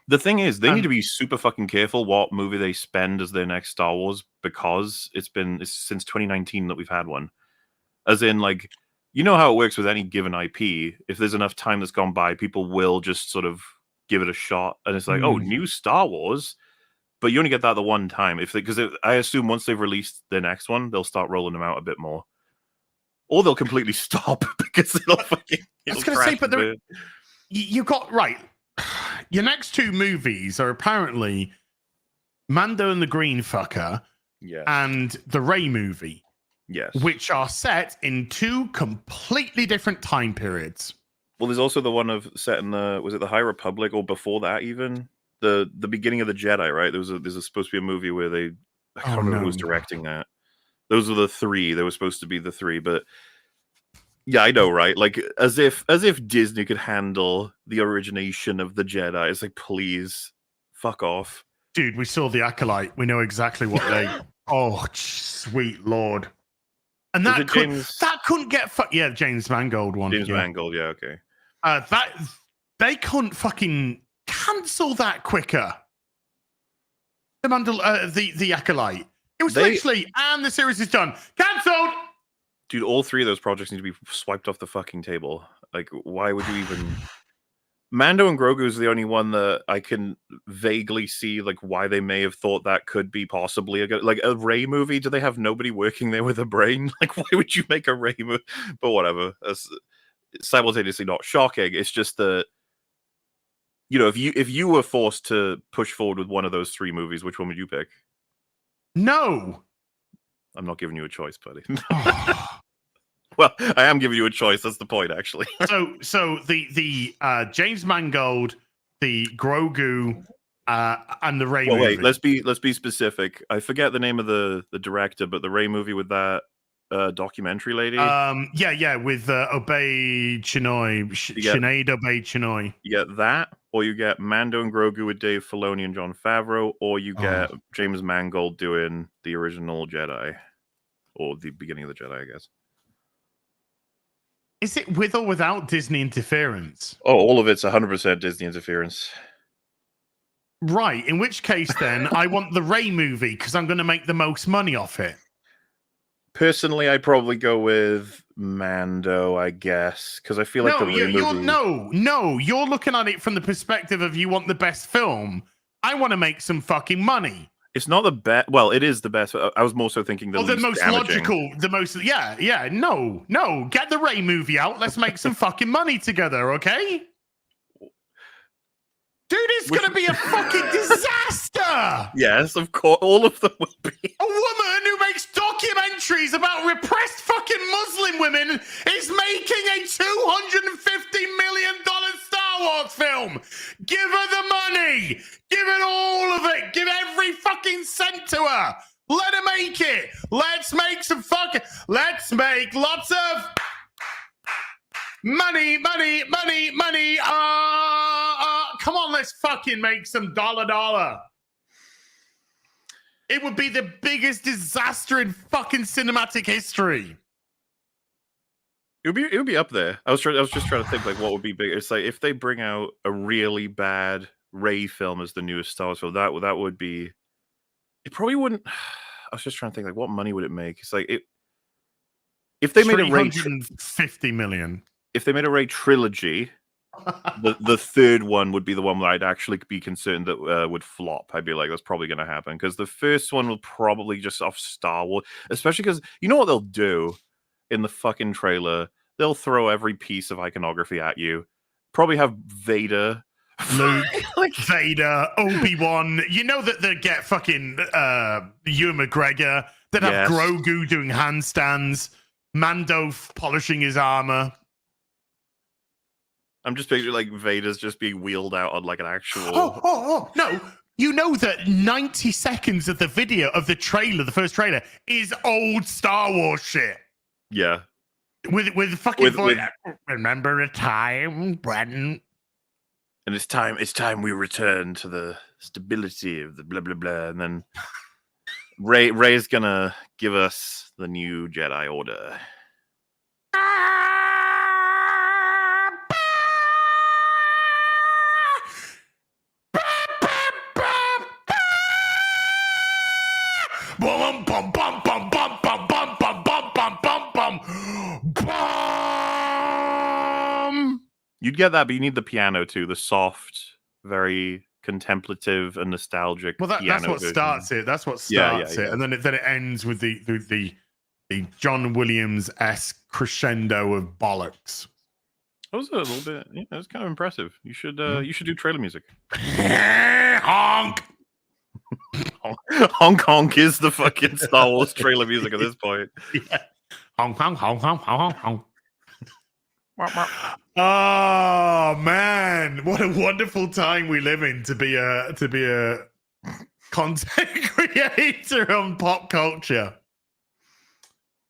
The thing is, they need to be super fucking careful what movie they spend as their next Star Wars, because it's since 2019 that we've had one. As in, like, you know how it works with any given IP. If there's enough time that's gone by, people will just sort of give it a shot. And it's like, oh, new Star Wars? But you only get that the one time. Because I assume once they've released their next one, they'll start rolling them out a bit more. Or they'll completely stop because it'll fucking... I was going to say, but you got... Right. Your next 2 movies are apparently Mando and the Green Fucker and the Ray movie. Yes. Which are set in 2 completely different time periods. Well, there's also the one set in was it the High Republic or before that even? The beginning of the Jedi, right? There's supposed to be a movie where I can't remember who was directing that. Those were the 3. They were supposed to be the 3, but yeah, I know, right? Like as if Disney could handle the origination of the Jedi. It's like, please, fuck off. Dude, we saw the Acolyte. We know exactly what they... Oh, sweet Lord. And that couldn't get... Yeah, James Mangold one. James Mangold, yeah, okay. They couldn't fucking cancel that quicker. The Acolyte. It was literally, and the series is done. Cancelled! Dude, all 3 of those projects need to be swiped off the fucking table. Like, why would you even... Mando and Grogu is the only one that I can vaguely see, like, why they may have thought that could be possibly a Ray movie. Do they have nobody working there with a brain? Like, why would you make a Ray movie? But whatever. It's simultaneously not shocking. It's just that, you know, if you were forced to push forward with one of those 3 movies, which one would you pick? No. I'm not giving you a choice, buddy. Well, I am giving you a choice. That's the point, actually. So the James Mangold, the Grogu, and the Ray movie. Wait, let's be specific. I forget the name of the director, but the Ray movie with that documentary lady. With Obey Chinoy, Sinead Obey Chinoy. You get that, or you get Mando and Grogu with Dave Filoni and Jon Favreau, or you get James Mangold doing the original Jedi, or the beginning of the Jedi, I guess. Is it with or without Disney interference? Oh, all of it's 100% Disney interference. Right. In which case, then, I want the Ray movie because I'm going to make the most money off it. Personally, I'd probably go with Mando, I guess, because I feel like the Ray movie... You're looking at it from the perspective of you want the best film. I want to make some fucking money. It's not the best. Well, it is the best. I was more so thinking the most damaging. Logical, No. Get the Ray movie out. Let's make some fucking money together, okay? Dude, it's going to be a fucking disaster. Yes, of course. All of them will be. A woman who makes documentaries about repressed fucking Muslim women is making a $250 million Star Wars film. Give her the money. Give it all of it. Give every fucking cent to her. Let her make it. Let's make lots of money. Come on, let's fucking make some dollar. It would be the biggest disaster in fucking cinematic history. It would be up there. I was just trying to think like what would be big. It's like if they bring out a really bad Rey film as the newest Star Wars film, that would be. It probably wouldn't. I was just trying to think like what money would it make? It's like if they made a Rey 350 million. If they made a Rey trilogy, the third one would be the one where I'd actually be concerned that would flop. I'd be like, that's probably going to happen because the first one will probably just off Star Wars, especially because you know what they'll do in the fucking trailer. They'll throw every piece of iconography at you. Probably have Vader, Luke, Vader, Obi-Wan. You know that they get fucking Ewan McGregor. They'd have Grogu doing handstands. Mando polishing his armor. I'm just picturing like Vader's just being wheeled out on like an actual. No! You know that 90 seconds of the video of the trailer, the first trailer, is old Star Wars shit. Yeah. With fucking voice. Remember a time when. And it's time we return to the stability of the blah blah blah, and then Rey's gonna give us the new Jedi Order. Bum bum bum bum bum bum bum bum bum bum bum bum bum. You'd get that, but you need the piano too, the soft, very contemplative and nostalgic. Well, that's what version. starts it. That's what starts it, and then it ends with the John Williams-esque crescendo of bollocks. That was a little bit. Yeah, it was kind of impressive. You should do trailer music. Honk. Honk honk is the fucking Star Wars trailer music at this point. Yeah. Honk honk honk honk honk honk. Oh man, what a wonderful time we live in to be a content creator on pop culture.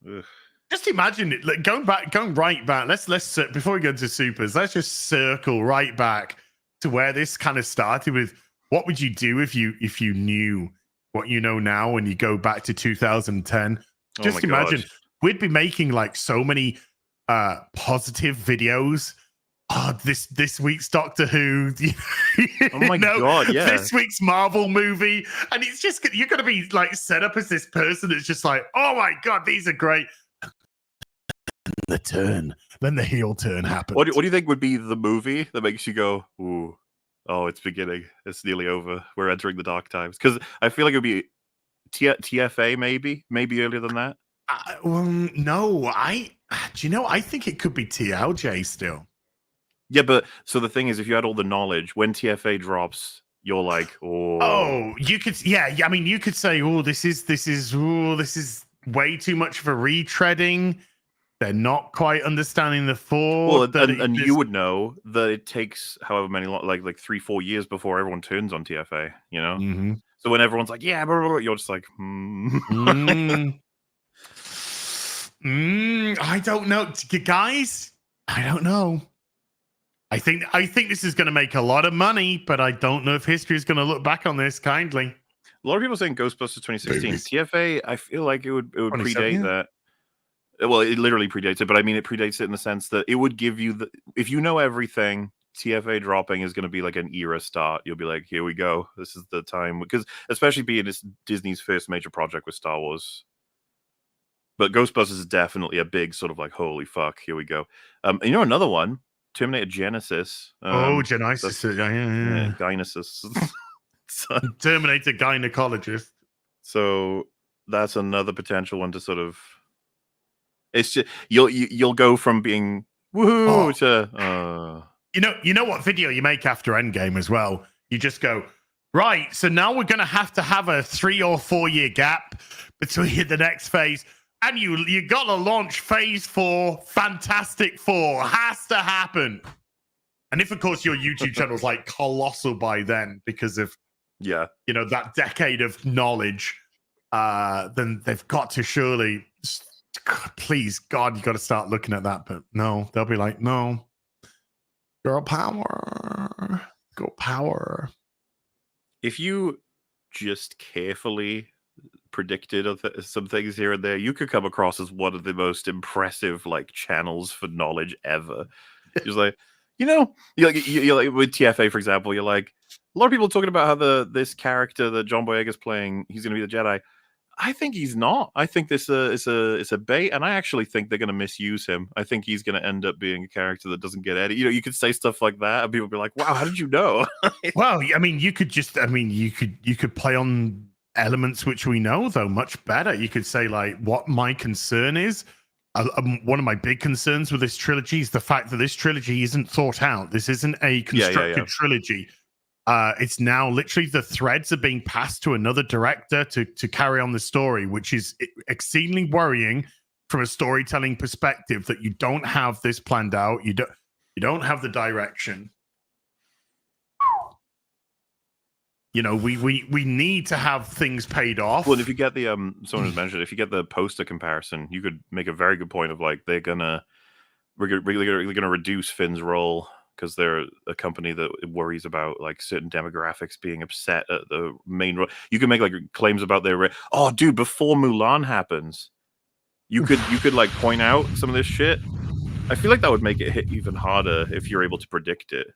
Ugh. Just imagine it, like going right back. Let's before we go to supers, let's just circle right back to where this kind of started with. What would you do if you knew what you know now when you go back to 2010? Just imagine we'd be making like so many positive videos. Oh, this week's Doctor Who. Oh my god, yeah. This week's Marvel movie. And it's just you're gonna be like set up as this person that's just like, oh my god, these are great. Then the heel turn happens. What do you think would be the movie that makes you go, ooh? Oh, it's beginning. It's nearly over. We're entering the dark times. Because I feel like it would be TFA, maybe earlier than that. No, I think it could be TLJ still. Yeah, but so the thing is, if you had all the knowledge, when TFA drops, you're like, oh, you could, yeah. I mean, you could say, oh, this is way too much of a retreading. They're not quite understanding the Ford. Well, and you would know that it takes however many, like 3-4 years before everyone turns on TFA, you know? Mm-hmm. So when everyone's like, yeah, blah, blah, blah, you're just like, I don't know. Guys, I don't know. I think this is going to make a lot of money, but I don't know if history is going to look back on this kindly. A lot of people saying Ghostbusters 2016. TFA, I feel like it would predate that. Well, it literally predates it, but I mean, it predates it in the sense that it would give you if you know everything, TFA dropping is going to be like an era start. You'll be like, here we go. This is the time. Because especially being Disney's first major project with Star Wars. But Ghostbusters is definitely a big sort of like, holy fuck, here we go. And you know, another one, Terminator Genesis. Genesis. Yeah. Gynesis. Terminator gynecologist. So that's another potential one to sort of. It's just you'll go from being woohoo to you know what video you make after Endgame as well. You just go right. So now we're gonna have to have a 3 or 4 year gap between the next phase, and you gotta launch phase 4. Fantastic Four has to happen. And if of course your YouTube channel's like colossal by then because of that decade of knowledge, then they've got to surely. Please, God, you got to start looking at that. But no, they'll be like, no, girl power. If you just carefully predicted some things here and there, you could come across as one of the most impressive like channels for knowledge ever. Just like, you're like with TFA, for example, you're like, a lot of people are talking about how this character that John Boyega's playing, he's going to be the Jedi. I think he's not. I think this is a bait, and I actually think they're going to misuse him. I think he's going to end up being a character that doesn't get edited. You could say stuff like that, and people be like, "Wow, how did you know?" Well, I mean, you could play on elements which we know though much better. You could say like, what my concern is. One of my big concerns with this trilogy is the fact that this trilogy isn't thought out. This isn't a constructed trilogy. It's now literally the threads are being passed to another director to carry on the story, which is exceedingly worrying from a storytelling perspective that you don't have this planned out. You don't have the direction. We need to have things paid off. Well, if you get the someone has mentioned, if you get the poster comparison, you could make a very good point of like we're gonna reduce Finn's role because they're a company that worries about like certain demographics being upset at the main role. You can make like claims about oh, dude, before Mulan happens, you could like point out some of this shit. I feel like that would make it hit even harder if you're able to predict it.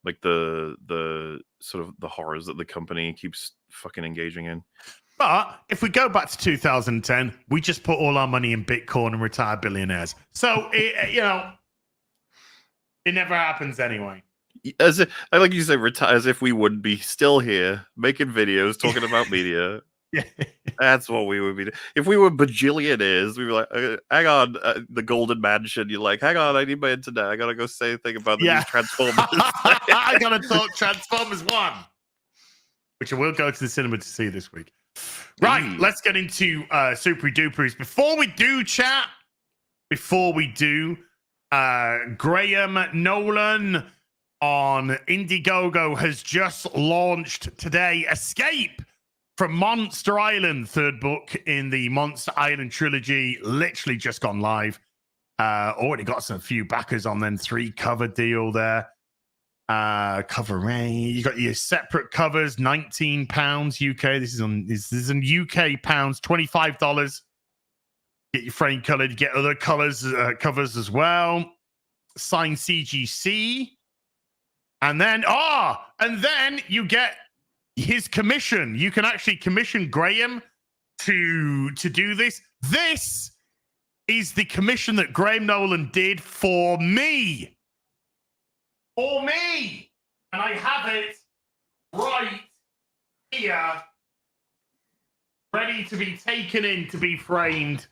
Like the sort of the horrors that the company keeps fucking engaging in. But if we go back to 2010, we just put all our money in Bitcoin and retire billionaires. So it never happens anyway. As if, like you say, retire as if we would be still here making videos talking about media. Yeah. That's what we would be. If we were bajillionaires, we were like, hang on, the Golden Mansion. You're like, hang on, I need my internet. I gotta go say a thing about the new Transformers. I gotta talk Transformers 1, which I will go to the cinema to see this week. Right, let's get into Super Duperies. Before we do, chat, Graham Nolan on Indiegogo has just launched today Escape from Monster Island, third book in the Monster Island trilogy, literally just gone live. Already got some few backers on then 3 cover deal there. Cover A, you got your separate covers, £19 UK. This is in UK pounds, $25. Get your frame colored, you get other colors covers as well. Signed CGC. And then you get his commission. You can actually commission Graham to do this. This is the commission that Graham Nolan did for me. For me. And I have it right here, ready to be taken in to be framed.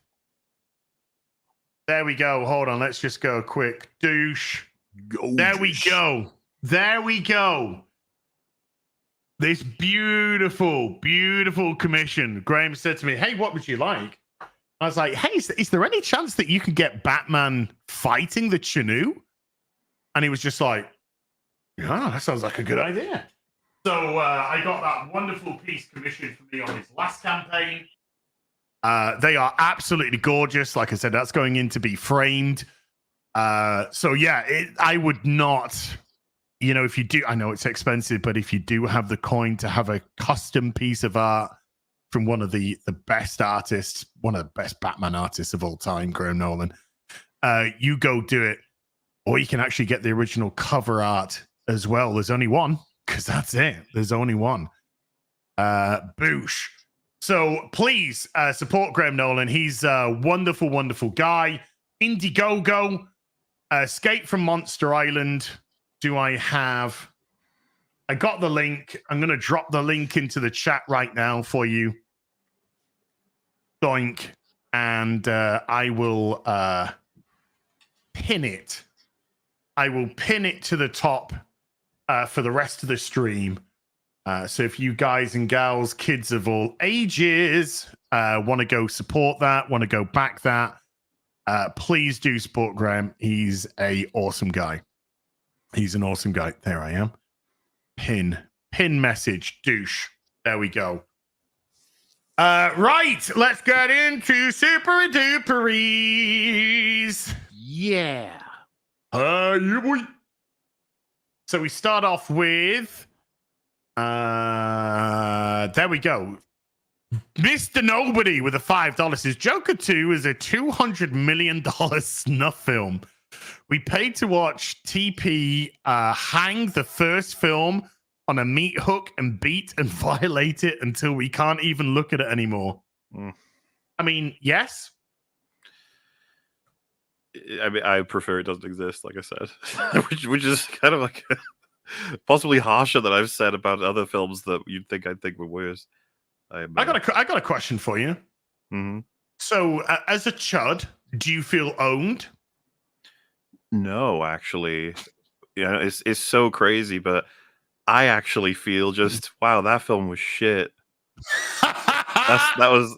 There we go. Hold on. Let's just go quick. Douche. There we go. There we go. This beautiful, beautiful commission. Graham said to me, hey, what would you like? I was like, hey, is there any chance that you can get Batman fighting the Chinoo? And he was just like, yeah, that sounds like a good idea. So I got that wonderful piece commissioned for me on his last campaign. They are absolutely gorgeous. Like I said, that's going in to be framed. So yeah, I would not... if you do, I know it's expensive, but if you do have the coin to have a custom piece of art from one of the best artists, one of the best Batman artists of all time, Graham Nolan, you go do it. Or you can actually get the original cover art as well. There's only one, because that's it. There's only one. Boosh. So please support Graham Nolan. He's a wonderful, wonderful guy. Indiegogo, Escape from Monster Island. I got the link. I'm going to drop the link into the chat right now for you. Doink. And I will pin it. I will pin it to the top for the rest of the stream. So if you guys and gals, kids of all ages, want to go support that, want to go back that, please do support Graham. He's an awesome guy. He's an awesome guy. There I am. Pin message, douche. There we go. Right, let's get into Super Duperies. Yeah. Yeah, boy. So we start off with there we go. Mr. Nobody with a $5 says Joker 2 is a $200 million snuff film. We paid to watch TP hang the first film on a meat hook and beat and violate it until we can't even look at it anymore. I mean, yes. I mean, I prefer it doesn't exist, like I said, which is kind of like possibly harsher than I've said about other films that you'd think I'd think were worse. I got a question for you. Mm-hmm. So, as a chud, do you feel owned? No, actually, it's so crazy, but I actually feel just wow, that film was shit. That was,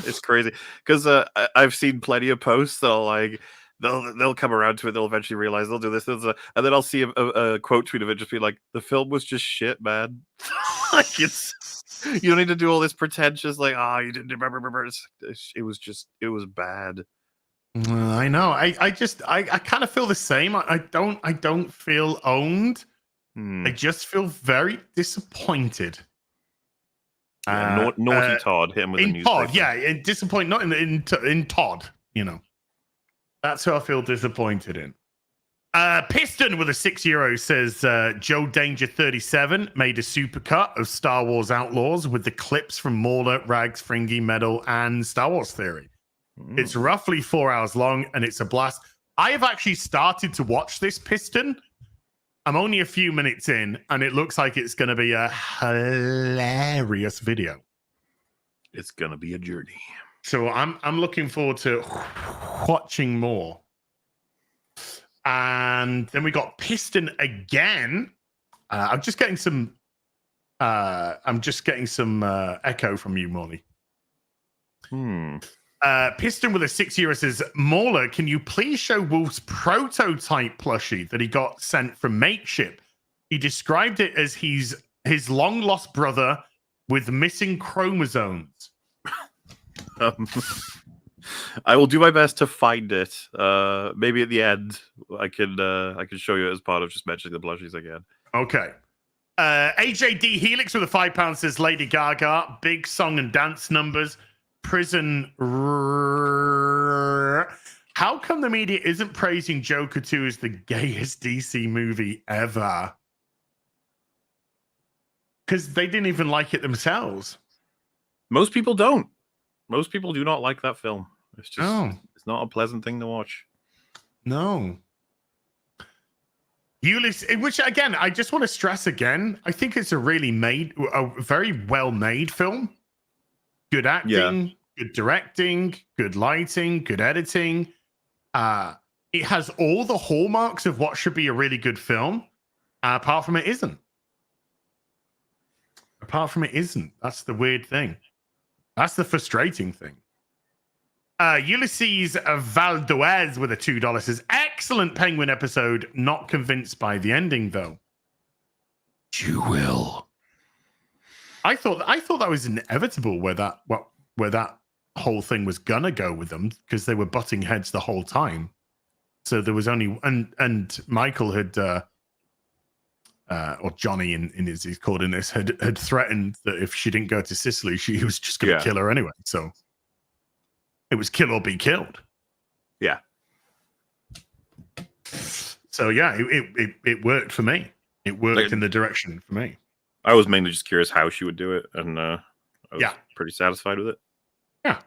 it's crazy because I've seen plenty of posts that'll like they'll come around to it. They'll eventually realize they'll do this, and then I'll see a quote tweet of it just be like, "The film was just shit, man." Like you don't need to do all this pretentious like, you didn't remember. It was bad. I know. I kind of feel the same. I don't feel owned. I just feel very disappointed. Naughty Todd hit him with a newspaper. Todd, yeah, disappointed. Not in Todd. That's who I feel disappointed in. Piston with a €6 says Joe Danger 37 made a supercut of Star Wars Outlaws with the clips from Mauler, Rags, Fringy, Metal, and Star Wars Theory. It's roughly 4 hours long and it's a blast. I have actually started to watch this, Piston. I'm only a few minutes in and it looks like it's going to be a hilarious video. It's going to be a journey. So I'm looking forward to watching more. And then we got Piston again. I'm just getting some echo from you, Molly. Piston with a €6 says, Mauler, can you please show Wolf's prototype plushie that he got sent from Makeship? He described it as his long lost brother with missing chromosomes. I will do my best to find it. Maybe at the end I can show you as part of just mentioning the plushies again. Okay. AJD Helix with a £5 says Lady Gaga, big song and dance numbers. Prison. How come the media isn't praising Joker 2 as the gayest DC movie ever? Because they didn't even like it themselves. Most people don't. Most people do not like that film. It's just It's not a pleasant thing to watch. No. Ulysses, which again, I just want to stress again, I think it's a very well made film. Good acting, good directing, good lighting, good editing. It has all the hallmarks of what should be a really good film. Apart from it isn't. That's the weird thing. That's the frustrating thing. Ulysses Valdez with a $2 says, excellent Penguin episode. Not convinced by the ending, though. You will. I thought that was inevitable where that whole thing was gonna go with them because they were butting heads the whole time. So there was only and Michael had or Johnny he's called in this had threatened that if she didn't go to Sicily, he was just gonna kill her anyway. So it was kill or be killed. Yeah. So yeah, it worked for me. It worked in the direction for me. I was mainly just curious how she would do it, and I was pretty satisfied with it. Yeah.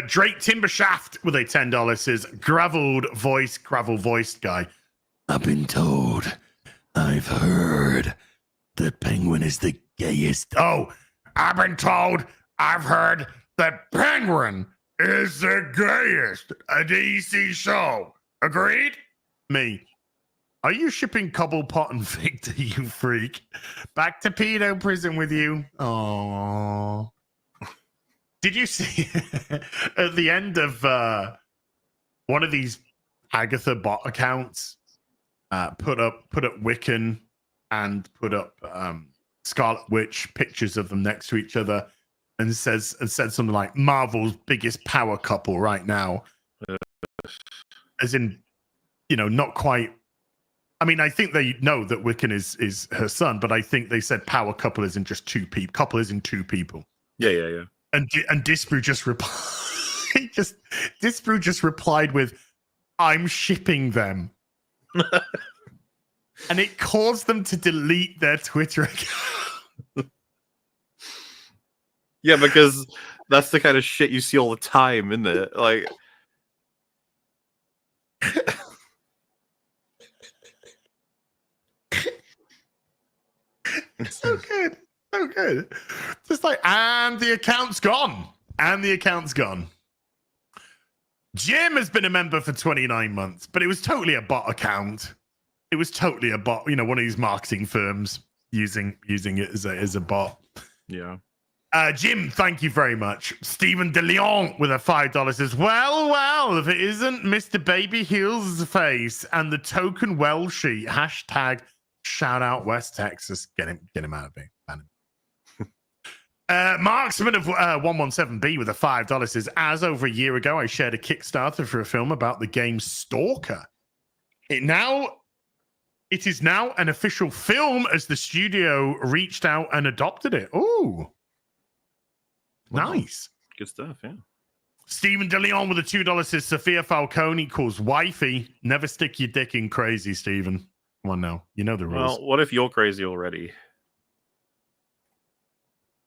Drake Timbershaft with a $10 says gravel voiced guy. I've been told, I've heard that Penguin is the gayest. Oh, I've been told, I've heard that Penguin is the gayest a DC show. Agreed? Me. Are you shipping Cobblepot and Victor, you freak? Back to pedo prison with you. Oh. Did you see at the end of one of these Agatha bot accounts put up Wiccan and put up Scarlet Witch pictures of them next to each other and said something like Marvel's biggest power couple right now, as in, not quite I mean, I think they know that Wiccan is her son, but I think they said power couple isn't just two people. Couple isn't two people. Yeah. And Disprue just replied. Disprue just replied with, "I'm shipping them," and it caused them to delete their Twitter account. Yeah, because that's the kind of shit you see all the time, isn't it? Like, so good. So good. Just like, and the account's gone. And the account's gone. Jim has been a member for 29 months, but it was totally a bot account. It was totally a bot, one of these marketing firms using it as a bot. yeah. Jim, thank you very much. Stephen De Leon with a $5 says, well, if it isn't Mr. Baby Heels' face and the token well sheet, hashtag shout out West Texas. Get him out of here. Marksman of 117B with a $5 says, as over a year ago, I shared a Kickstarter for a film about the game Stalker. It is now an official film as the studio reached out and adopted it. Ooh. Wow. Nice. Good stuff, yeah. Stephen De Leon with a $2 says, Sophia Falcone calls wifey. Never stick your dick in crazy, Stephen. Come on now. You know the rules. Well, what if you're crazy already?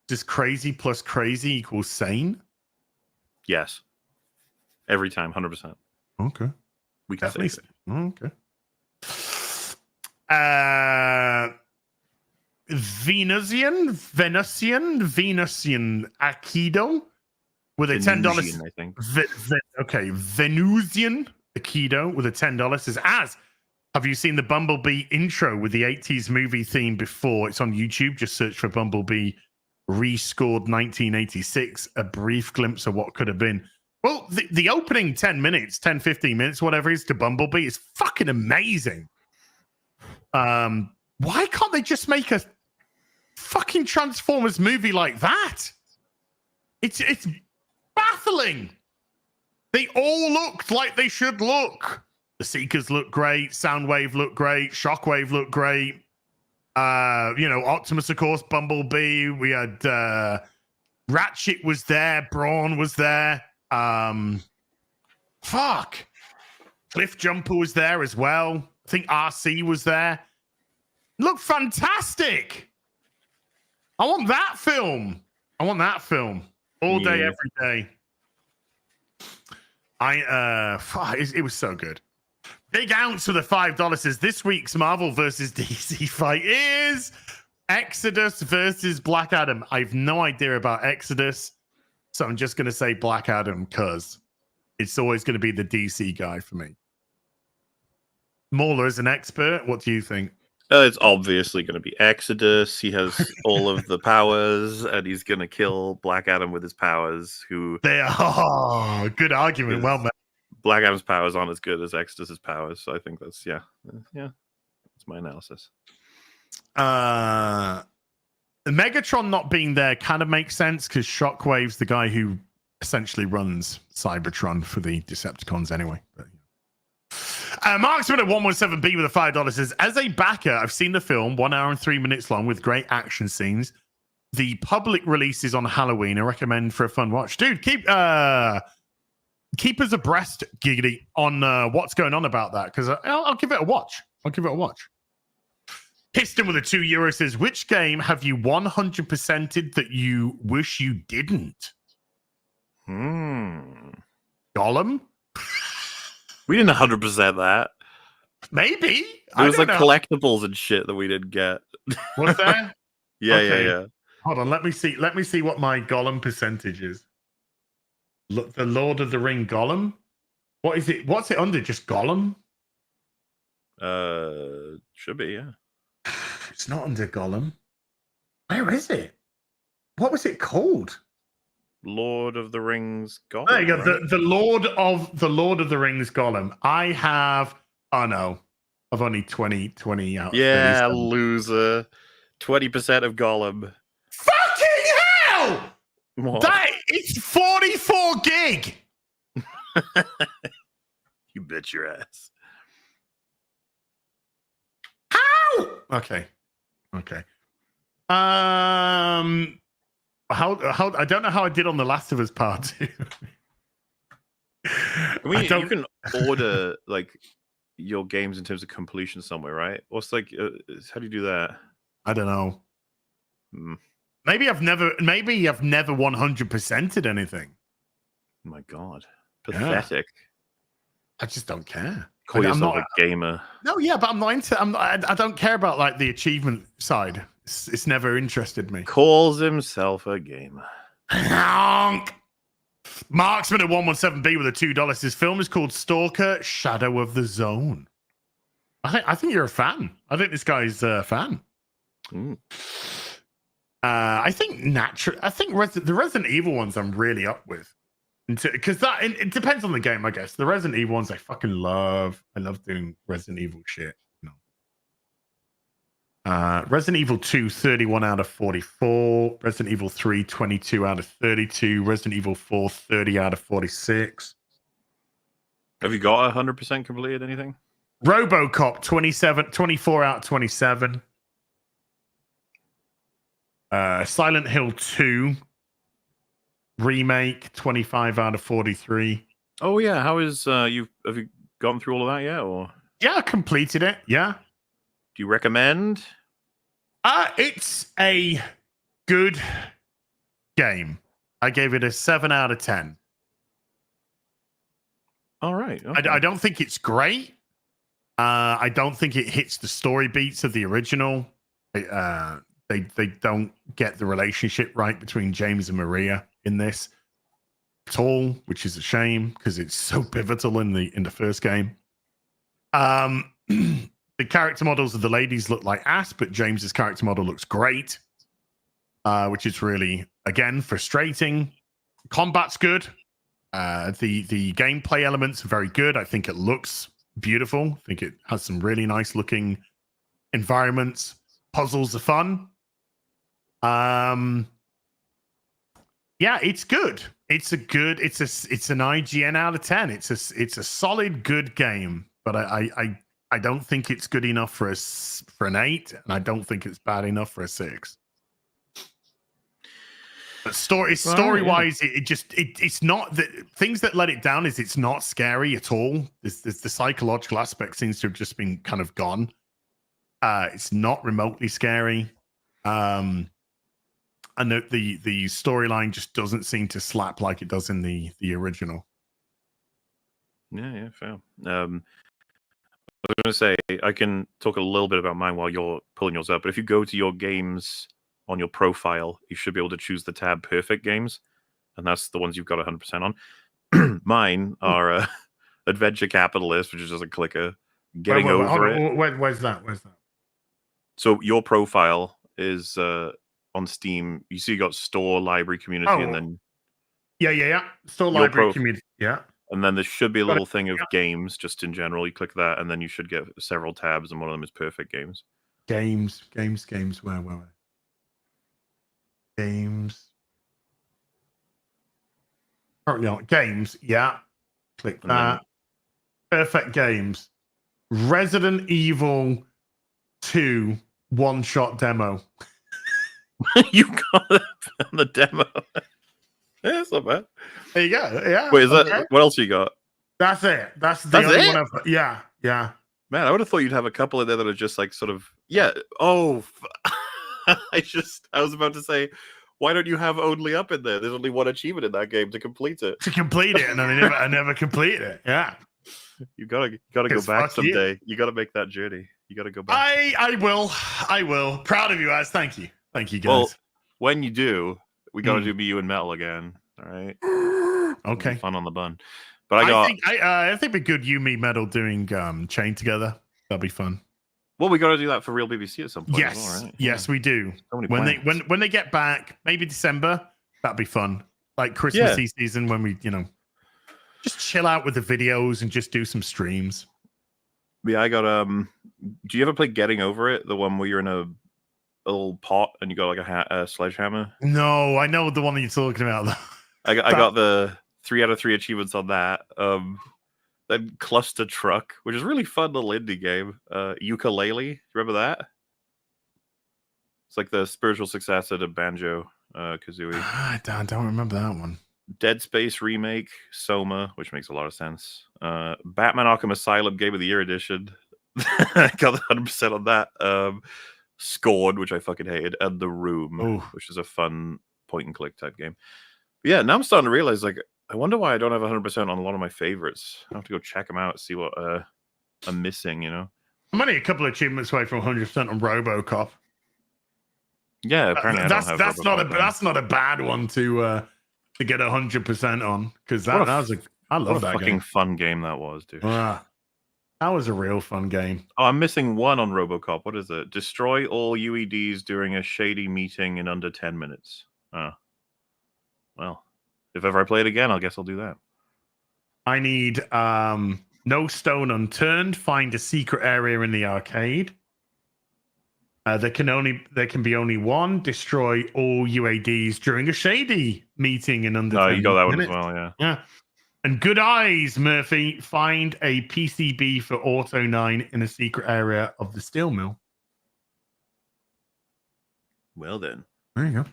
Does crazy plus crazy equals sane? Yes. Every time, 100%. Okay. We can Definitely. say it. Okay. Venusian Aikido with a $10. Venusian, I think. Venusian Aikido with a $10 says, have you seen the Bumblebee intro with the 80s movie theme before? It's on YouTube. Just search for Bumblebee rescored 1986, a brief glimpse of what could have been. Well, the opening 10 minutes, 10, 15 minutes, whatever it is to Bumblebee is fucking amazing. Why can't they just make a fucking Transformers movie like that? It's baffling. They all looked like they should look. The Seekers look great. Soundwave looked great. Shockwave looked great. Optimus, of course, Bumblebee. We had Ratchet was there. Brawn was there. Cliff Jumper was there as well. I think RC was there. Looked fantastic. I want that film. All day, every day. It was so good. Big Ounce with a $5 says, this week's Marvel versus DC fight is Exodus versus Black Adam. I have no idea about Exodus, so I'm just going to say Black Adam because it's always going to be the DC guy for me. Mauler is an expert. What do you think? It's obviously going to be Exodus. He has all of the powers, and he's going to kill Black Adam with his powers. They are good argument. Well, man. Black Adam's powers aren't as good as Exodus's powers, so I think that's that's my analysis. Megatron not being there kind of makes sense because Shockwave's the guy who essentially runs Cybertron for the Decepticons anyway. But, Marksman at 117B with a $5 says, as a backer, I've seen the film, 1 hour and 3 minutes long with great action scenes. The public release is on Halloween. I recommend for a fun watch. Dude, keep us abreast, Giggity, on what's going on about that, because I'll give it a watch. Piston with a €2 says, which game have you 100%ed that you wish you didn't? Gollum? We didn't 100% that. Maybe. There was like collectibles and shit that we didn't get. Was there? Yeah. Hold on, let me see what my Gollum percentage is. Look, the Lord of the Ring Gollum. What is it? What's it under? Just Gollum? Should be, yeah. It's not under Gollum. Where is it? What was it called? Lord of the Rings Gollum. There you go. Right? The Lord of the Rings Gollum. I have. Oh no, I've only 20 out. Yeah, loser. 20% of Gollum. Fucking hell! What? It's 44 gig. You bet your ass. Okay. How I don't know how I did on The Last of Us Part 2. You can order like your games in terms of completion somewhere, right? What's like, how do you do that? I don't know. Hmm. Maybe I've never 100%ed anything. Oh my God, pathetic. I just don't care. Call I'm yourself not a gamer. No, yeah, but I'm not into. I don't care about like the achievement side. It's never interested me. Calls himself a gamer. Honk. Marksman at 117B with a $2. His film is called Stalker: Shadow of the Zone. I think you're a fan. I think this guy's a fan. Mm. I think the Resident Evil ones I'm really up with, because it depends on the game, I guess. The Resident Evil ones I fucking love. I love doing Resident Evil shit. Resident Evil 2, 31 out of 44. Resident Evil 3, 22 out of 32. Resident Evil 4, 30 out of 46. Have you got 100% completed anything? RoboCop, 24 out of 27. Silent Hill 2 remake, 25 out of 43. Oh yeah, how is have you gone through all of that yet, or? Yeah, I completed it. Yeah. Do you recommend? It's a good game. I gave it a 7 out of 10. All right. Okay. I don't think it's great. I don't think it hits the story beats of the original. They don't get the relationship right between James and Maria in this at all, which is a shame because it's so pivotal in the first game. The character models of the ladies look like ass, but James's character model looks great, which is really, again, frustrating. Combat's good. The gameplay elements are very good. I think it looks beautiful. I think it has some really nice looking environments. Puzzles are fun. Yeah, it's good. It's an IGN out of 10. It's a solid good game, but I don't think it's good enough for an 8, and I don't think it's bad enough for a 6. But story-wise, it's not the things that let it down is it's not scary at all. There's the psychological aspect seems to have just been kind of gone. It's not remotely scary. And the storyline just doesn't seem to slap like it does in the original. Yeah, fair. I was going to say, I can talk a little bit about mine while you're pulling yours up. But if you go to your games on your profile, you should be able to choose the tab Perfect Games. And that's the ones you've got 100% on. Mine are Adventure Capitalist, which is just a clicker. Getting over it. Where's that? So your profile is on Steam. You see you got store, library, community, and then... Yeah. Store, library, community, yeah. And then there should be a little thing of games, just in general. You click that, and then you should get several tabs, and one of them is Perfect Games. Games. Where? Games. Currently on games, yeah. Click that. Perfect Games. Resident Evil 2 one-shot demo. You got it on the demo. Yeah, that's not bad. There you go. Yeah. Wait, is that what else you got? That's it. That's the only one I've got. Yeah. Man, I would have thought you'd have a couple in there that are just like sort of Oh, I was about to say, why don't you have only up in there? There's only one achievement in that game to complete it. And I never completed it. Yeah. You gotta go back someday. You gotta make that journey. You gotta go back. I will. Proud of you, Az. Thank you, guys. Well, when you do, we gotta do Me, You, and Metal again. All right. Okay. Fun on the bun. But I think it'd be good you, me, Metal doing Chain together. That'd be fun. Well, we got to do that for Real BBC at some point. Yes, as well, right? Yes, we do. So when they get back, maybe December, that'd be fun. Like Christmassy season when we, just chill out with the videos and just do some streams. Yeah, I got do you ever play Getting Over It? The one where you're in a little pot and you got like a sledgehammer? No, I know the one that you're talking about though. I got the 3 out of 3 achievements on that. Then Cluster Truck, which is a really fun little indie game. Ukulele, remember that? It's like the spiritual successor to Banjo Kazooie. I don't remember that one. Dead Space remake, Soma, which makes a lot of sense. Batman Arkham Asylum Game of the Year edition. I got 100% on that. Scorn, which I fucking hated, and The Room, which is a fun point and click type game. But yeah, now I'm starting to realize, like, I wonder why I don't have 100% on a lot of my favorites. I have to go check them out, see what I'm missing, you know? I'm only a couple of achievements away from 100% on RoboCop. Yeah, apparently that's not a bad one to get 100% on, because I love that fucking game. Fun game that was, dude. That was a real fun game. Oh, I'm missing one on RoboCop. What is it? Destroy all UEDs during a shady meeting in under 10 minutes. Well, if ever I play it again, I guess I'll do that. I need No Stone Unturned. Find a secret area in the arcade. There can be only one. Destroy all UADs during a shady meeting in under 10 minutes. You got that one as well, yeah. Yeah. And good eyes, Murphy. Find a PCB for Auto 9 in a secret area of the steel mill. Well then. There you go.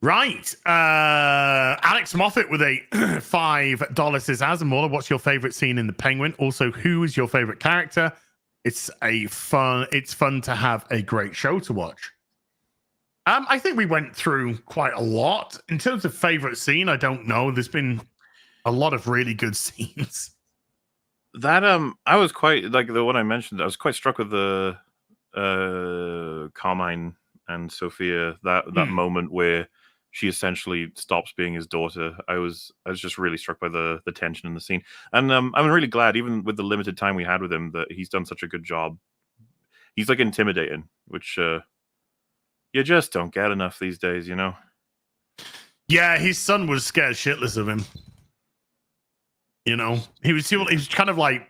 Right. Alex Moffat with a $5 says, Asamoah, what's your favorite scene in The Penguin? Also, who is your favorite character? It's fun to have a great show to watch. I think we went through quite a lot. In terms of favorite scene, I don't know. There's been a lot of really good scenes. That I was quite, like the one I mentioned, I was quite struck with the Carmine and Sophia, that moment where she essentially stops being his daughter. I was just really struck by the tension in the scene. And I'm really glad, even with the limited time we had with him, that he's done such a good job. He's like intimidating, which you just don't get enough these days, you know? Yeah, his son was scared shitless of him. You know, he was kind of like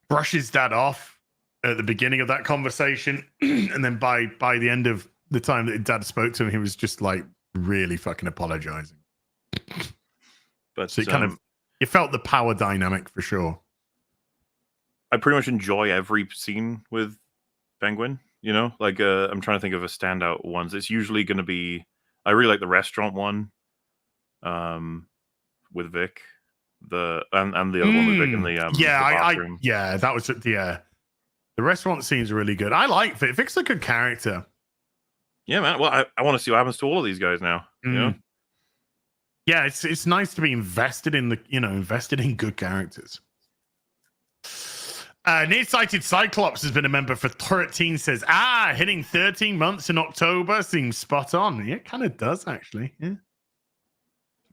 brush his dad off at the beginning of that conversation. And then by the end of the time that dad spoke to him, he was just like really fucking apologizing. But so you felt the power dynamic for sure. I pretty much enjoy every scene with Penguin, you know, like I'm trying to think of a standout ones. It's usually going to be, I really like the restaurant one with Vic, and the other one with Vic in the bathroom. That was the restaurant scene's really good. I like Vic. Vic's a good character. Yeah, man. Well, I want to see what happens to all of these guys now. You know? Yeah, it's nice to be invested in good characters. Nearsighted Cyclops has been a member for 13. Says, hitting 13 months in October seems spot on. Yeah, it kind of does actually. Yeah.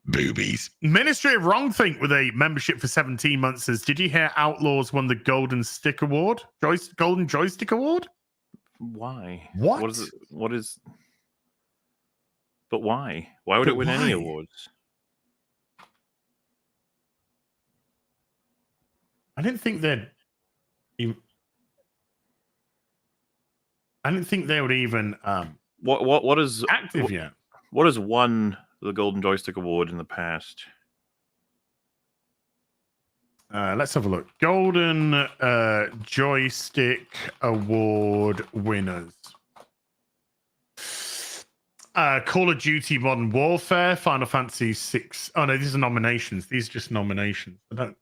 Boobies. Ministry of Wrongthink with a membership for 17 months says, did you hear Outlaws won the Golden Stick Award? Golden Joystick Award? Why? What? What is? But why? Why would it win any awards? I didn't think they would even what is active yet. What has won the Golden Joystick Award in the past? Let's have a look. Golden Joystick Award winners. Call of Duty Modern Warfare, Final Fantasy 6. Oh no, these are nominations. These are just nominations. I don't.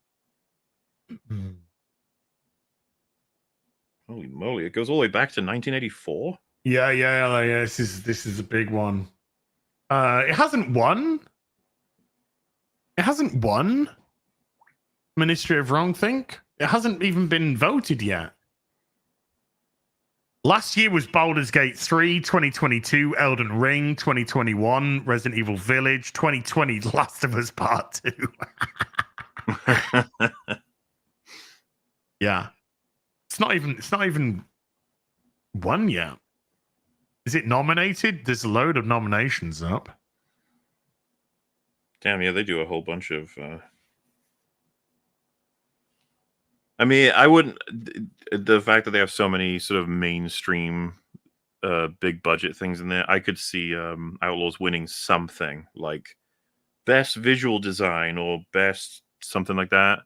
Holy moly! It goes all the way back to 1984. Yeah. This is a big one. It hasn't won. Ministry of Wrongthink. It hasn't even been voted yet. Last year was Baldur's Gate 3, 2022 Elden Ring, 2021 Resident Evil Village, 2020 Last of Us Part 2. Yeah. It's not even won yet. Is it nominated? There's a load of nominations up. Damn, yeah, they do a whole bunch of I mean, I wouldn't. The fact that they have so many sort of mainstream, big budget things in there, I could see Outlaws winning something like best visual design or best something like that.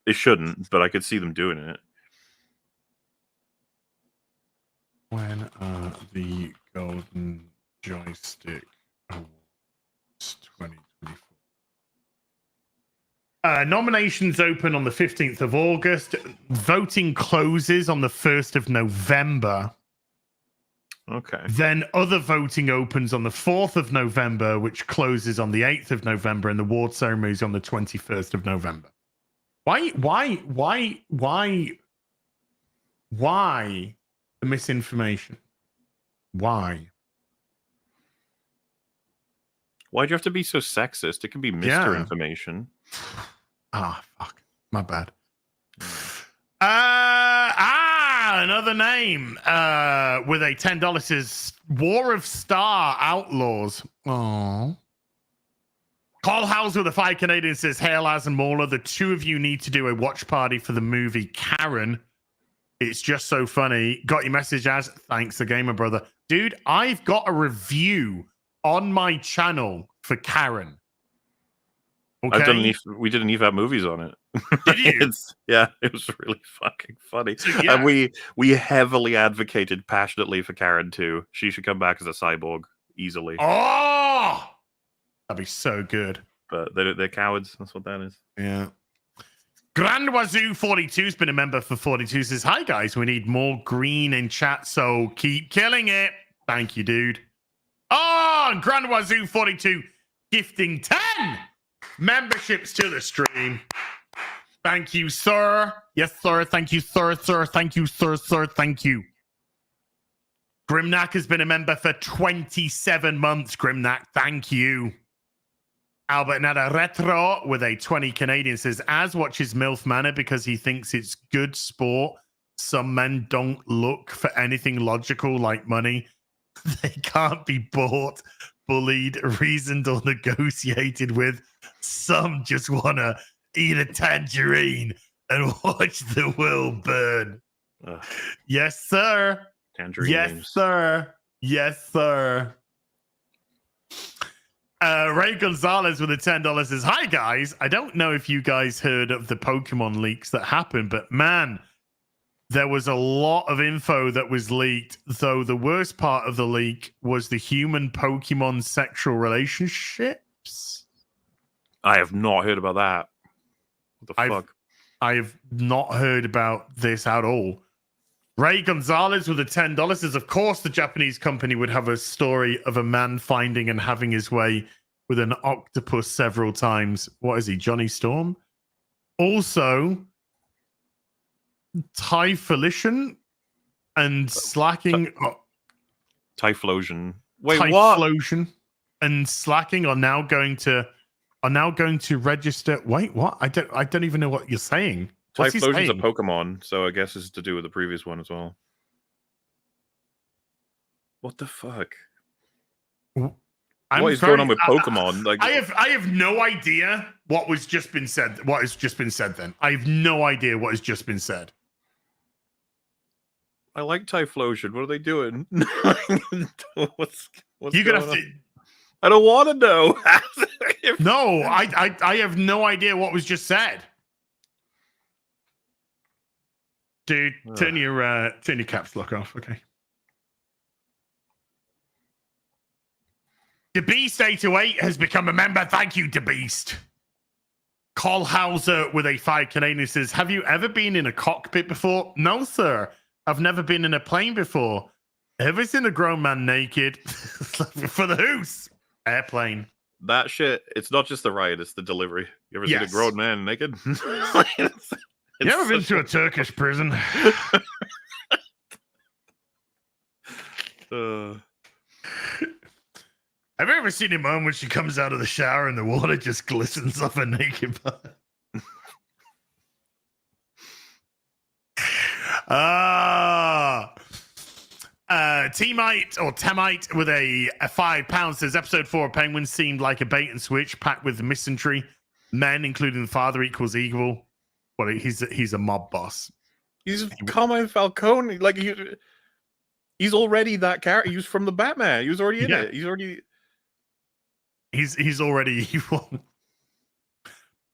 It shouldn't, but I could see them doing it. When are the Golden Joystick Awards 2024? Nominations open on the 15th of August. Voting closes on the 1st of November. Okay. Then other voting opens on the 4th of November, which closes on the 8th of November, and the award ceremony is on the 21st of November. Why the misinformation? Why? Why'd you have to be so sexist? It can be Mr. Information. Ah, fuck. My bad. Another name with a $10 is Wars Outlaws. Oh. Carl Howes with a 5 Canadian says, "Hey, Laz and Mauler, the two of you need to do a watch party for the movie Karen. It's just so funny. Got your message, Az. Thanks, the gamer brother. Dude, I've got a review on my channel for Karen. Okay? We did an EVAP movies on it. Did you? It was really fucking funny. So, yeah. And we heavily advocated passionately for Karen too. She should come back as a cyborg easily. Oh, that'd be so good. But they're cowards. That's what that is. Yeah. Grand Wazoo 42's been a member for 42. Says, "Hi guys, we need more green in chat, so keep killing it." Thank you, dude. Oh, and Grand Wazoo 42 gifting 10 memberships to the stream. Thank you, sir. Yes, sir. Thank you, sir. Thank you, sir. Thank you. Grimnack has been a member for 27 months. Grimnack, thank you. Albert Nada Retro with a 20 Canadian says, "Az watches MILF Manor because he thinks it's good sport. Some men don't look for anything logical like money. They can't be bought, bullied, reasoned, or negotiated with. Some just want to eat a tangerine and watch the world burn." Yes, sir. Tangerine yes, names. sir. Yes, sir. Ray Gonzalez with a $10 says, "Hi, guys. I don't know if you guys heard of the Pokemon leaks that happened, but man, there was a lot of info that was leaked, though the worst part of the leak was the human-Pokemon sexual relationships." I have not heard about that. What the fuck? I've not heard about this at all. Ray Gonzalez with a $10 says, "Of course, the Japanese company would have a story of a man finding and having his way with an octopus several times." What is he, Johnny Storm? Also, Typhlosion and slacking. Typhlosion. Wait, Typhlosion and slacking are now going to register. Wait, what? I don't even know what you're saying. What's he Typhlosion's a saying? Pokemon, so I guess it's to do with the previous one as well. What the fuck? What is going on with Pokemon? I have no idea what was just been said. What has just been said? Then I have no idea what has just been said. I like Typhlosion. What are they doing? what's You're gonna have on? to. I don't want to know. No, I have no idea what was just said. Dude, turn your caps lock off, okay? DeBeast 808 has become a member. Thank you, DeBeast. Carl Hauser with a 5 Canadian says, "Have you ever been in a cockpit before?" No, sir. I've never been in a plane before. Ever seen a grown man naked? For the who's? Airplane. That shit, it's not just the ride, it's the delivery. You ever seen a grown man naked? You ever been to a Turkish prison? Have you ever seen a mom when she comes out of the shower and the water just glistens off her naked body? Teamite or Temite with a £5 says, "Episode 4 of Penguin seemed like a bait and switch packed with misandry. Men, including the father, equals evil." Well, he's a mob boss. He's Sophia Falcone. Like he's already that character. He was from the Batman. He was already in it. He's already evil.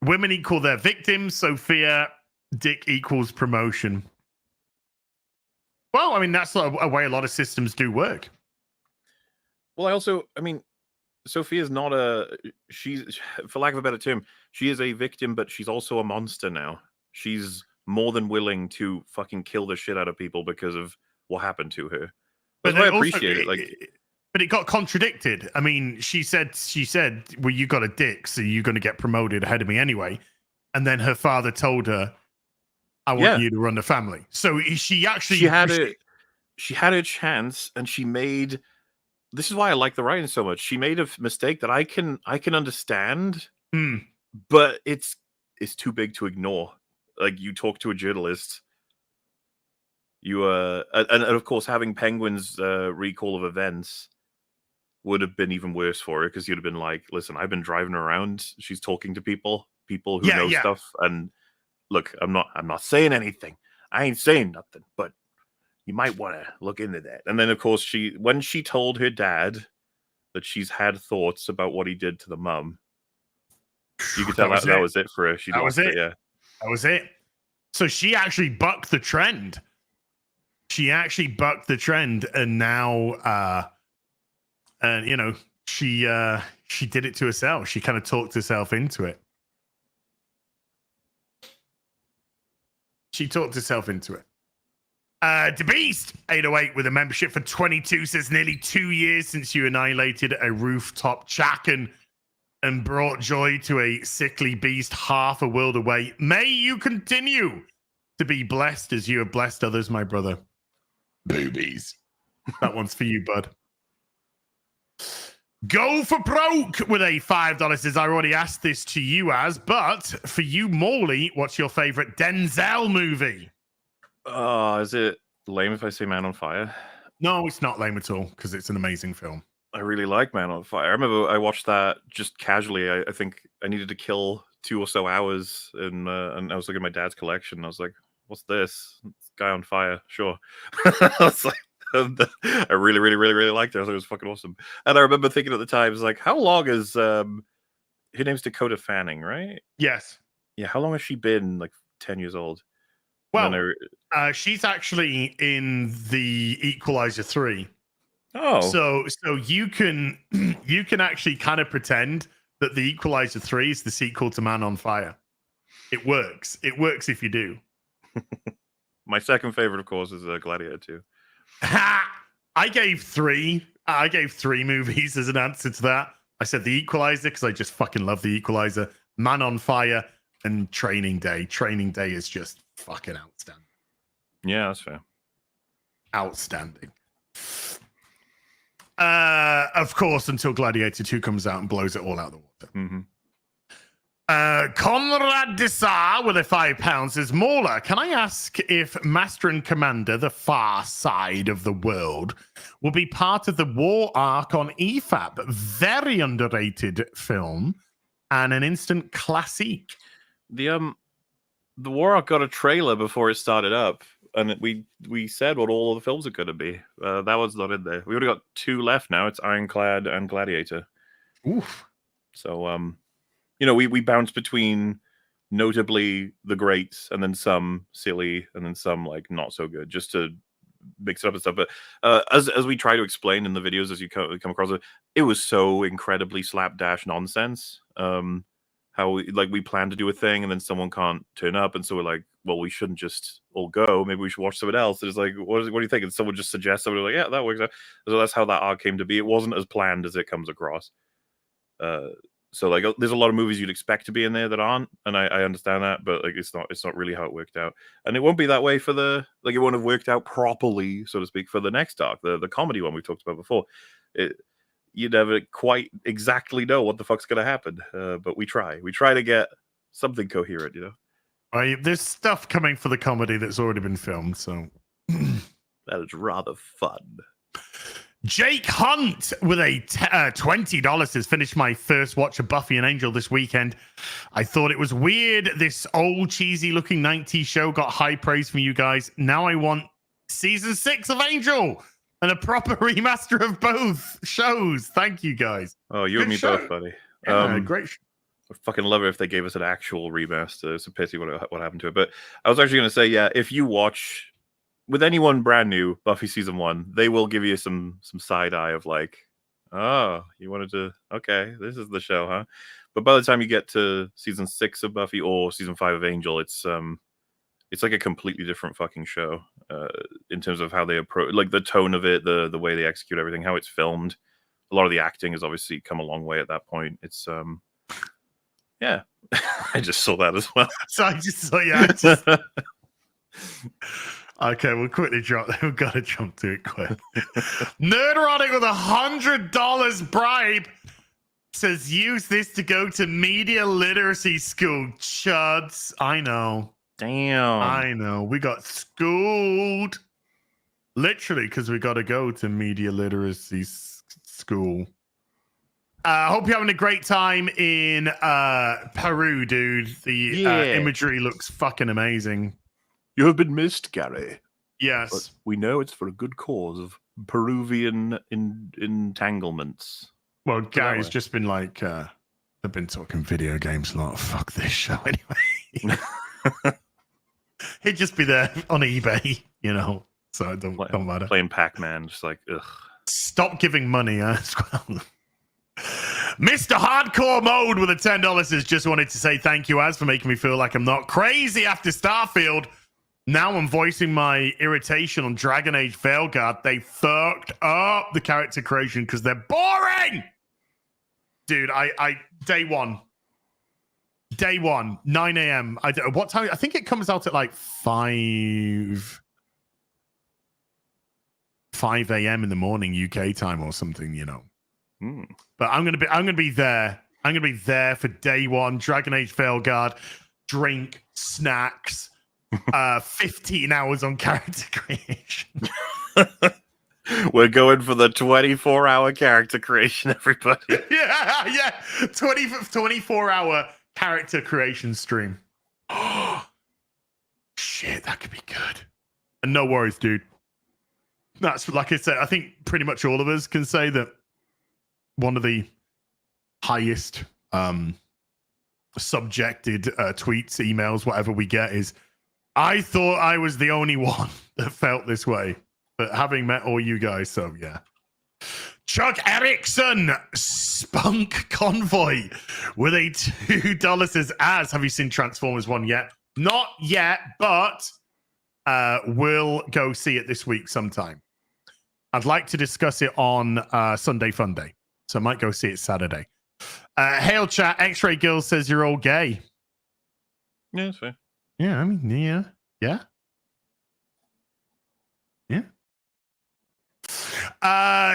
Women equal their victims. Sophia, dick equals promotion. Well, I mean, that's a way a lot of systems do work. Well, I mean, Sophia's not she's, for lack of a better term, she is a victim, but she's also a monster now. She's more than willing to fucking kill the shit out of people because of what happened to her. That's why I appreciate it. Like, but it got contradicted. I mean, she said, well, you got a dick, so you're going to get promoted ahead of me anyway. And then her father told her, I want you to run the family. So she actually... She had a chance, and she made... This is why I like the writing so much. She made a mistake that I can understand, but it's too big to ignore. Like, you talk to a journalist... You and of course, having Penguin's recall of events would have been even worse for her, because you'd have been like, "Listen, I've been driving around. She's talking to people who know stuff. And look, I'm not saying anything. I ain't saying nothing. But you might want to look into that." And then, of course, when she told her dad that she's had thoughts about what he did to the mum, you could tell that was it for her. That was it. Yeah, that was it. So she actually bucked the trend. And now, she did it to herself. She kind of talked herself into it. The Beast 808 with a membership for 22 says, nearly 2 years since you annihilated a rooftop chacken and brought joy to a sickly beast half a world away. May you continue to be blessed as you have blessed others, my brother. Boobies. That one's for you, bud. Go for broke with a $5 says, I already asked this to you, but for you, Morley, what's your favorite Denzel movie? Is it lame if I say Man on Fire? No, it's not lame at all, because it's an amazing film. I really like Man on Fire. I remember I watched that just casually. I think I needed to kill 2 or so hours, and I was looking at my dad's collection. And I was like, what's this? Guy on fire, sure. I was like, I really, really, really, really liked it. I thought it was fucking awesome. And I remember thinking at the time, like, how long is her name's Dakota Fanning, right? Yes. Yeah, how long has she been? Like 10 years old? Well, she's actually in the Equalizer 3. Oh, so you can actually kind of pretend that the Equalizer 3 is the sequel to Man on Fire. It works. It works if you do. My second favorite, of course, is Gladiator 2. I gave 3 movies as an answer to that. I said The Equalizer because I just fucking love The Equalizer, Man on Fire, and Training Day. Training Day is just fucking outstanding. Yeah, that's fair. Outstanding. Of course, until Gladiator 2 comes out and blows it all out of the water. Mm-hmm. Conrad Desar with a £5 says, Mauler, can I ask if Master and Commander, the far side of the world, will be part of the war arc on EFAP? Very underrated film and an instant classic. The war arc got a trailer before it started up, and we said what all of the films are going to be. That one's not in there. We already got 2 left now. It's Ironclad and Gladiator. Oof. So, we bounce between notably the greats and then some silly and then some like not so good, just to mix it up and stuff. But as we try to explain in the videos, as you come across it was so incredibly slapdash nonsense. How we plan to do a thing and then someone can't turn up, and so we're like, well, we shouldn't just all go. Maybe we should watch something else. And it's like, what do you think? And someone just suggests something, like, yeah, that works out. So that's how that arc came to be. It wasn't as planned as it comes across. So like, there's a lot of movies you'd expect to be in there that aren't, and I understand that, but like, it's not really how it worked out, and it won't be that way for it won't have worked out properly, so to speak, for the next arc, the comedy one we talked about before. You never quite exactly know what the fuck's gonna happen, but we try to get something coherent, There's stuff coming for the comedy that's already been filmed, so that is rather fun. Jake Hunt with a $20 has finished my first watch of Buffy and Angel this weekend. I thought it was weird. This old cheesy looking 90s show got high praise from you guys. Now I want season 6 of Angel and a proper remaster of both shows. Thank you guys. Oh, you Good and me show. both, buddy. Yeah, great. I'd fucking love it if they gave us an actual remaster. It's a pity what happened to it. But I was actually going to say, yeah, if you watch with anyone brand new Buffy season 1, they will give you some side eye of like, oh, you wanted to, okay, this is the show, huh? But by the time you get to season 6 of Buffy or season 5 of Angel, it's like a completely different fucking show in terms of how they approach, like the tone of it, the way they execute everything, how it's filmed. A lot of the acting has obviously come a long way at that point. It's yeah, I just saw that as well. So I just saw, yeah. Okay, we'll quickly drop. We've got to jump to it quick. Nerdrotic with $100 bribe says use this to go to media literacy school. Chuds, I know. Damn. I know. We got schooled. Literally, because we got to go to media literacy school. Hope you're having a great time in Peru, dude. The imagery looks fucking amazing. You have been missed, Gary. Yes. But we know it's for a good cause of Peruvian entanglements. Well, Gary's just been like, I've been talking video games a lot. Fuck this show anyway. He'd just be there on eBay, you know. So it don't matter. Playing Pac-Man, just like, ugh. Stop giving money as well. Mr. Hardcore Mode with a $10 says, just wanted to say thank you, Az, for making me feel like I'm not crazy after Starfield. Now I'm voicing my irritation on Dragon Age Veilguard. They fucked up the character creation because they're boring. Dude, I day one, 9 a.m. What time? I think it comes out at like 5 a.m. in the morning UK time or something, you know. But I'm gonna be there. I'm gonna be there for day one. Dragon Age Veilguard, drink, snacks, 15 hours on character creation. We're going for the 24-hour character creation, everybody. yeah. 24-hour character creation stream. Shit, that could be good. And no worries, dude. That's, like I said, I think pretty much all of us can say that one of the highest subjected tweets, emails, whatever we get is, I thought I was the only one that felt this way, but having met all you guys, so yeah. Chuck Erickson, Spunk Convoy with a $2 says, Az, have you seen Transformers 1 yet? Not yet, but we'll go see it this week sometime. I'd like to discuss it on Sunday Fun Day, so I might go see it Saturday. Hail chat, X-Ray Girl says you're all gay. Yeah, that's fair. Yeah, I mean, yeah.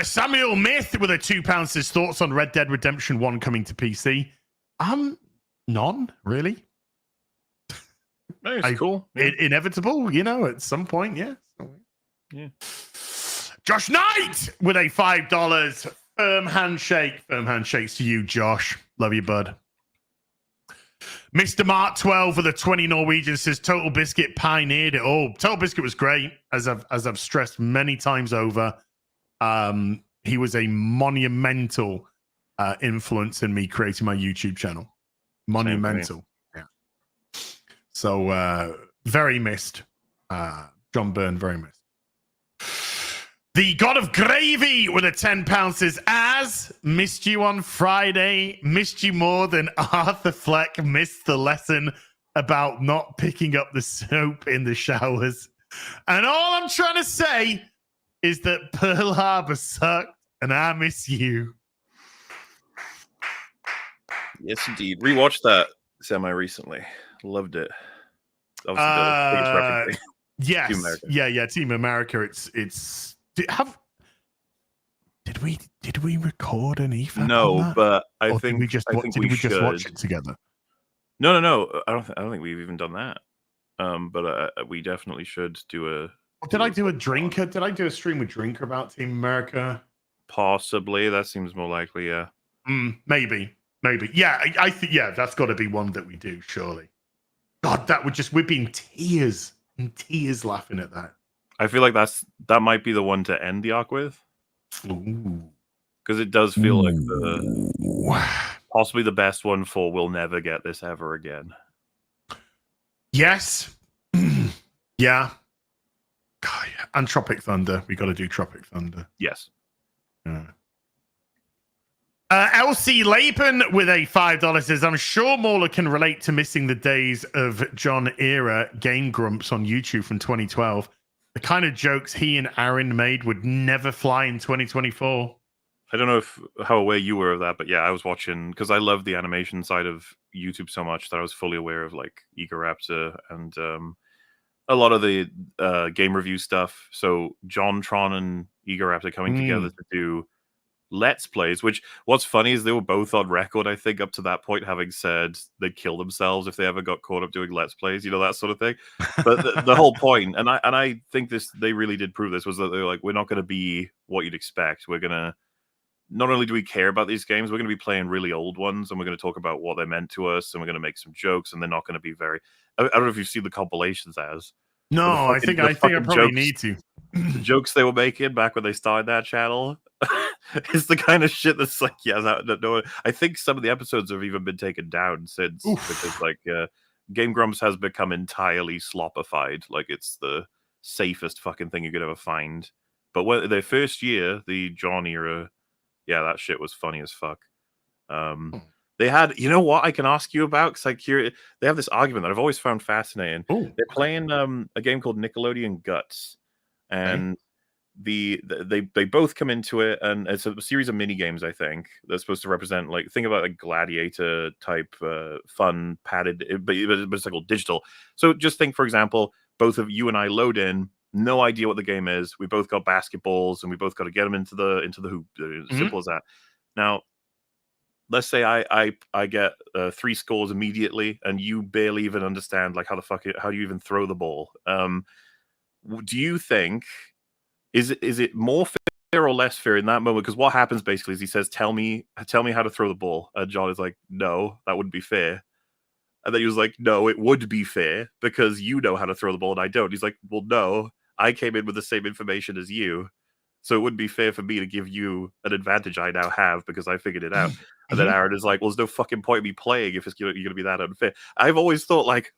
Samuel Myth with a £2 says thoughts on Red Dead Redemption 1 coming to PC. None really. It's cool. Yeah. Inevitable, you know, at some point, yeah. Josh Knight with a $5 firm handshake. Firm handshakes to you, Josh. Love you, bud. Mr. Mark 12 with a 20 Norwegian says Total Biscuit pioneered it all. Total Biscuit was great, as I've stressed many times over. He was a monumental influence in me creating my YouTube channel. Monumental. Yeah. So very missed. John Byrne, very missed. The God of Gravy with a £10 says, Az, missed you on Friday, missed you more than Arthur Fleck missed the lesson about not picking up the soap in the showers. And all I'm trying to say is that Pearl Harbor sucked and I miss you. Yes, indeed. Rewatched that semi-recently. Loved it. Obviously, the biggest reference. Yes. Team America. Yeah, Team America. It's Did we record an EFAP? No, but I or think did we just should. watch it together? No. I don't think we've even done that. But we definitely should do a. Did I do a drinker? Did I do a stream with Drinker about Team America? Possibly. That seems more likely. Yeah. Maybe. Yeah, I think that's got to be one that we do. Surely. God, we'd be in tears laughing at that. I feel like that might be the one to end the arc with. Ooh. Because it does feel like the possibly the best one for we'll never get this ever again. Yes. Yeah. God, yeah. And Tropic Thunder. We got to do Tropic Thunder. Yes. Yeah. LC Laban with a $5 says, I'm sure Mauler can relate to missing the days of John era Game Grumps on YouTube from 2012. The kind of jokes he and Aaron made would never fly in 2024. I don't know how aware you were of that, but yeah, I was watching because I love the animation side of YouTube so much that I was fully aware of like Ego Raptor and a lot of the game review stuff. So John Tron and Ego Raptor coming together to do Let's Plays, which what's funny is they were both on record, I think, up to that point, having said they'd kill themselves if they ever got caught up doing Let's Plays, you know, that sort of thing. But the whole point, and I think they really did prove this, was that they're like, we're not going to be what you'd expect. We're going to, not only do we care about these games, we're going to be playing really old ones, and we're going to talk about what they meant to us, and we're going to make some jokes, and they're not going to be very, I don't know if you've seen the compilations as. No, I think I probably need to. The jokes they were making back when they started that channel is the kind of shit that's like, yeah, no. I think some of the episodes have even been taken down since because like Game Grumps has become entirely sloppified. Like it's the safest fucking thing you could ever find. But when their first year, the John era, yeah, that shit was funny as fuck. They had, you know what I can ask you about? Because they have this argument that I've always found fascinating. Ooh. They're playing a game called Nickelodeon Guts, and they both come into it, and it's a series of mini games. I think that's supposed to represent, like, think about a gladiator type fun padded, but it's like all digital. So just think, for example, both of you and I load in, no idea what the game is. We both got basketballs, and we both got to get them into the hoop. Simple as that. Now, let's say I get 3 scores immediately, and you barely even understand like how do you even throw the ball? Do you think is it more fair or less fair in that moment? Because what happens basically is he says, "Tell me how to throw the ball," and John is like, "No, that wouldn't be fair." And then he was like, "No, it would be fair because you know how to throw the ball and I don't." He's like, "Well, no, I came in with the same information as you, so it wouldn't be fair for me to give you an advantage I now have because I figured it out." And then Aaron is like, "Well, there's no fucking point in me playing if you're going to be that unfair." I've always thought like,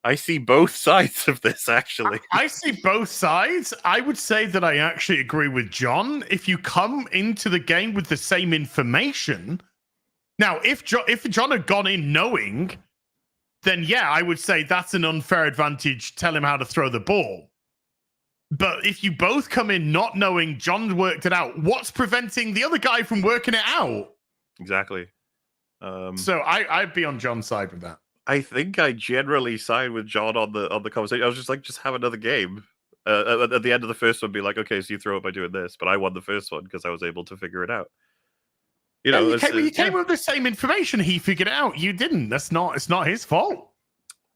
I see both sides of this, actually. I see both sides. I would say that I actually agree with John. If you come into the game with the same information, now, if John had gone in knowing, then yeah, I would say that's an unfair advantage. Tell him how to throw the ball. But if you both come in not knowing, John worked it out, what's preventing the other guy from working it out? Exactly. So I'd be on John's side with that. I think I generally side with John on the conversation. I was just like, just have another game. At the end of the first one, be like, okay, so you throw it by doing this, but I won the first one because I was able to figure it out. You know, you came with the same information. He figured it out. You didn't. It's not his fault.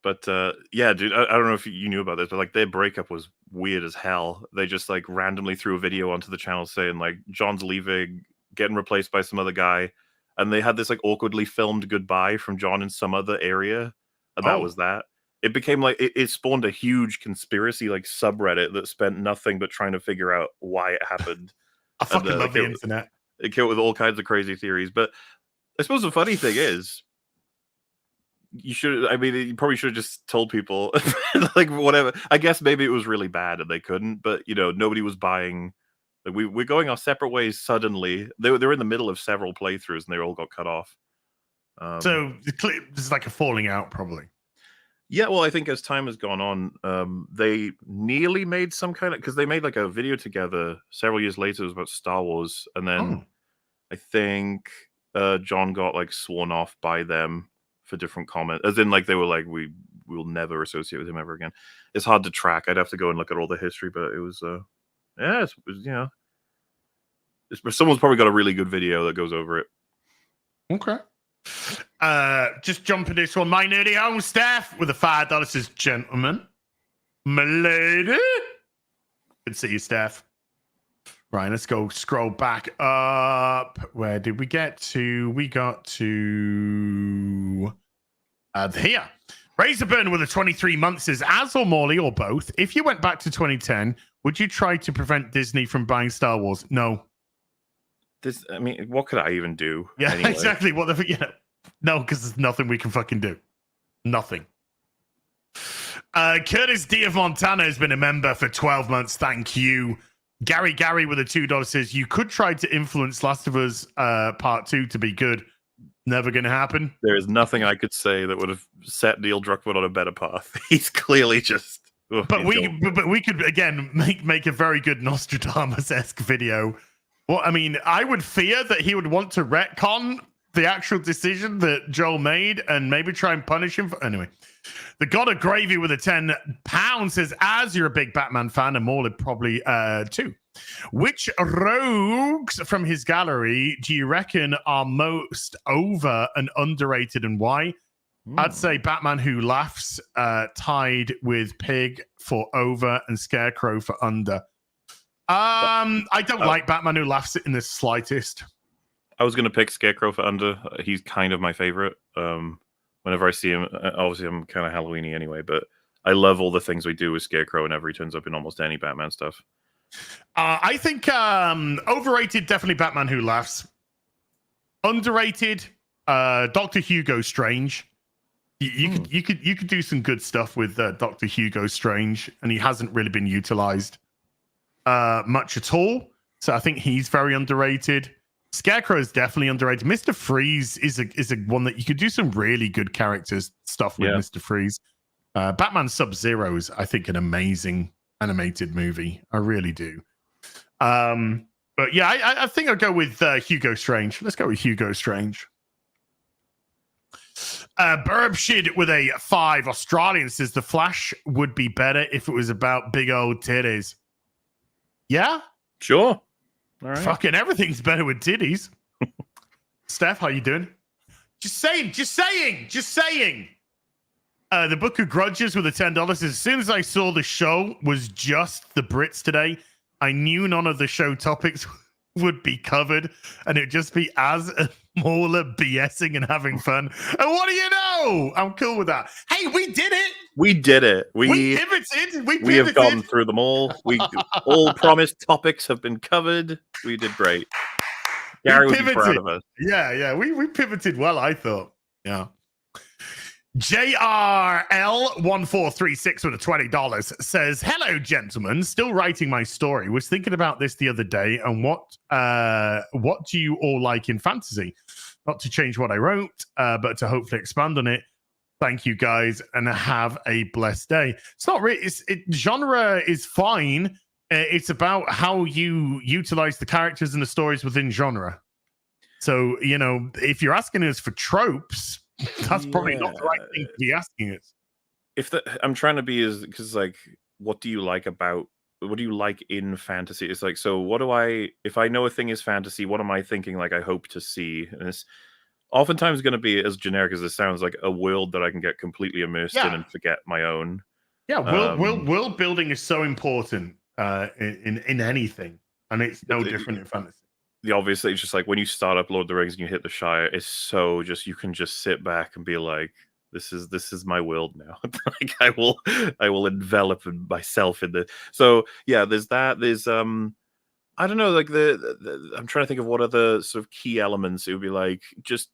But yeah, dude, I don't know if you knew about this, but like their breakup was weird as hell. They just like randomly threw a video onto the channel saying like John's leaving, getting replaced by some other guy. And they had this like awkwardly filmed goodbye from John in some other area. And that was that. It became like, it spawned a huge conspiracy like subreddit that spent nothing but trying to figure out why it happened. I fucking love the internet. It came with all kinds of crazy theories. But I suppose the funny thing is, you probably should have just told people like whatever. I guess maybe it was really bad and they couldn't, but you know, nobody was buying. Like we're going our separate ways suddenly. They're in the middle of several playthroughs and they all got cut off. So there's like a falling out, probably. Yeah, well, I think as time has gone on, they nearly made some kind of, because they made like a video together several years later. It was about Star Wars, and then I think John got like sworn off by them for different comments, as in like they were like, we will never associate with him ever again. It's hard to track. I'd have to go and look at all the history, but it was yeah, it was, you know, someone's probably got a really good video that goes over it. Okay. Just jumping this one. My nerdy home staff with a $5 says, "Gentlemen, my lady." Good to see you, Steph. Right, let's go scroll back up. Where did we get to? We got to here. Razorburn with a 23 months says, "Az or Morley or both, if you went back to 2010, would you try to prevent Disney from buying Star Wars?" No. This, I mean, what could I even do? Yeah, anyway? exactly. What the no, because there's nothing we can fucking do. Nothing. Curtis D of Montana has been a member for 12 months. Thank you. Gary with a $2 says you could try to influence Last of Us Part 2 to be good. Never going to happen. There is nothing I could say that would have set Neil Druckmann on a better path. He's clearly just. But we could again make a very good Nostradamus-esque video. Well, I mean, I would fear that he would want to retcon the actual decision that Joel made and maybe try and punish him for anyway. The God of Gravy with a £10 says, as you're a big Batman fan, and Maulid probably too. Which rogues from his gallery do you reckon are most over and underrated, and why? I'd say Batman Who Laughs, tied with Pig for over and Scarecrow for under. I don't like Batman Who Laughs in the slightest. I was going to pick Scarecrow for under. He's kind of my favorite. Whenever I see him, obviously I'm kind of Halloween-y anyway, but I love all the things we do with Scarecrow whenever he turns up in almost any Batman stuff. I think overrated, definitely Batman Who Laughs. Underrated, Dr. Hugo Strange. You could do some good stuff with Dr. Hugo Strange, and he hasn't really been utilized much at all. So I think he's very underrated. Scarecrow is definitely underrated. Mr. Freeze is a one that you could do some really good characters stuff with. Mr. Freeze. Batman Sub-Zero is, I think, an amazing animated movie. I really do. But yeah, I think I'll go with Hugo Strange. Let's go with Hugo Strange. Burbshid with a 5 Australian says the Flash would be better if it was about big old titties. Yeah? Sure. All right. Fucking everything's better with titties. Steph, how you doing? Just saying. The Book of Grudges with a $10 says, as soon as I saw the show was just the Brits today, I knew none of the show topics would be covered, and it'd just be Az and Mauler BSing and having fun. And what do you know? I'm cool with that. Hey, we did it. We did it. We pivoted. We have gone through them all. All promised topics have been covered. We did great. Gary would be proud of us. Yeah. We pivoted well, I thought. Yeah. JRL1436 with a $20 says, hello, gentlemen. Still writing my story. Was thinking about this the other day, and what do you all like in fantasy? Not to change what I wrote, but to hopefully expand on it. Thank you, guys, and have a blessed day. It's not really. Genre is fine. It's about how you utilize the characters and the stories within genre. So, if you're asking us for tropes, that's probably not the right thing to be asking us. I'm trying to be because what do you like in fantasy? It's like, so if I know a thing is fantasy, what am I thinking I hope to see? And it's oftentimes going to be, as generic as this sounds, like a world that I can get completely immersed in and forget my own. Yeah, world building is so important in anything, and it's no different in fantasy. Obviously, it's just like when you start up Lord of the Rings and you hit the Shire, it's so just you can just sit back and be like, this is my world now. I will envelop myself in the. So yeah, there's that. There's I don't know, I'm trying to think of what other sort of key elements. It would be like just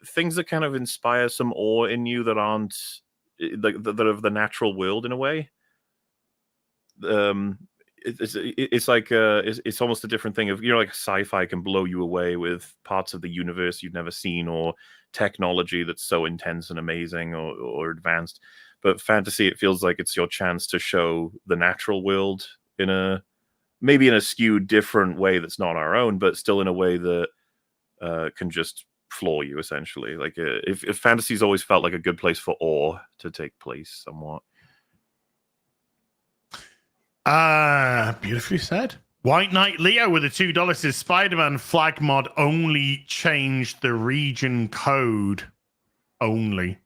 things that kind of inspire some awe in you that aren't that of the natural world in a way. It's like it's almost a different thing of like sci-fi can blow you away with parts of the universe you've never seen, or technology that's so intense and amazing or advanced. But fantasy, it feels like it's your chance to show the natural world maybe in a skewed different way that's not our own, but still in a way that can just floor you essentially. Like if fantasy's always felt like a good place for awe to take place somewhat. Beautifully said. White Knight Leo with a $2 says Spider-Man flag mod only changed the region code only.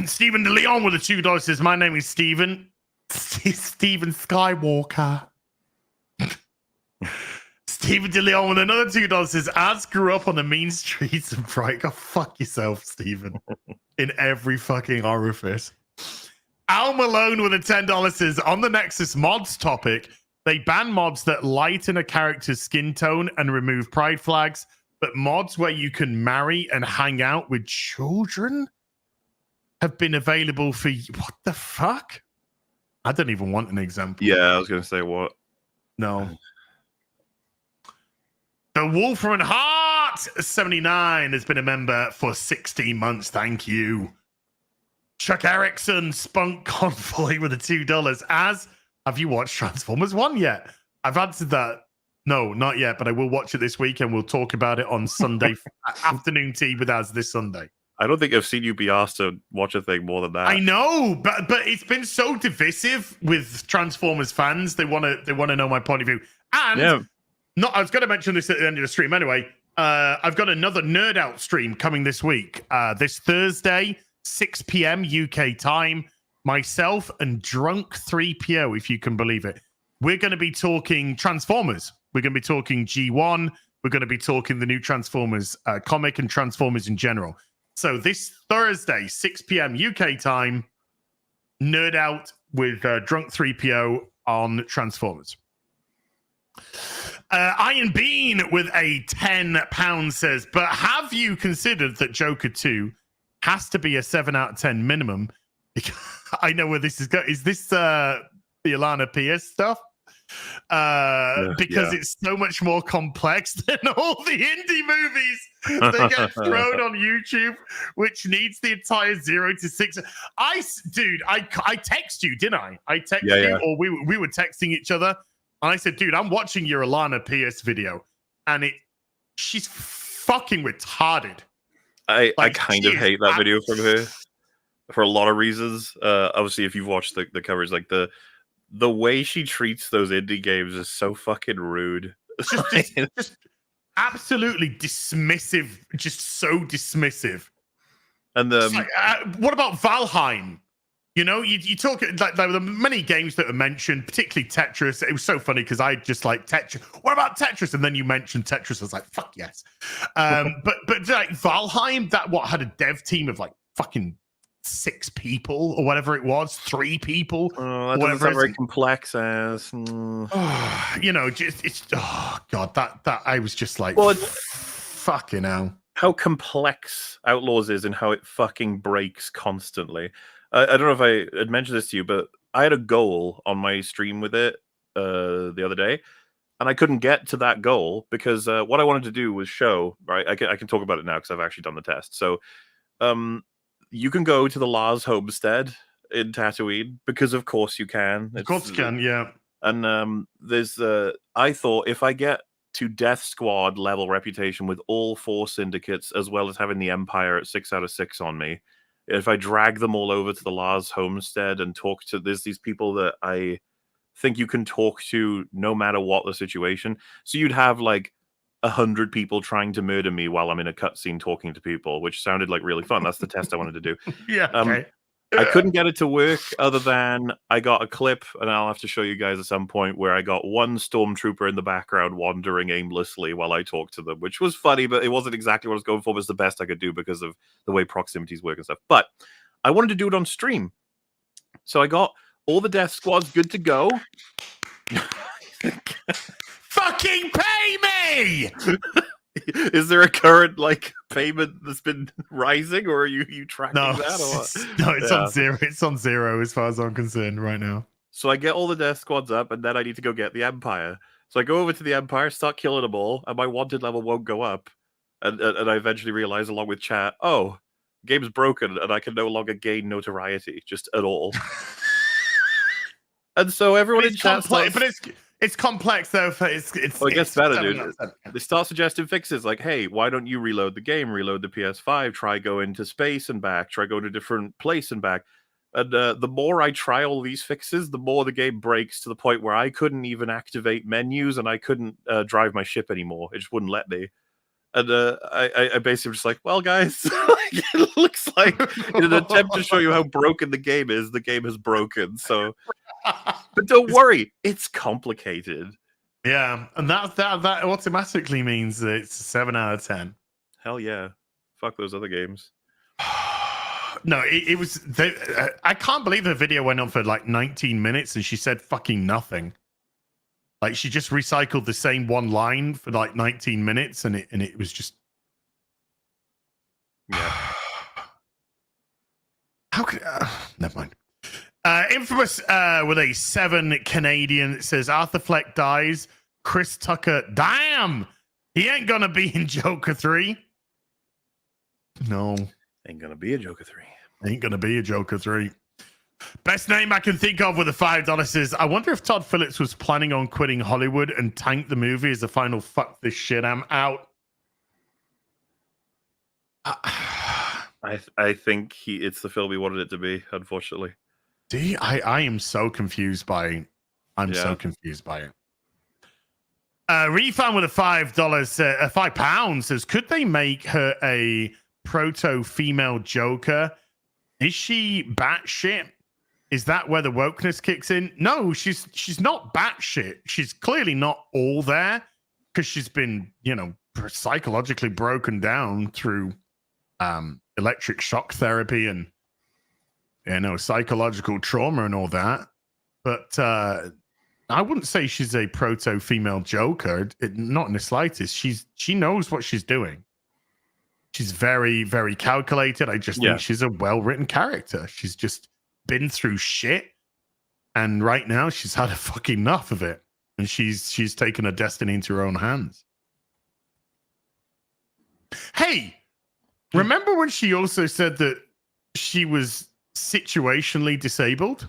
Stephen DeLeon with a $2 says my name is Stephen Skywalker. Stephen DeLeon with another $2 says Az grew up on the mean streets of Bright. Go fuck yourself, Stephen. In every fucking orifice. Al Malone with a $10 says on the Nexus mods topic, They ban mods that lighten a character's skin tone and remove pride flags, but mods where you can marry and hang out with children have been available for what the fuck? I don't even want an example. Yeah, I was gonna say what? No. The Wolfram Heart 79 has been a member for 16 months. Thank you. Chuck Erickson, Spunk Convoy with the $2. As have you watched Transformers 1 yet? I've answered that. No, not yet, but I will watch it this week and we'll talk about it on Sunday afternoon tea with us this Sunday. I don't think I've seen you be asked to watch a thing more than that. I know, but it's been so divisive with Transformers fans. They want to know my point of view. And I was going to mention this at the end of the stream anyway. I've got another Nerd Out stream coming this week. This Thursday, 6 p.m. UK time. Myself and Drunk 3PO, if you can believe it. We're going to be talking Transformers. We're going to be talking G1. We're going to be talking the new Transformers comic and Transformers in general. So this Thursday, 6 p.m. UK time, Nerd Out with Drunk 3PO on Transformers. Iron Bean with a £10 says, but have you considered that Joker 2 has to be a 7 out of 10 minimum? I know where this is going. Is this the Alana Pierce stuff? Because it's so much more complex than all the indie movies that get thrown on YouTube, which needs the entire 0 to 6. I text you, didn't I? I text you, or we were texting each other, and I said, dude, I'm watching your Alana Pierce video, and she's fucking retarded. I kind of hate that video from her for a lot of reasons. Obviously, if you've watched the coverage, like the way she treats those indie games is so fucking rude. Just absolutely dismissive. Just so dismissive. And what about Valheim? You know, you talk like there were many games that were mentioned, particularly Tetris. It was so funny because I just like Tetris. What about Tetris? And then you mentioned Tetris. I was like, fuck yes. But like Valheim, that had a dev team of like fucking 6 people or whatever it was, 3 people. That doesn't sound very complex as you know, god, that I was just like, fucking hell. How complex Outlaws is and how it fucking breaks constantly. I don't know if I had mentioned this to you, but I had a goal on my stream with it the other day, and I couldn't get to that goal because what I wanted to do was show, right? I can talk about it now because I've actually done the test. So you can go to the Lars homestead in Tatooine because of course you can. Of course you can, yeah. And there's I thought if I get to Death Squad level reputation with all 4 syndicates, as well as having the Empire at 6 out of 6 on me, if I drag them all over to the Lars homestead and talk to these people that I think you can talk to no matter what the situation. So you'd have like 100 people trying to murder me while I'm in a cutscene talking to people, which sounded like really fun. That's the test I wanted to do. Yeah. Okay. I couldn't get it to work other than I got a clip, and I'll have to show you guys at some point, where I got one stormtrooper in the background wandering aimlessly while I talked to them, which was funny, but it wasn't exactly what I was going for. But it's the best I could do because of the way proximities work and stuff. But I wanted to do it on stream. So I got all the death squads good to go. Fucking pay me! Is there a current like payment that's been rising, or are you tracking that? Or it's on 0. It's on 0 as far as I'm concerned right now. So I get all the death squads up, and then I need to go get the Empire. So I go over to the Empire, start killing them all, and my wanted level won't go up. And I eventually realize, along with chat, game's broken, and I can no longer gain notoriety just at all. And so everyone in chat starts... But it's complex though. It gets better, dude. They start suggesting fixes like, hey, why don't you reload the game, reload the PS5, try going to space and back, try going to a different place and back. And the more I try all these fixes, the more the game breaks to the point where I couldn't even activate menus and I couldn't drive my ship anymore. It just wouldn't let me. And I basically was just like, well, guys, it looks like in an attempt to show you how broken the game is, the game is broken. So, but don't worry, it's complicated. Yeah, and that automatically means that it's a 7 out of 10. Hell yeah. Fuck those other games. No, it was... I can't believe the video went on for like 19 minutes and she said fucking nothing. Like she just recycled the same one line for like 19 minutes, and it was just. Yeah. How could never mind. Infamous with a 7 Canadian, it says Arthur Fleck dies. Chris Tucker, damn, he ain't gonna be in Joker 3. No, Ain't gonna be a Joker 3. ain't gonna be a Joker 3. Best name I can think of with a $5 is I wonder if Todd Phillips was planning on quitting Hollywood and tank the movie as a final fuck this shit, I'm out. I think it's the film he wanted it to be, unfortunately. I am so confused by so confused by it. Refund with a £5, £5 says, could they make her a proto-female Joker? Is she batshit? Is that where the wokeness kicks in? No, she's not batshit. She's clearly not all there because she's been, psychologically broken down through electric shock therapy and psychological trauma and all that. But I wouldn't say she's a proto-female Joker. Not in the slightest. She knows what she's doing. She's very, very calculated. I just think she's a well-written character. She's just been through shit, and right now she's had a fucking enough of it, and she's taken her destiny into her own hands. Hey, remember when she also said that she was situationally disabled?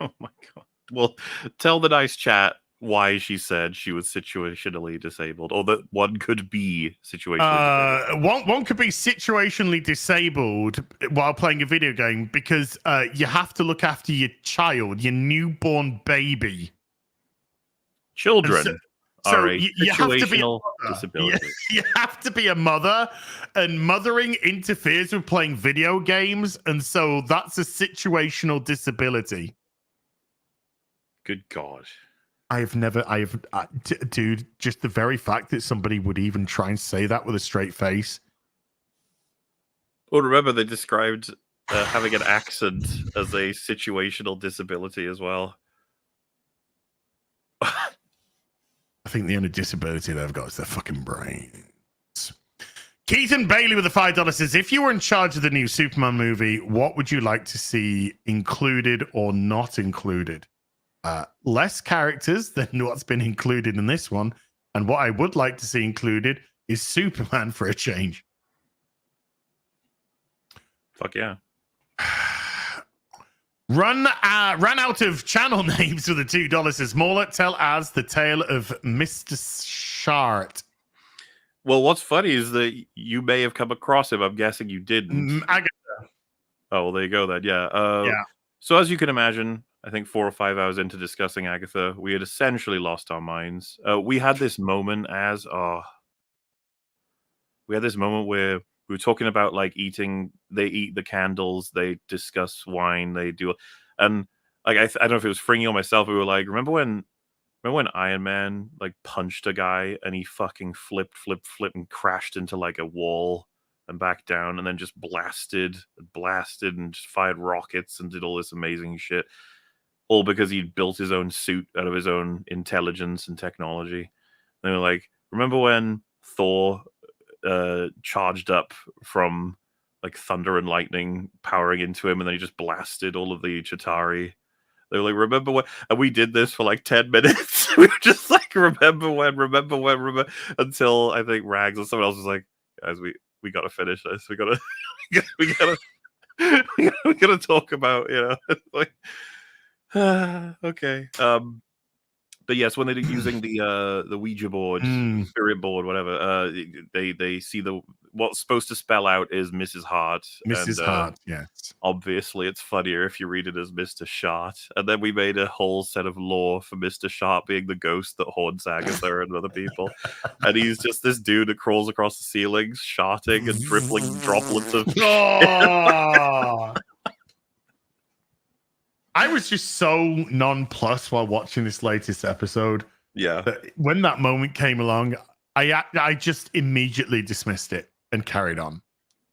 Oh my god. Well, tell the nice chat why she said she was situationally disabled, or that one could be situationally disabled. One could be situationally disabled while playing a video game because you have to look after your child, your newborn baby. Children are a you have to be situational disability. You have to be a mother, and mothering interferes with playing video games, and so that's a situational disability. Good God. Dude, just the very fact that somebody would even try and say that with a straight face. Well, remember they described having an accent as a situational disability as well. I think the only disability they've got is their fucking brains. Keaton Bailey with the $5 says, if you were in charge of the new Superman movie, what would you like to see included or not included? Less characters than what's been included in this one. And what I would like to see included is Superman for a change. Fuck yeah. Ran out of channel names with the $2 says, Mauler, tell us the tale of Mr. Shart. Well, what's funny is that you may have come across him. I'm guessing you didn't. Agatha. Oh, well, there you go then. Yeah. So as you can imagine, I think 4 or 5 hours into discussing Agatha, we had essentially lost our minds. We had this moment we had this moment where we were talking about like eating. They eat the candles. They discuss wine. They do, and like I don't know if it was Fringy or myself. We were like, remember when Iron Man like punched a guy and he fucking flipped and crashed into like a wall and back down, and then just blasted and just fired rockets and did all this amazing shit. All because he built his own suit out of his own intelligence and technology. And they were like, remember when Thor charged up from like thunder and lightning powering into him, and then he just blasted all of the Chitauri? They were like, remember when? And we did this for like 10 minutes. We were just like, remember when, until I think Rags or someone else was like, guys, we gotta finish this. We gotta talk about, like. Okay. But yes, when they're using the Ouija board, spirit board, whatever, they see what's supposed to spell out is Mrs. Hart. Mrs. Hart, yes. Obviously, it's funnier if you read it as Mr. Shart. And then we made a whole set of lore for Mr. Shart being the ghost that haunts Agatha and other people. And he's just this dude that crawls across the ceilings, sharting and dribbling droplets of Oh! I was just so nonplussed while watching this latest episode. Yeah. When that moment came along, I just immediately dismissed it and carried on.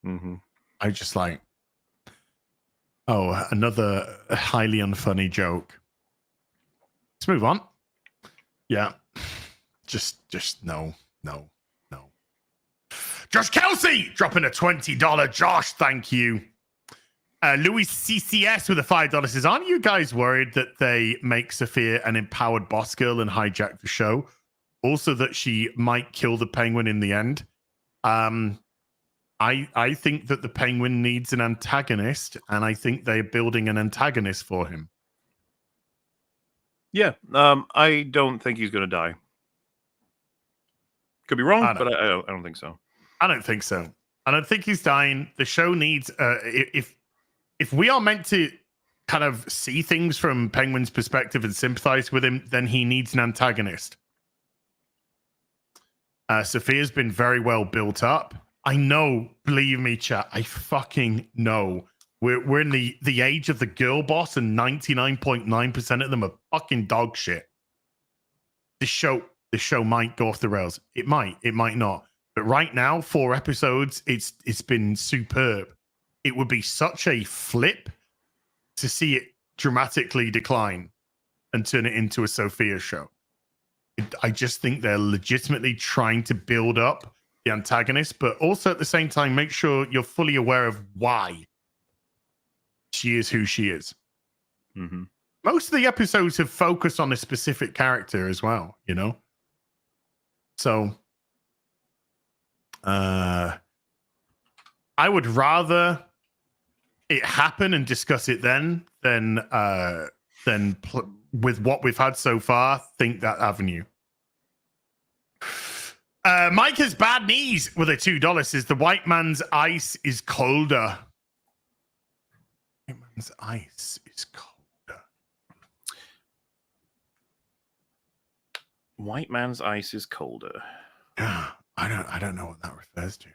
Mm-hmm. I just like, another highly unfunny joke. Let's move on. Yeah. Just no. Josh Kelsey dropping a $20. Josh, thank you. Louis CCS with a $5 says, aren't you guys worried that they make Sophia an empowered boss girl and hijack the show? Also that she might kill the Penguin in the end. I think that the Penguin needs an antagonist, and I think they're building an antagonist for him. Yeah, I don't think he's going to die. Could be wrong, but I don't think so. I don't think so. I don't think he's dying. The show needs if we are meant to kind of see things from Penguin's perspective and sympathize with him, then he needs an antagonist. Sophia's been very well built up. I know, believe me, chat. I fucking know. We're in the age of the girl boss, and 99.9% of them are fucking dog shit. This show might go off the rails. It might not. But right now, 4 episodes, it's been superb. It would be such a flip to see it dramatically decline and turn it into a Sophia show. I just think they're legitimately trying to build up the antagonist, but also at the same time, make sure you're fully aware of why she is who she is. Mm-hmm. Most of the episodes have focused on a specific character as well, you know? So, I would rather it happen and discuss it then than with what we've had so far, think that avenue. Mike has bad knees with a $2 says the white man's ice is colder. White man's ice is colder. White man's ice is colder. I don't know what that refers to.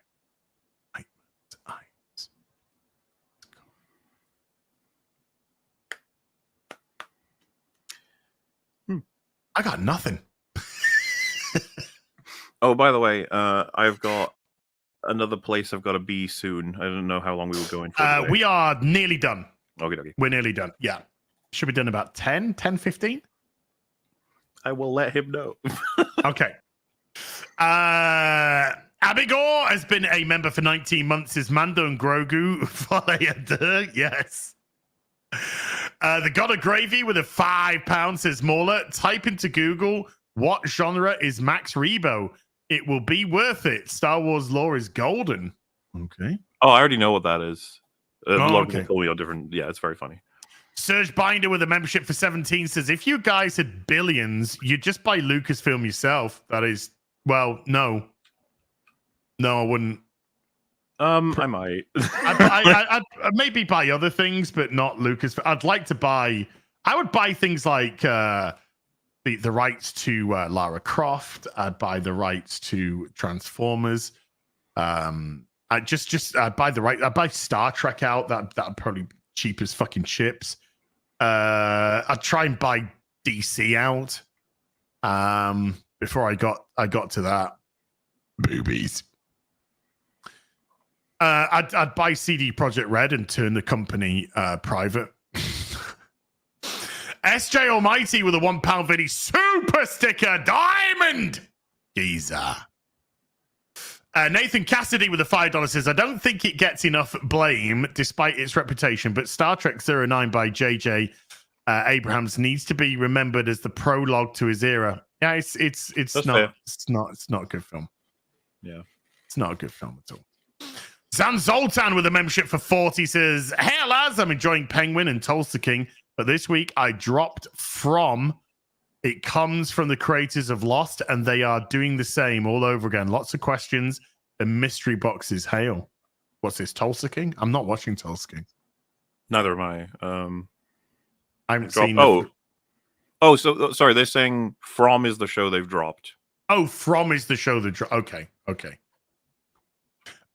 White man's ice. I got nothing. Oh, by the way, I've got another place I've got to be soon. I don't know how long we were going for. We are nearly done. Okay. We're nearly done. Yeah. Should be done about 10:15. I will let him know. Okay. Abigor has been a member for 19 months. Is Mando and Grogu follow? Yes. The God of Gravy with a £5 says Mauler. Type into Google what genre is Max Rebo. It will be worth it. Star Wars lore is golden. Okay. Oh, I already know what that is. A lot of okay. people told me on different. Yeah, it's very funny. Serge Binder with a membership for 17 says, if you guys had billions, you'd just buy Lucasfilm yourself. That is, well, no. No, I wouldn't. I might. I'd maybe buy other things, but not Lucas. I'd like to buy. I would buy things like the rights to Lara Croft. I'd buy the rights to Transformers. I'd buy the right. I'd buy Star Trek out. That'd probably be cheap as fucking chips. I'd try and buy DC out. Before I got to that. Boobies. I'd buy CD Projekt Red and turn the company private. SJ Almighty with a £1 Vinny super sticker diamond geezer. Nathan Cassidy with a $5 says, I don't think it gets enough blame despite its reputation, but Star Trek 09 by J.J. Abrams needs to be remembered as the prologue to his era. Yeah, it's not a good film. Yeah, it's not a good film at all. Zan Zoltan with a membership for 40 says, hey lads, I'm enjoying Penguin and Tulsa King, but this week I dropped From. It comes from the creators of Lost, and they are doing the same all over again. Lots of questions and mystery boxes. Hail. What's this, Tulsa King? I'm not watching Tulsa King. Neither am I. I haven't seen. So sorry. They're saying From is the show they've dropped. Oh, From is the show that dropped. Okay.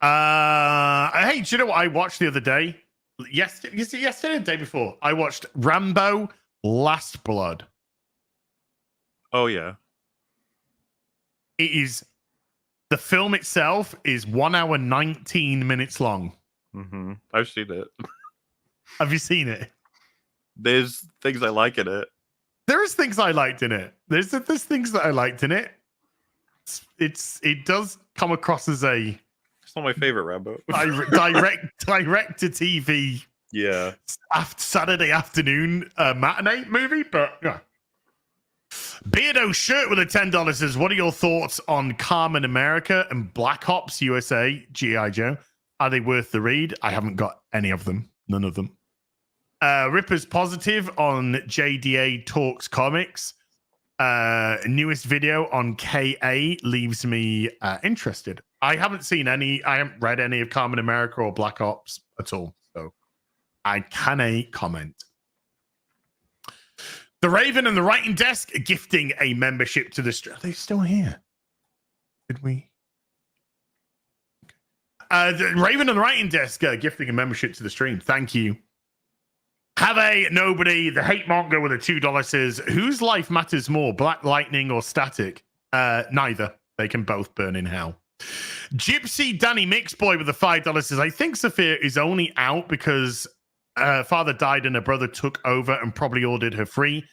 Hey, do you know what I watched the other day? Yesterday, the day before, I watched Rambo: Last Blood. Oh yeah. It is. The film itself is 1 hour 19 minutes long. Mm-hmm. I've seen it. Have you seen it? There's things I like in it. There is things I liked in it. There's things that I liked in it. It does come across as a It's not my favorite Rambo. direct to TV Yeah. Saturday afternoon matinee movie, but yeah. Beardo Shirt with a $10 says, what are your thoughts on Carmen America and Black Ops USA, G.I. Joe? Are they worth the read? I haven't got any of them. None of them. Ripper's positive on JDA Talks Comics. Newest video on KA leaves me interested. I haven't read any of Carmen America or Black Ops at all, so I cannot comment. The Raven and the Writing Desk gifting a membership to the stream. Are they still here? Did we? The Raven and the Writing Desk gifting a membership to the stream. Thank you. Have a nobody. The Hate Monger with a $2 says, whose life matters more, Black Lightning or Static? Neither. They can both burn in hell. Gypsy Danny Mixboy with a $5 says, I think Sophia is only out because her father died and her brother took over and probably ordered her free.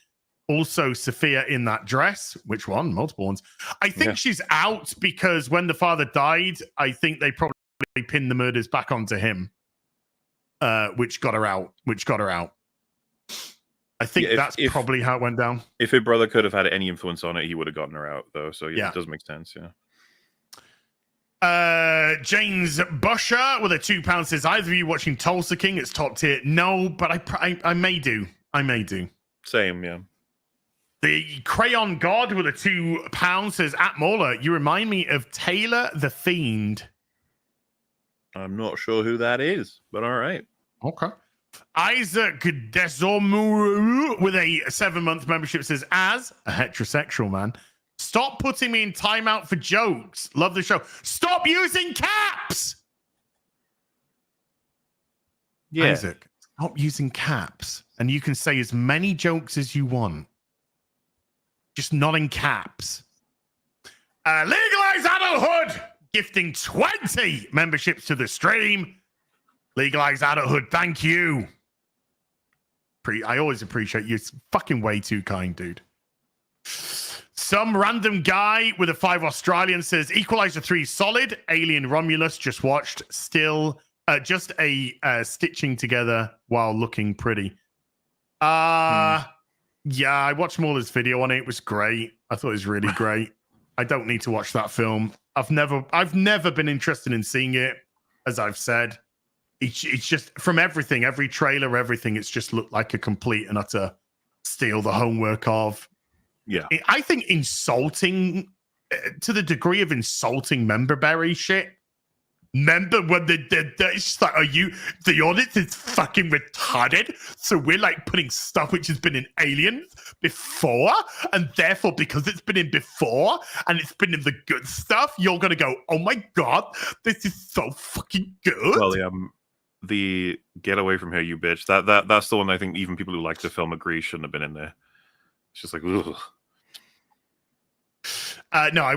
Also, Sophia in that dress. Which one? Multiple ones. I think she's out because when the father died, I think they probably pinned the murders back onto him, which got her out. I think that's probably how it went down. If her brother could have had any influence on it, he would have gotten her out, though. So yeah, it does make sense. Yeah. James Busher with a £2 says, either of you watching Tulsa King? It's top tier. No, but I may do. Same, yeah. The Crayon God with a £2 says, at Mauler, you remind me of Taylor the Fiend. I'm not sure who that is, but all right. Okay. Isaac Desomuru with a 7-month membership says, as a heterosexual man, stop putting me in timeout for jokes. Love the show. Stop using caps. Yeah. Isaac, stop using caps. And you can say as many jokes as you want. Just not in caps. Legalize adulthood. Gifting 20 memberships to the stream. Legalize adulthood. Thank you. I always appreciate you. It's fucking way too kind, dude. Some random guy with a 5 Australian says, Equalizer 3 solid. Alien Romulus just watched. Still just a stitching together while looking pretty. Yeah, I watched Muller's video on it. It was great. I thought it was really great. I don't need to watch that film. I've never been interested in seeing it, as I've said. It's just from everything, every trailer, everything, it's just looked like a complete and utter steal the homework of. Yeah. I think insulting to the degree of insulting memberberry shit. Remember when it's just like, the audience is fucking retarded. So we're like putting stuff which has been in Aliens before. And therefore, because it's been in before and it's been in the good stuff, you're going to go, oh my God, this is so fucking good. Well, the get away from here, you bitch. That's the one I think even people who like the film agree shouldn't have been in there. It's just like, ugh. No, I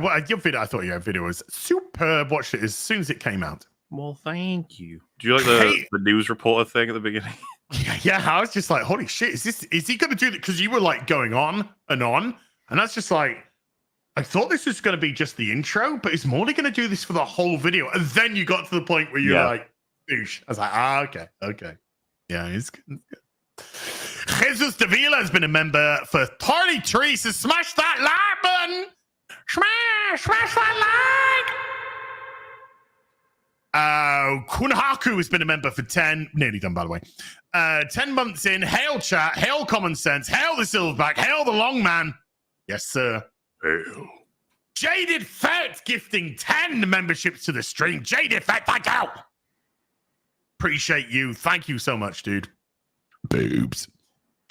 thought your video was superb. Watched it as soon as it came out. Well, thank you. Do you like the news reporter thing at the beginning? Yeah, I was just like, holy shit, is he going to do that? Because you were like going on, and that's just like, I thought this was going to be just the intro, but is Morley going to do this for the whole video? And then you got to the point where you're like, douche. I was like, okay. Yeah, it's good. Jesus Davila has been a member for 33. So smash that like button. Smash that like. Kunhaku has been a member for 10. Nearly done, by the way. 10 months in. Hail chat. Hail common sense. Hail the silverback. Hail the long man. Yes, sir. Hail. Jaded Fett gifting 10 memberships to the stream. Jaded Fett, thank you. Appreciate you. Thank you so much, dude. Boobs.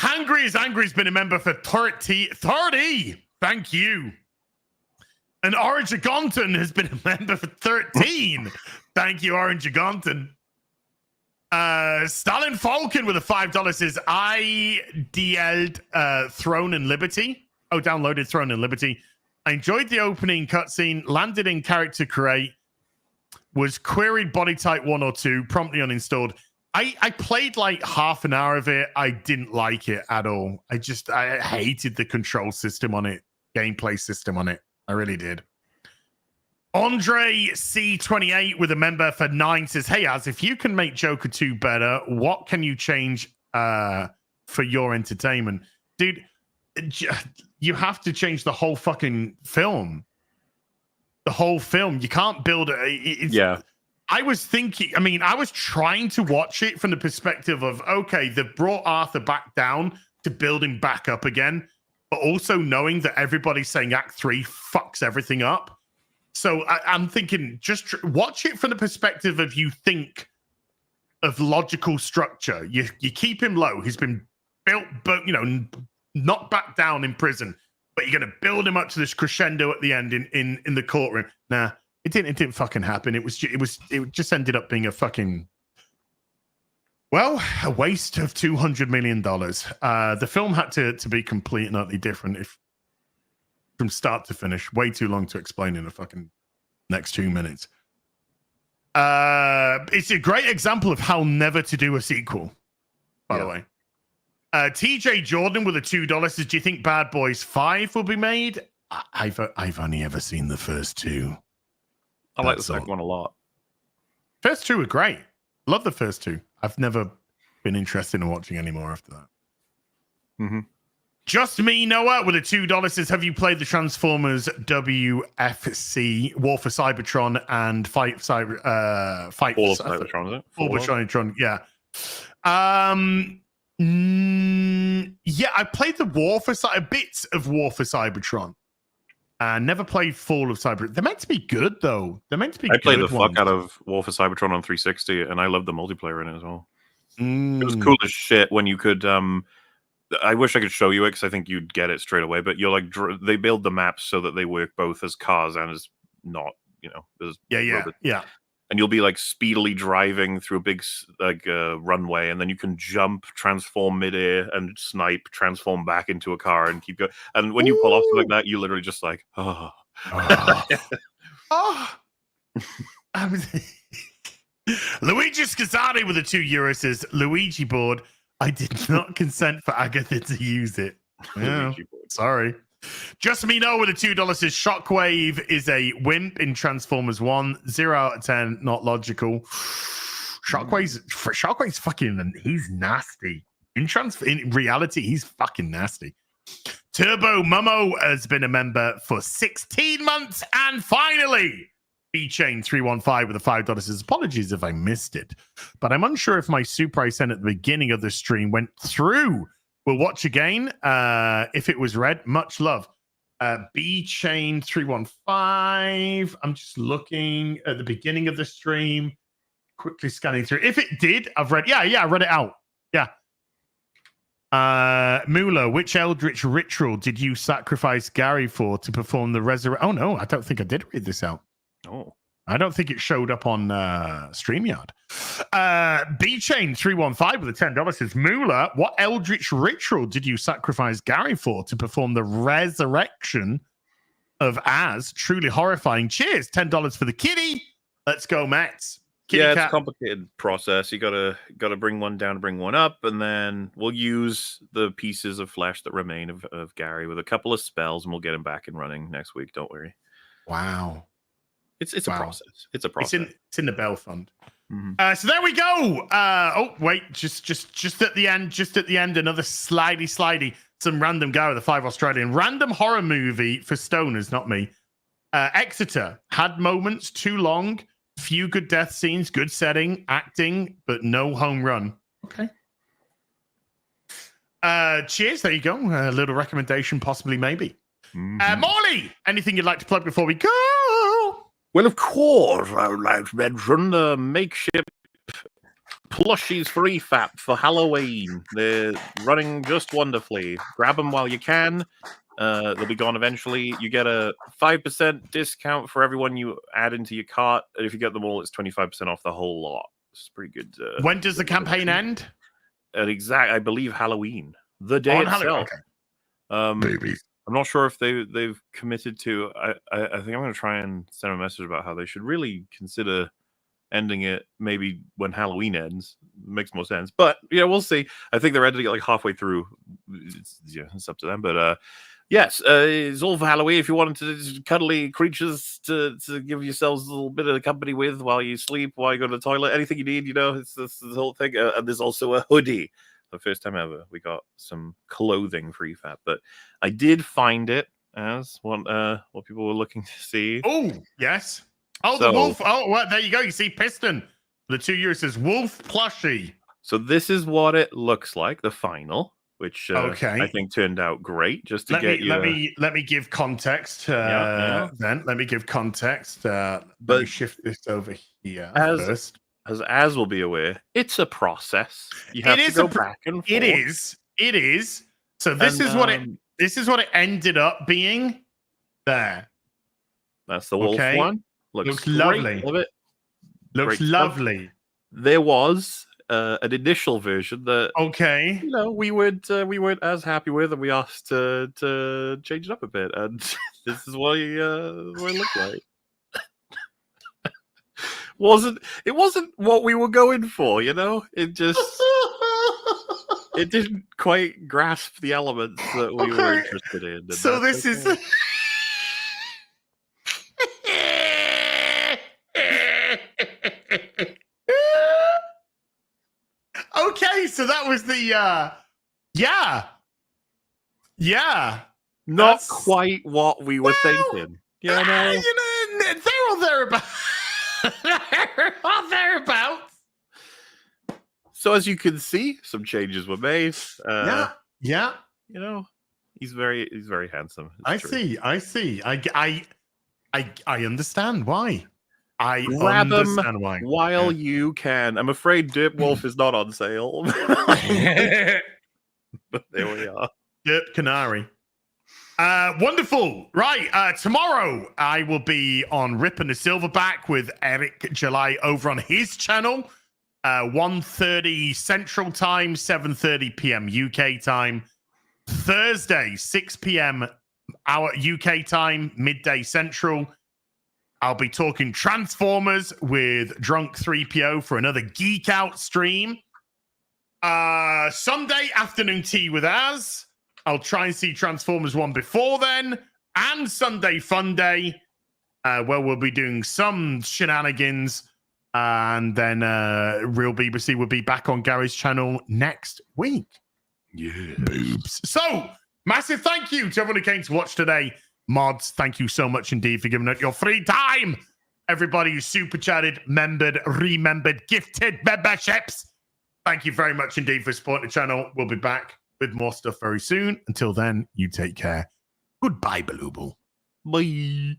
Hungry is Angry's been a member for 30. Thank you. And Orange Agonton has been a member for 13. Thank you, Orange Agonton. Stalin Falcon with a $5 says, I DL'd Throne and Liberty. Oh, downloaded Throne and Liberty. I enjoyed the opening cutscene, landed in character create, was queried body type 1 or 2, promptly uninstalled. I played like half an hour of it. I didn't like it at all. I hated the control system on it, gameplay system on it. I really did. Andre C28 with a member for 9 says, "Hey, Az, if you can make Joker 2 better, what can you change for your entertainment?" Dude, you have to change the whole fucking film. The whole film. You can't build it. Yeah. I was thinking, I was trying to watch it from the perspective of, okay, they've brought Arthur back down to build him back up again, but also knowing that everybody's saying Act 3 fucks everything up. So I'm thinking, just watch it from the perspective of you think of logical structure. You keep him low. He's been built, but, knocked back down in prison, but you're going to build him up to this crescendo at the end in the courtroom. Nah. It didn't fucking happen. It just ended up being a fucking, a waste of $200 million. The film had to be complete and utterly different from start to finish. Way too long to explain in a fucking next 2 minutes. It's a great example of how never to do a sequel, by the way. TJ Jordan with a $2 says, "Do you think Bad Boys 5 will be made?" I've only ever seen the first 2. I like the second one a lot. First 2 are great. Love the first 2. I've never been interested in watching any more after that. Mm-hmm. Just Me Noah with a $2 says, "Have you played the Transformers WFC War for Cybertron and Fight All of Cybertron, is it? All of Cybertron, yeah. Yeah, I played the bits of War for Cybertron. Never played Fall of Cyber. They're meant to be good, though. They're meant to be. I played the fuck out of War for Cybertron on 360, and I loved the multiplayer in it as well. It was cool as shit when you could. I wish I could show you it because I think you'd get it straight away. But you're like, they build the maps so that they work both as cars and as not, as yeah. And you'll be like speedily driving through a big runway, and then you can jump, transform midair, and snipe, transform back into a car, and keep going. And when you pull off something like that, you literally just like, oh. Luigi Scazzari with a €2 says, "Luigi board. I did not consent for Agatha to use it." Yeah, sorry. Just Me Know with a $2 says, "Shockwave is a wimp in Transformers 1. 0 out of 10, not logical." Shockwave's fucking, he's nasty. In reality, he's fucking nasty. Turbo Momo has been a member for 16 months, and finally, B-Chain 315 with a $5 says, "Apologies if I missed it, but I'm unsure if my super I sent at the beginning of the stream went through. We'll watch again if it was read. Much love." B-Chain 315. I'm just looking at the beginning of the stream, quickly scanning through. If it did, I've read. Yeah, I read it out. Yeah. Mula, which Eldritch ritual did you sacrifice Gary for to perform the resurrection? Oh, no, I don't think I did read this out. Oh. I don't think it showed up on StreamYard. B-Chain 315 with a $10 says, "Mula, what Eldritch ritual did you sacrifice Gary for to perform the resurrection of Az? Truly horrifying. Cheers. $10 for the kitty. Let's go, Mets." Kitty It's cat. a complicated process. You gotta bring one down, bring one up, and then we'll use the pieces of flesh that remain of Gary with a couple of spells, and we'll get him back and running next week. Don't worry. Wow. It's a process. It's a process. It's in the Bell Fund. Mm-hmm. So there we go. Oh wait, just at the end, another slidey. Some random guy with a 5 Australian random horror movie for stoners, not me. Exeter had moments, too long, few good death scenes, good setting, acting, but no home run. Okay. Cheers. There you go. A little recommendation, possibly, maybe. Mm-hmm. Morley, anything you'd like to plug before we go? Well, of course, I would like to mention the makeshift plushies free fap for Halloween. They're running just wonderfully. Grab them while you can. They'll be gone eventually. You get a 5% discount for everyone you add into your cart. And if you get them all, it's 25% off the whole lot. It's pretty good. When does the campaign end? I believe Halloween. The day itself. Baby. I'm not sure if they've committed to. I think I'm going to try and send a message about how they should really consider ending it maybe when Halloween ends, makes more sense. But yeah, we'll see. I think they're editing it like halfway through. It's up to them. But yes, it's all for Halloween. If you wanted to cuddly creatures to give yourselves a little bit of company with while you sleep, while you go to the toilet, anything you need, it's the whole thing. And there's also a hoodie. The first time ever, we got some clothing for EFAP. But I did find it as what people were looking to see. Oh, yes. Oh, the wolf. Oh, well, there you go. You see Piston. The 2 years says wolf plushie. So this is what it looks like, the final, which okay. I think turned out great. Just to let me give context. Then let me give context. Let me shift this over here first. As will be aware, it's a process. You have to go back and forth. It is. So this is what it ended up being. There. That's the wolf one. Looks lovely. Love it. Looks lovely. There was an initial version that we weren't as happy with, and we asked to change it up a bit, and this is what it looked like. It wasn't what we were going for, It just it didn't quite grasp the elements that we were interested in. So this is okay, so that was the not quite what we were thinking. They're all thereabouts. They're all thereabouts. So as you can see, some changes were made. Yeah. He's very handsome. I see. I understand wai. I Grab understand him while you can. I'm afraid Derp Wolf is not on sale. But there we are. Derp Canary. Wonderful. Right. Tomorrow I will be on Rip and the Silverback with Eric July over on his channel. 1:30 Central Time, 7:30 p.m. UK time. Thursday, 6 p.m. our UK time, midday Central. I'll be talking Transformers with Drunk 3PO for another Geek Out stream. Sunday, afternoon tea with Az. I'll try and see Transformers 1 before then. And Sunday Fun Day, where we'll be doing some shenanigans. And then Real BBC will be back on Gary's channel next week. Yeah. Boobs. So, massive thank you to everyone who came to watch today. Mods, thank you so much indeed for giving up your free time. Everybody who super chatted, membered, remembered, gifted memberships. Thank you very much indeed for supporting the channel. We'll be back with more stuff very soon. Until then, you take care. Goodbye, Balooble. Bye.